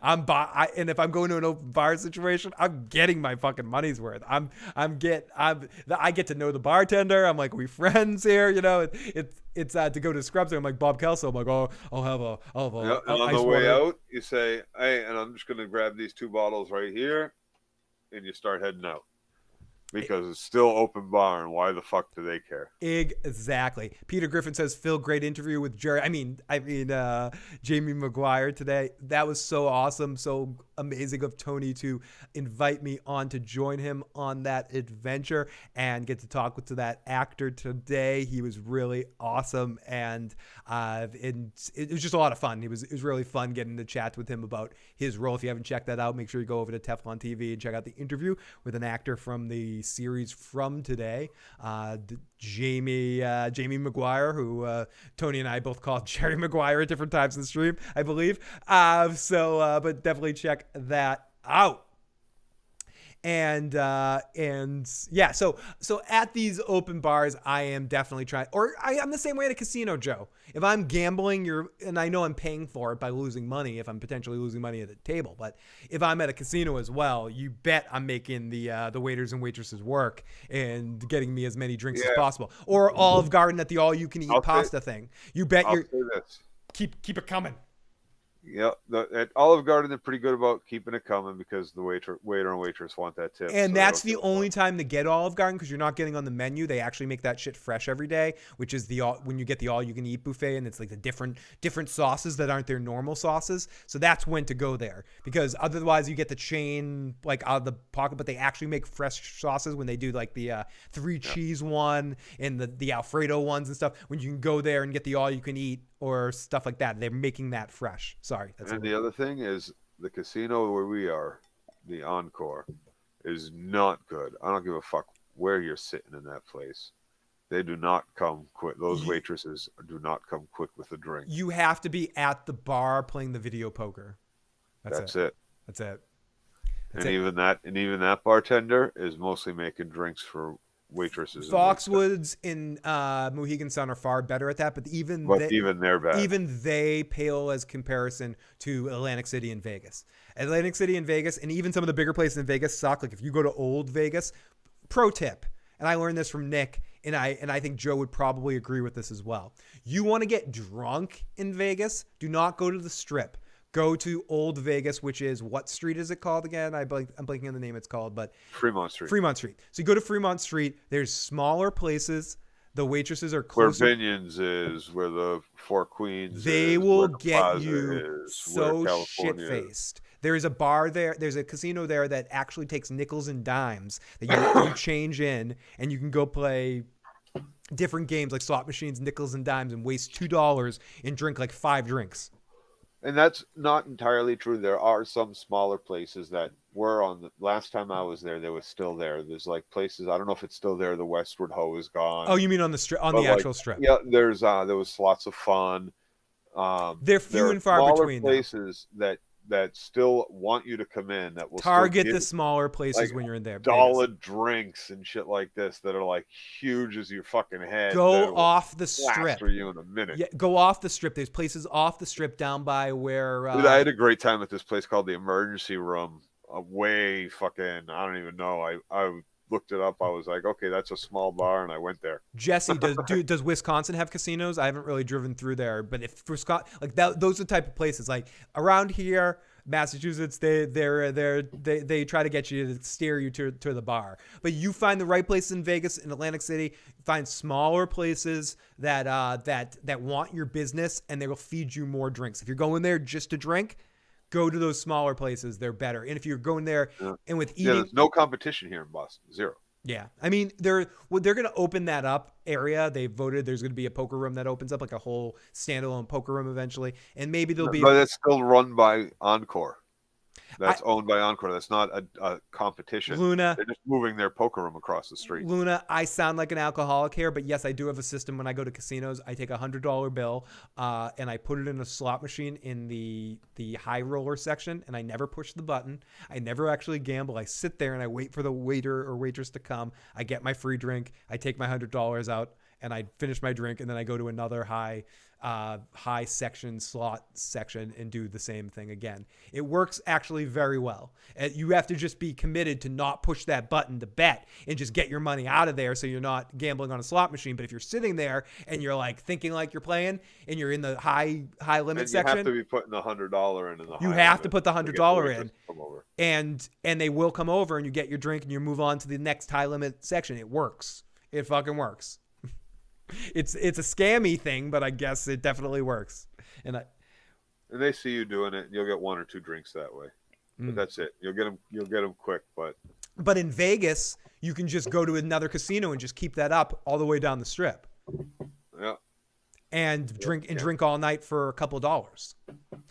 And if I'm going to an open bar situation, I'm getting my fucking money's worth. I get to know the bartender. I'm like, we friends here, It's to go to Scrubs. I'm like Bob Kelso. I'm like, I'll have a. And on the way out, you say, hey, and I'm just gonna grab these 2 bottles right here, and you start heading out. Because it's still open bar, and why the fuck do they care? Exactly. Peter Griffin says, Phil, great interview with Jerry. I mean, Jamie Maguire today. That was so awesome, so amazing of Tony to invite me on to join him on that adventure and get to talk to that actor today. He was really awesome, and it was just a lot of fun. It was really fun getting to chat with him about his role. If you haven't checked that out, make sure you go over to Teflon TV and check out the interview with an actor from the series from today, Jamie Maguire, who Tony and I both call Jerry Maguire at different times in the stream, I believe. But definitely check that out. And yeah, so at these open bars, I am definitely trying, or I'm the same way at a casino, Joe. If I'm gambling, and I know I'm paying for it by losing money if I'm potentially losing money at the table, but if I'm at a casino as well, you bet I'm making the waiters and waitresses work and getting me as many drinks as possible. Or Olive Garden at the all-you-can-eat pasta thing. You bet keep it coming. Yeah, at Olive Garden, they're pretty good about keeping it coming because the waiter and waitress want that tip. And that's the only time to get Olive Garden because you're not getting on the menu. They actually make that shit fresh every day, which is when you get the all-you-can-eat buffet, and it's like the different sauces that aren't their normal sauces. So that's when to go there because otherwise you get the chain like out of the pocket, but they actually make fresh sauces when they do like the 3 cheese one and the Alfredo ones and stuff. When you can go there and get the all-you-can-eat or stuff like that, they're making that fresh. Sorry. And the other thing is the casino where we are, the Encore, is not good. I don't give a fuck where you're sitting in that place. They do not come quick. Those waitresses do not come quick with a drink. You have to be at the bar playing the video poker. That's it. That's it. And even that bartender is mostly making drinks for waitresses. Foxwoods in Mohegan Sun are far better at that, but even they're bad. Even they pale as comparison to Atlantic City and Vegas. Atlantic City and Vegas, and even some of the bigger places in Vegas suck. Like if you go to old Vegas, pro tip, and I learned this from Nick, and I think Joe would probably agree with this as well. You want to get drunk in Vegas? Do not go to the Strip. Go to Old Vegas, which is, what street is it called again? I'm blanking on the name it's called, but Fremont Street. So you go to Fremont Street. There's smaller places. The waitresses are closer. Where Binions is, where the Four Queens they is, will the get you so shit-faced. There's a bar there. There's a casino there that actually takes nickels and dimes that you change in, and you can go play different games like slot machines, nickels and dimes, and waste $2 and drink like 5 drinks. And that's not entirely true. There are some smaller places that were on the last time I was there. They were still there. There's like places, I don't know if it's still there. The Westward Ho is gone. Oh, you mean on the strip, on the actual strip? Yeah, there was lots of fun. They're few and far between. Places that still want you to come in, that will target the smaller places like when you're in there. $1 drinks and shit like this that are like huge as your fucking head. Go off the strip. For you in a minute. Yeah, go off the strip. There's places off the strip down by where. Dude, I had a great time at this place called the Emergency Room. Way fucking, I don't even know. I looked it up. I was like, okay, that's a small bar, and I went there. Jesse, does Wisconsin have casinos? I haven't really driven through there, but if Wisconsin, like that, those are the type of places. Like around here, Massachusetts, they try to get you to steer you to the bar. But you find the right places in Vegas, in Atlantic City. Find smaller places that want your business, and they will feed you more drinks. If you're going there just to drink, go to those smaller places. They're better. And if you're going there and with eating, there's no competition here in Boston. Zero. Yeah. I mean, they're going to open that up area. They voted there's going to be a poker room that opens up, like a whole standalone poker room eventually. And maybe there'll be. But it's still run by Encore. That's owned by Encore. That's not a competition. Luna. They're just moving their poker room across the street. Luna, I sound like an alcoholic here, but yes, I do have a system when I go to casinos. I take $100 bill and I put it in a slot machine in the high roller section, and I never push the button. I never actually gamble. I sit there and I wait for the waiter or waitress to come. I get my free drink. I take my $100 out and I finish my drink, and then I go to another high section, slot section, and do the same thing again. It works actually very well. You have to just be committed to not push that button to bet and just get your money out of there, so you're not gambling on a slot machine. But if you're sitting there and you're like thinking like you're playing and you're in the high limit section, you have to be putting the $100 in. You have to put the $100 in, and they will come over, and you get your drink and you move on to the next high limit section. It works. It fucking works. It's a scammy thing, but I guess it definitely works. And they see you doing it, you'll get 1 or 2 drinks that way. But that's it. You'll get them quick. But in Vegas, you can just go to another casino and just keep that up all the way down the strip. Yeah. And drink all night for a couple of dollars.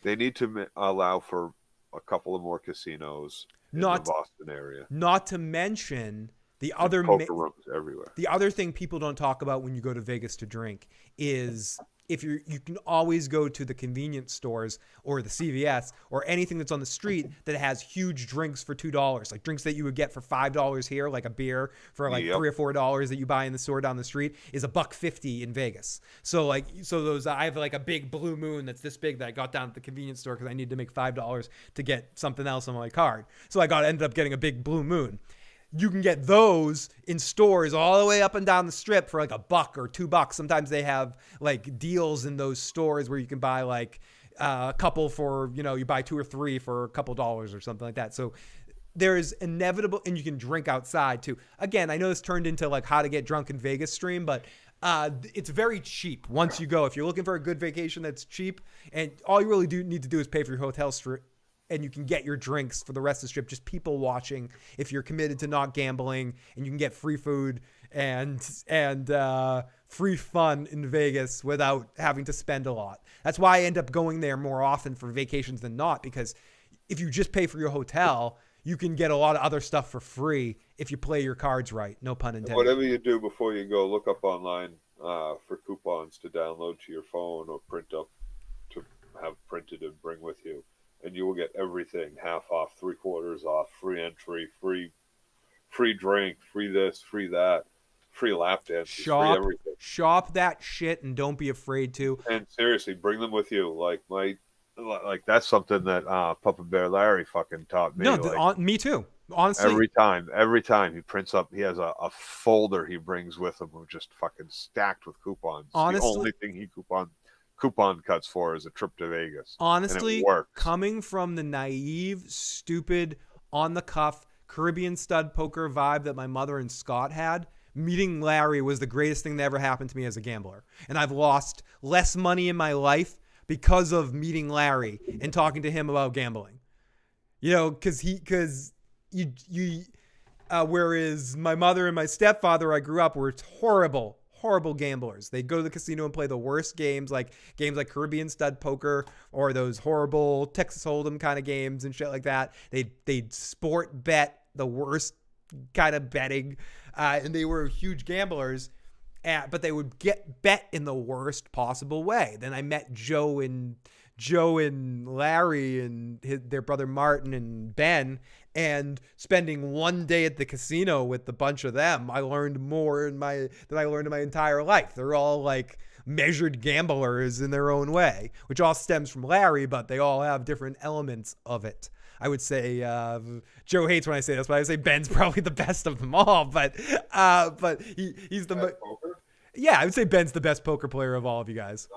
They need to allow for a couple of more casinos in the Boston area. Not to mention. The other poker rooms everywhere. The other thing people don't talk about when you go to Vegas to drink is if you can always go to the convenience stores or the CVS or anything that's on the street that has huge drinks for $2, like drinks that you would get for $5 here, like a beer for like $3 or $4 that you buy in the store down the street is $1.50 in Vegas. So those, I have like a big Blue Moon that's this big that I got down at the convenience store because I needed to make $5 to get something else on my card. So ended up getting a big Blue Moon. You can get those in stores all the way up and down the strip for like $1 or $2. Sometimes they have like deals in those stores where you can buy like a couple for, you buy 2 or 3 for a couple dollars or something like that. So there is inevitable, and you can drink outside too. Again, I know this turned into like how to get drunk in Vegas stream, but it's very cheap once you go. If you're looking for a good vacation that's cheap, and all you really need to do is pay for your hotel and you can get your drinks for the rest of the strip, just people watching. If you're committed to not gambling, and you can get free food and free fun in Vegas without having to spend a lot. That's why I end up going there more often for vacations than not, because if you just pay for your hotel, you can get a lot of other stuff for free if you play your cards right. No pun intended. Whatever you do before you go, look up online for coupons to download to your phone or print up to have printed and bring with you. And you will get everything half off, 3/4 off, free entry, free drink, free this, free that, free lap dances, free everything. Shop that shit and don't be afraid to. And seriously, bring them with you. Like that's something that Puppet Bear Larry fucking taught me. No, me too. Honestly, every time he prints up, he has a folder he brings with him of just fucking stacked with coupons. Honestly, the only thing he coupon cuts for is a trip to Vegas. Honestly, coming from the naive, stupid, on the cuff Caribbean stud poker vibe that my mother and Scott had, meeting Larry was the greatest thing that ever happened to me as a gambler. And I've lost less money in my life because of meeting Larry and talking to him about gambling. You know, whereas my mother and my stepfather, I grew up, were horrible gamblers. They'd go to the casino and play the worst games like Caribbean stud poker or those horrible Texas Hold'em kind of games and shit like that. They'd sport bet the worst kind of betting, and they were huge gamblers. But they would get bet in the worst possible way. Then I met Joe and Larry and their brother Martin and Ben, and spending one day at the casino with a bunch of them, I learned more than I learned in my entire life. They're all like measured gamblers in their own way, which all stems from Larry, but they all have different elements of it. I would say Joe hates when I say this, but I would say Ben's probably the best of them all. But he's the poker? Yeah, I would say Ben's the best poker player of all of you guys.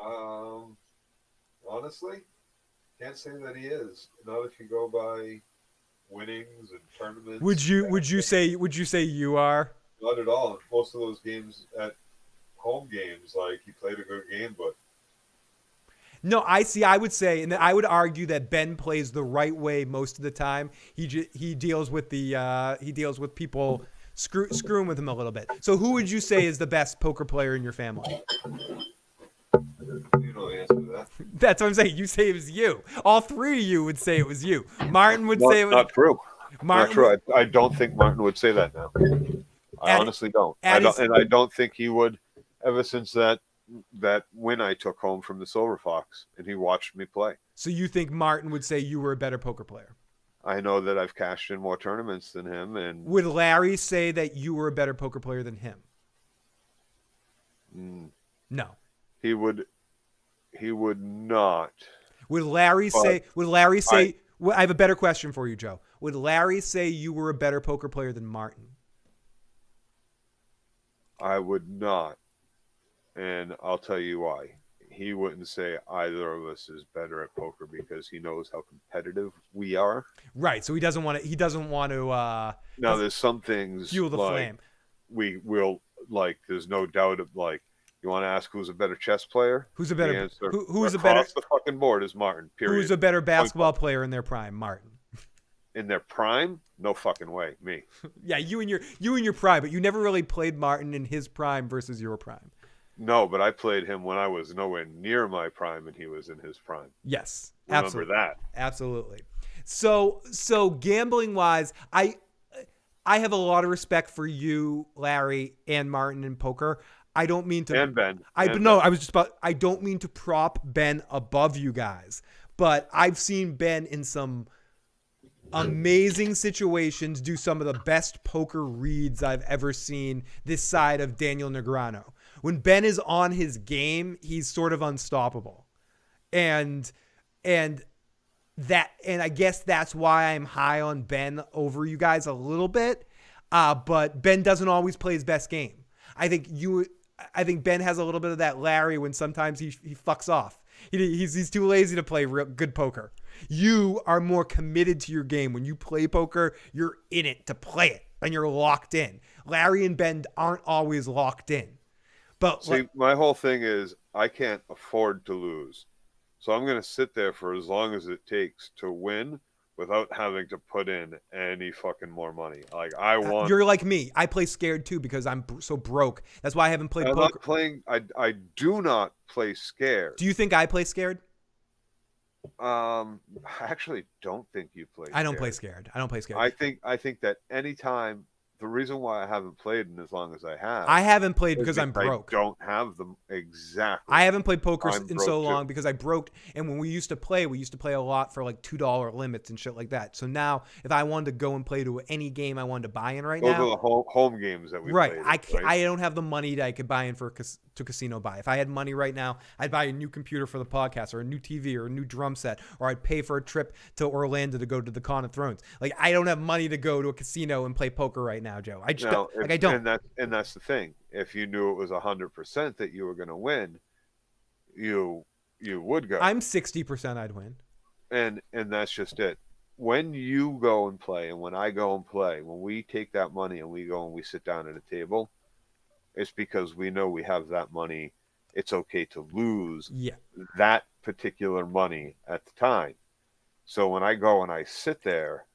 Honestly, can't say that he is. Not if you go by winnings and tournaments. Would you say you are? Not at all. Most of those games at home games, like he played a good game, but no, I would say, and I would argue that Ben plays the right way most of the time. He deals with people screwing with him a little bit. So who would you say is the best poker player in your family? You know the answer to that. That's what I'm saying. You say it was you. All three of you would say it was you. Martin would say it was not true. Martin, not true. I don't think Martin would say that now. I honestly don't. I don't think he would. Ever since that win I took home from the Silver Fox, and he watched me play. So you think Martin would say you were a better poker player? I know that I've cashed in more tournaments than him. And would Larry say that you were a better poker player than him? No. He would not. Would Larry say? I have a better question for you, Joe. Would Larry say you were a better poker player than Martin? I would not, and I'll tell you why. He wouldn't say either of us is better at poker because he knows how competitive we are. Right. So he doesn't want to. Now, there's some things fuel the flame. We will There's no doubt of You want to ask who's a better chess player? Who's a better? Who's a better? Across the fucking board is Martin. Period. Who's a better basketball player in their prime? Martin. In their prime? No fucking way. Me. Yeah, you and your prime, but you never really played Martin in his prime versus your prime. No, but I played him when I was nowhere near my prime and he was in his prime. Yes, remember absolutely. that. Absolutely. So gambling wise, I have a lot of respect for you, Larry, and Martin in poker. I don't mean to. And Ben. I don't mean to prop Ben above you guys, but I've seen Ben in some amazing situations do some of the best poker reads I've ever seen this side of Daniel Negreanu. When Ben is on his game, he's sort of unstoppable. And I guess that's why I'm high on Ben over you guys a little bit. But Ben doesn't always play his best game. I think Ben has a little bit of that Larry when sometimes he fucks off. He's too lazy to play real good poker. You are more committed to your game. When you play poker, you're in it to play it, and you're locked in. Larry and Ben aren't always locked in. But see, my whole thing is I can't afford to lose. So I'm going to sit there for as long as it takes to win without having to put in any fucking more money. You're like me. I play scared too because I'm so broke. That's why I haven't played poker. I do not play scared. Do you think I play scared? I actually don't think you play. I don't play scared. I don't play scared. I think that anytime, the reason why I haven't played in as long as I I haven't played is because I'm broke. I don't have them exactly. I haven't played poker I'm in broke so too. long because I broke. And when we used to play a lot for like $2 limits and shit like that. So now, if I wanted to go and play to any game I wanted to buy in right Those now, are the home games that we right? played. I don't have the money that I could buy in to casino buy. If I had money right now, I'd buy a new computer for the podcast, or a new TV, or a new drum set, or I'd pay for a trip to Orlando to go to the Con of Thrones. Like, I don't have money to go to a casino and play poker right now, Joe. I just I don't. And that's the thing. If you knew it was 100% that you were going to win, you would go. I'm 60% I'd win. And that's just it. When you go and play, and when I go and play, when we take that money and we go and we sit down at a table, it's because we know we have that money. It's okay to lose that particular money at the time. So when I go and I sit there,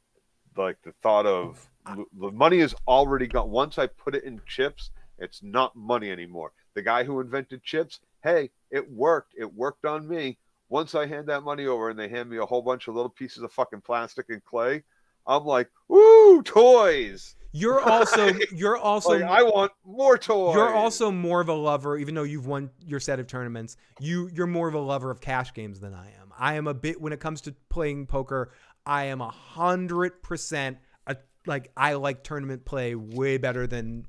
like the thought of the money is already gone. Once I put it in chips, it's not money anymore. The guy who invented chips, hey, it worked. It worked on me. Once I hand that money over and they hand me a whole bunch of little pieces of fucking plastic and clay, I'm like, woo, toys. You're also like, I want more toys. You're also more of a lover, even though you've won your set of tournaments. You're more of a lover of cash games than I am. I am a bit, when it comes to playing poker, I am 100%. Like, I like tournament play way better than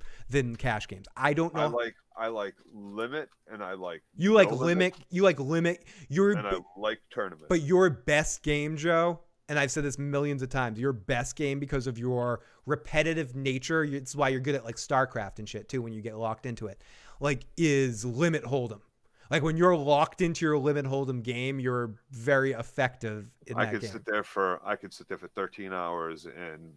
cash games. I don't know. I like limit, and I like you like limit. You like limit. And I like tournament. But your best game, Joe, and I've said this millions of times, your best game, because of your repetitive nature, it's why you're good at like StarCraft and shit too when you get locked into it, like, is limit hold'em. Like, when you're locked into your limit hold'em game, you're very effective in that game. I could sit there for 13 hours and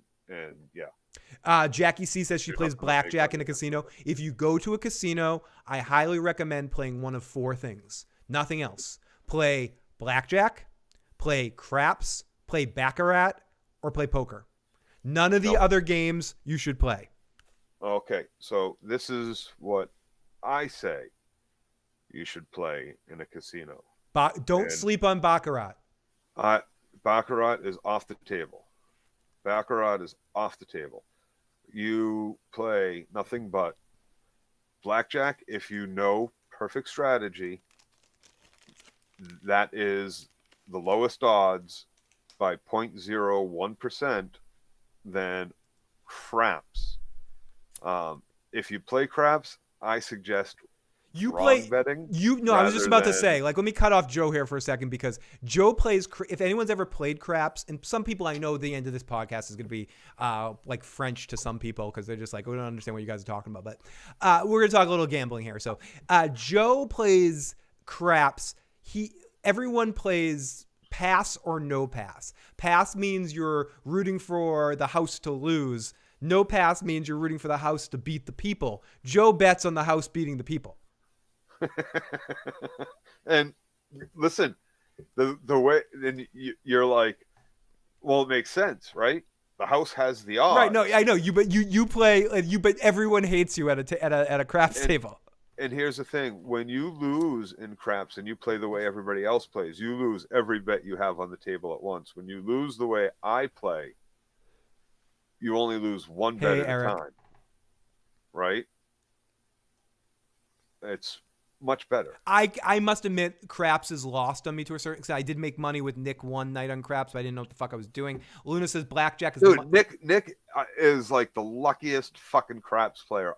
yeah. Jackie C says she plays blackjack in a casino. If you go to a casino, I highly recommend playing one of four things. Nothing else. Play blackjack, play craps, play baccarat, or play poker. None of the other games you should play. Okay, so this is what I say you should play in a casino. Don't sleep on baccarat. Baccarat is off the table. Baccarat is off the table. You play nothing but blackjack. If you know perfect strategy, that is the lowest odds by 0.01% than craps. If you play craps, I suggest betting. I was just about to say, like, let me cut off Joe here for a second, because Joe plays, if anyone's ever played craps, and some people, I know the end of this podcast is going to be like French to some people, because they're just like, we don't understand what you guys are talking about, but we're going to talk a little gambling here. So Joe plays craps. Everyone plays pass or no pass. Pass means you're rooting for the house to lose. No pass means you're rooting for the house to beat the people. Joe bets on the house beating the people. And listen, the way, and you're like, well, it makes sense, right? The house has the odds, right? No, I know you, but you play, but everyone hates you at a craps table. And here's the thing: when you lose in craps and you play the way everybody else plays, you lose every bet you have on the table at once. When you lose the way I play, you only lose one bet at a time, right? It's much better. I must admit, craps is lost on me to a certain extent. I did make money with Nick one night on craps, but I didn't know what the fuck I was doing. Luna says blackjack is... Dude, Nick is like the luckiest fucking craps player.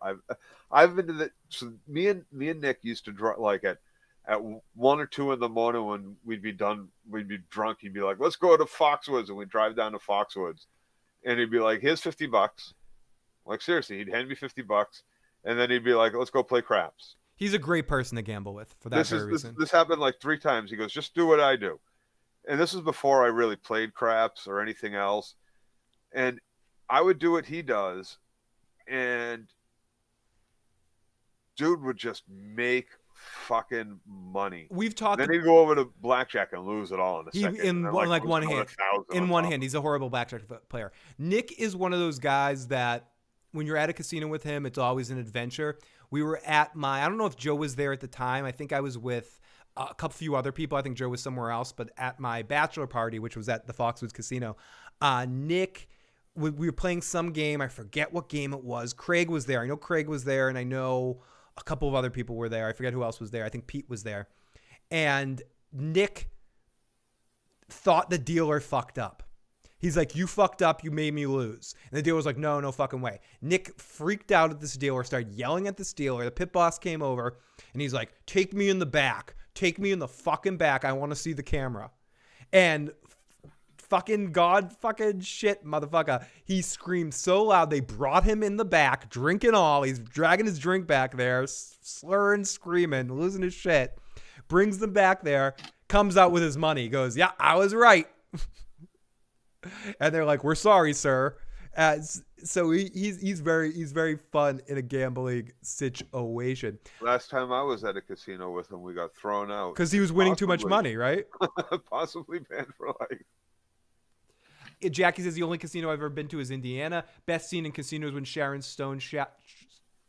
I've been to the... So me and Nick used to draw like at 1 or 2 in the morning when we'd be drunk. He'd be like, let's go to Foxwoods. And we'd drive down to Foxwoods. And he'd be like, here's $50. Like, seriously, he'd hand me $50. And then he'd be like, let's go play craps. He's a great person to gamble with for that very reason. This happened like 3 times. He goes, just do what I do. And this is before I really played craps or anything else. And I would do what he does. And dude would just make fucking money. We've talked. Then he'd go over to blackjack and lose it all in a second. In one hand. In one hand, he's a horrible blackjack player. Nick is one of those guys that when you're at a casino with him, it's always an adventure. We were at I don't know if Joe was there at the time. I think I was with a couple few other people. I think Joe was somewhere else, but at my bachelor party, which was at the Foxwoods Casino, Nick, we were playing some game. I forget what game it was. Craig was there. I know Craig was there, and I know a couple of other people were there. I forget who else was there. I think Pete was there. And Nick thought the dealer fucked up. He's like, you fucked up. You made me lose. And the dealer was like, no fucking way. Nick freaked out at this dealer, started yelling at this dealer. The pit boss came over, and he's like, take me in the back. Take me in the fucking back. I want to see the camera. And fucking God fucking shit, motherfucker. He screamed so loud. They brought him in the back, drinking all. He's dragging his drink back there, slurring, screaming, losing his shit. Brings them back there, comes out with his money. Goes, yeah, I was right. And they're like, we're sorry, sir. So he's very fun in a gambling situation. Last time I was at a casino with him, we got thrown out because he was winning too much money, right? Possibly banned for life. Jackie says the only casino I've ever been to is Indiana. Best scene in casinos when Sharon Stone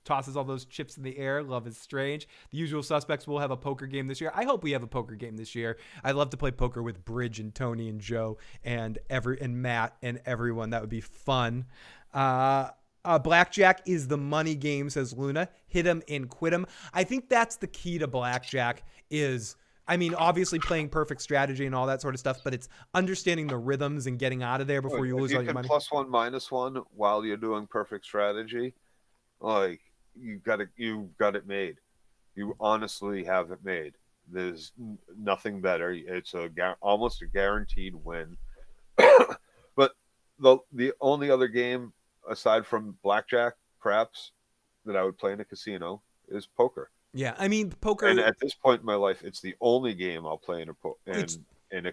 tosses all those chips in the air. Love is strange. The Usual Suspects will have a poker game this year. I hope we have a poker game this year. I'd love to play poker with Bridge and Tony and Joe and Matt and everyone. That would be fun. Blackjack is the money game, says Luna. Hit him and quit him. I think that's the key to blackjack is, I mean, obviously playing perfect strategy and all that sort of stuff, but it's understanding the rhythms and getting out of there before you lose all your money. Plus one, minus one while you're doing perfect strategy. Like, you got it made. You honestly have it made. There's nothing better. It's almost a guaranteed win. But the only other game aside from blackjack, craps, that I would play in a casino is poker. Yeah, I mean poker. And at this point in my life, it's the only game I'll play in a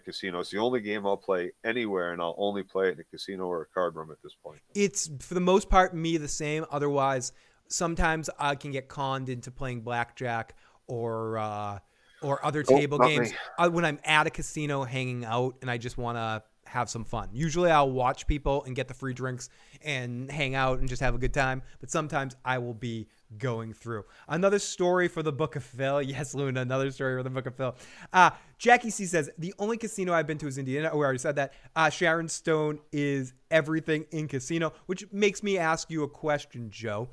casino. It's the only game I'll play anywhere, and I'll only play it in a casino or a card room at this point. It's for the most part me the same. Otherwise, sometimes I can get conned into playing blackjack or other table games when I'm at a casino hanging out and I just want to have some fun. Usually I'll watch people and get the free drinks and hang out and just have a good time. But sometimes I will be going through. Another story for the Book of Phil. Yes, Luna, another story for the Book of Phil. Jackie C says, the only casino I've been to is Indiana. Oh, we already said that. Sharon Stone is everything in casino, which makes me ask you a question, Joe.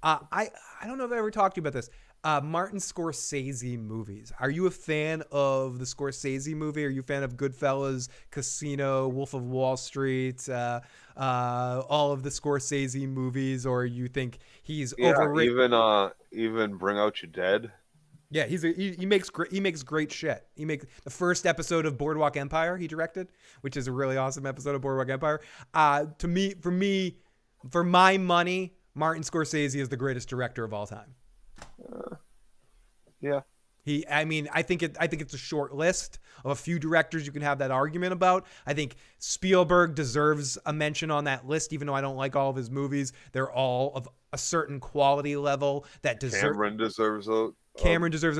I don't know if I ever talked to you about this. Martin Scorsese movies. Are you a fan of the Scorsese movie? Are you a fan of Goodfellas, Casino, Wolf of Wall Street, all of the Scorsese movies, or you think he's overrated? Even Bring Out Your Dead. Yeah, he makes great shit. He makes the first episode of Boardwalk Empire he directed, which is a really awesome episode of Boardwalk Empire. For my money, Martin Scorsese is the greatest director of all time. Yeah. I think it's a short list of a few directors you can have that argument about. I think Spielberg deserves a mention on that list, even though I don't like all of his movies. They're all of a certain quality level that deserve. Cameron deserves a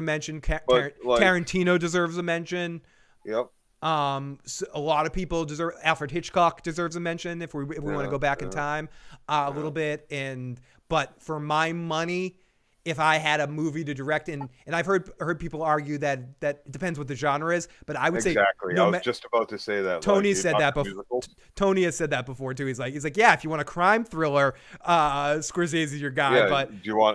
mention. Tarantino deserves a mention. Yep. So a lot of people deserve. Alfred Hitchcock deserves a mention if we want to go back in time a little bit. But for my money, if I had a movie to direct, and I've heard people argue that it depends what the genre is, but I would say exactly. I was just about to say that. Tony said that before. Tony has said that before too. He's like, yeah, if you want a crime thriller, Scorsese's your guy. Yeah, but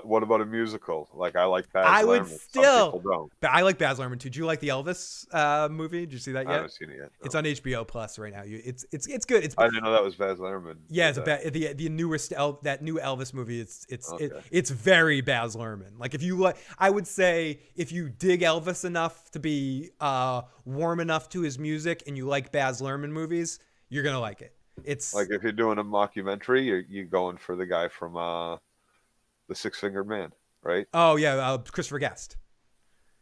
what about a musical? Like I like Baz Luhrmann. I would still. Some people don't. But I like Baz Luhrmann too. Do you like the Elvis movie? Did you see that yet? I haven't seen it yet. No. It's on HBO Plus right now. It's good. I didn't know that was Baz Luhrmann. Yeah, it's the newest that new Elvis movie. It's very Baz Luhrmann. Like I would say if you dig Elvis enough to be warm enough to his music and you like Baz Luhrmann movies, you're gonna like it. It's like if you're doing a mockumentary, you're going for the guy from the Six Fingered Man, right? Oh yeah, Christopher Guest.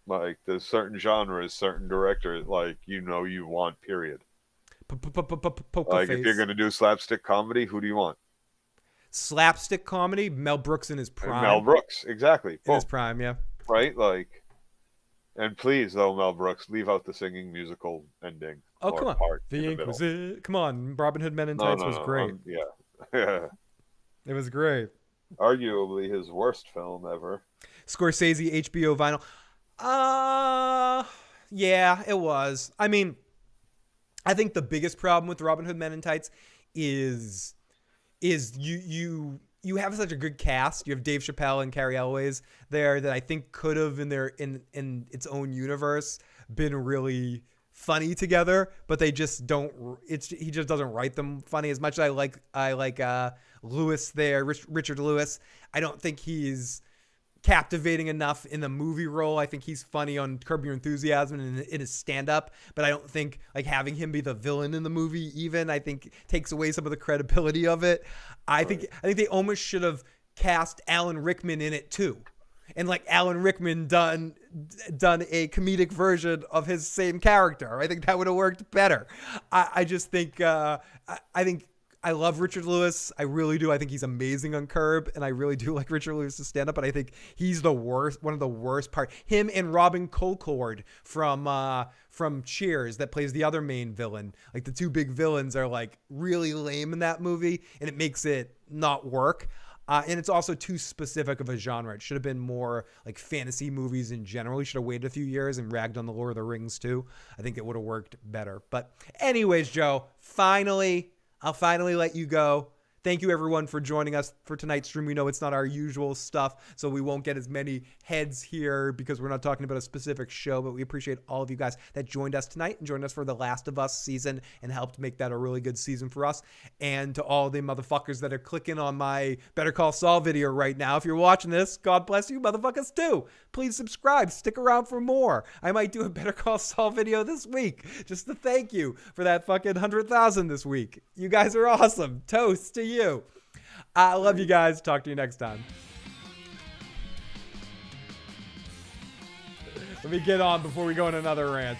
Like there's certain genres, certain directors, like you want. Period. Like if you're gonna do slapstick comedy, who do you want? Slapstick comedy, Mel Brooks in his prime. Mel Brooks, exactly. In his prime, yeah. Right, like, and please, though, Mel Brooks, leave out the singing musical ending. Oh, come on. The Inquisition. Come on, Robin Hood Men in Tights was great. Yeah. It was great. Arguably his worst film ever. Scorsese HBO vinyl. Yeah, it was. I mean, I think the biggest problem with Robin Hood Men in Tights is you have such a good cast. You have Dave Chappelle and Carrie Elways there that I think could have in its own universe been really funny together, but they just don't. He just doesn't write them funny as much as I like Lewis there, Richard Lewis. I don't think he's captivating enough in the movie role. I think he's funny on Curb Your Enthusiasm and in his stand-up, but I don't think like having him be the villain in the movie even, I think takes away some of the credibility of it. I think they almost should have cast Alan Rickman in it too. And like Alan Rickman done a comedic version of his same character. I think that would have worked better. I just think I think I love Richard Lewis. I really do. I think he's amazing on Curb, and I really do like Richard Lewis' stand-up, but I think he's the worst, one of the worst part. Him and Robin Colcord from Cheers that plays the other main villain. Like the two big villains are like really lame in that movie, and it makes it not work. And it's also too specific of a genre. It should have been more like fantasy movies in general. We should have waited a few years and ragged on the Lord of the Rings too. I think it would have worked better. But anyways, Joe, I'll finally let you go. Thank you, everyone, for joining us for tonight's stream. We know it's not our usual stuff, so we won't get as many heads here because we're not talking about a specific show, but we appreciate all of you guys that joined us tonight and joined us for the Last of Us season and helped make that a really good season for us. And to all the motherfuckers that are clicking on my Better Call Saul video right now, if you're watching this, God bless you, motherfuckers, too. Please subscribe. Stick around for more. I might do a Better Call Saul video this week just to thank you for that fucking 100,000 this week. You guys are awesome. Toast to you. I love you guys. Talk to you next time. Let me get on before we go on another rant.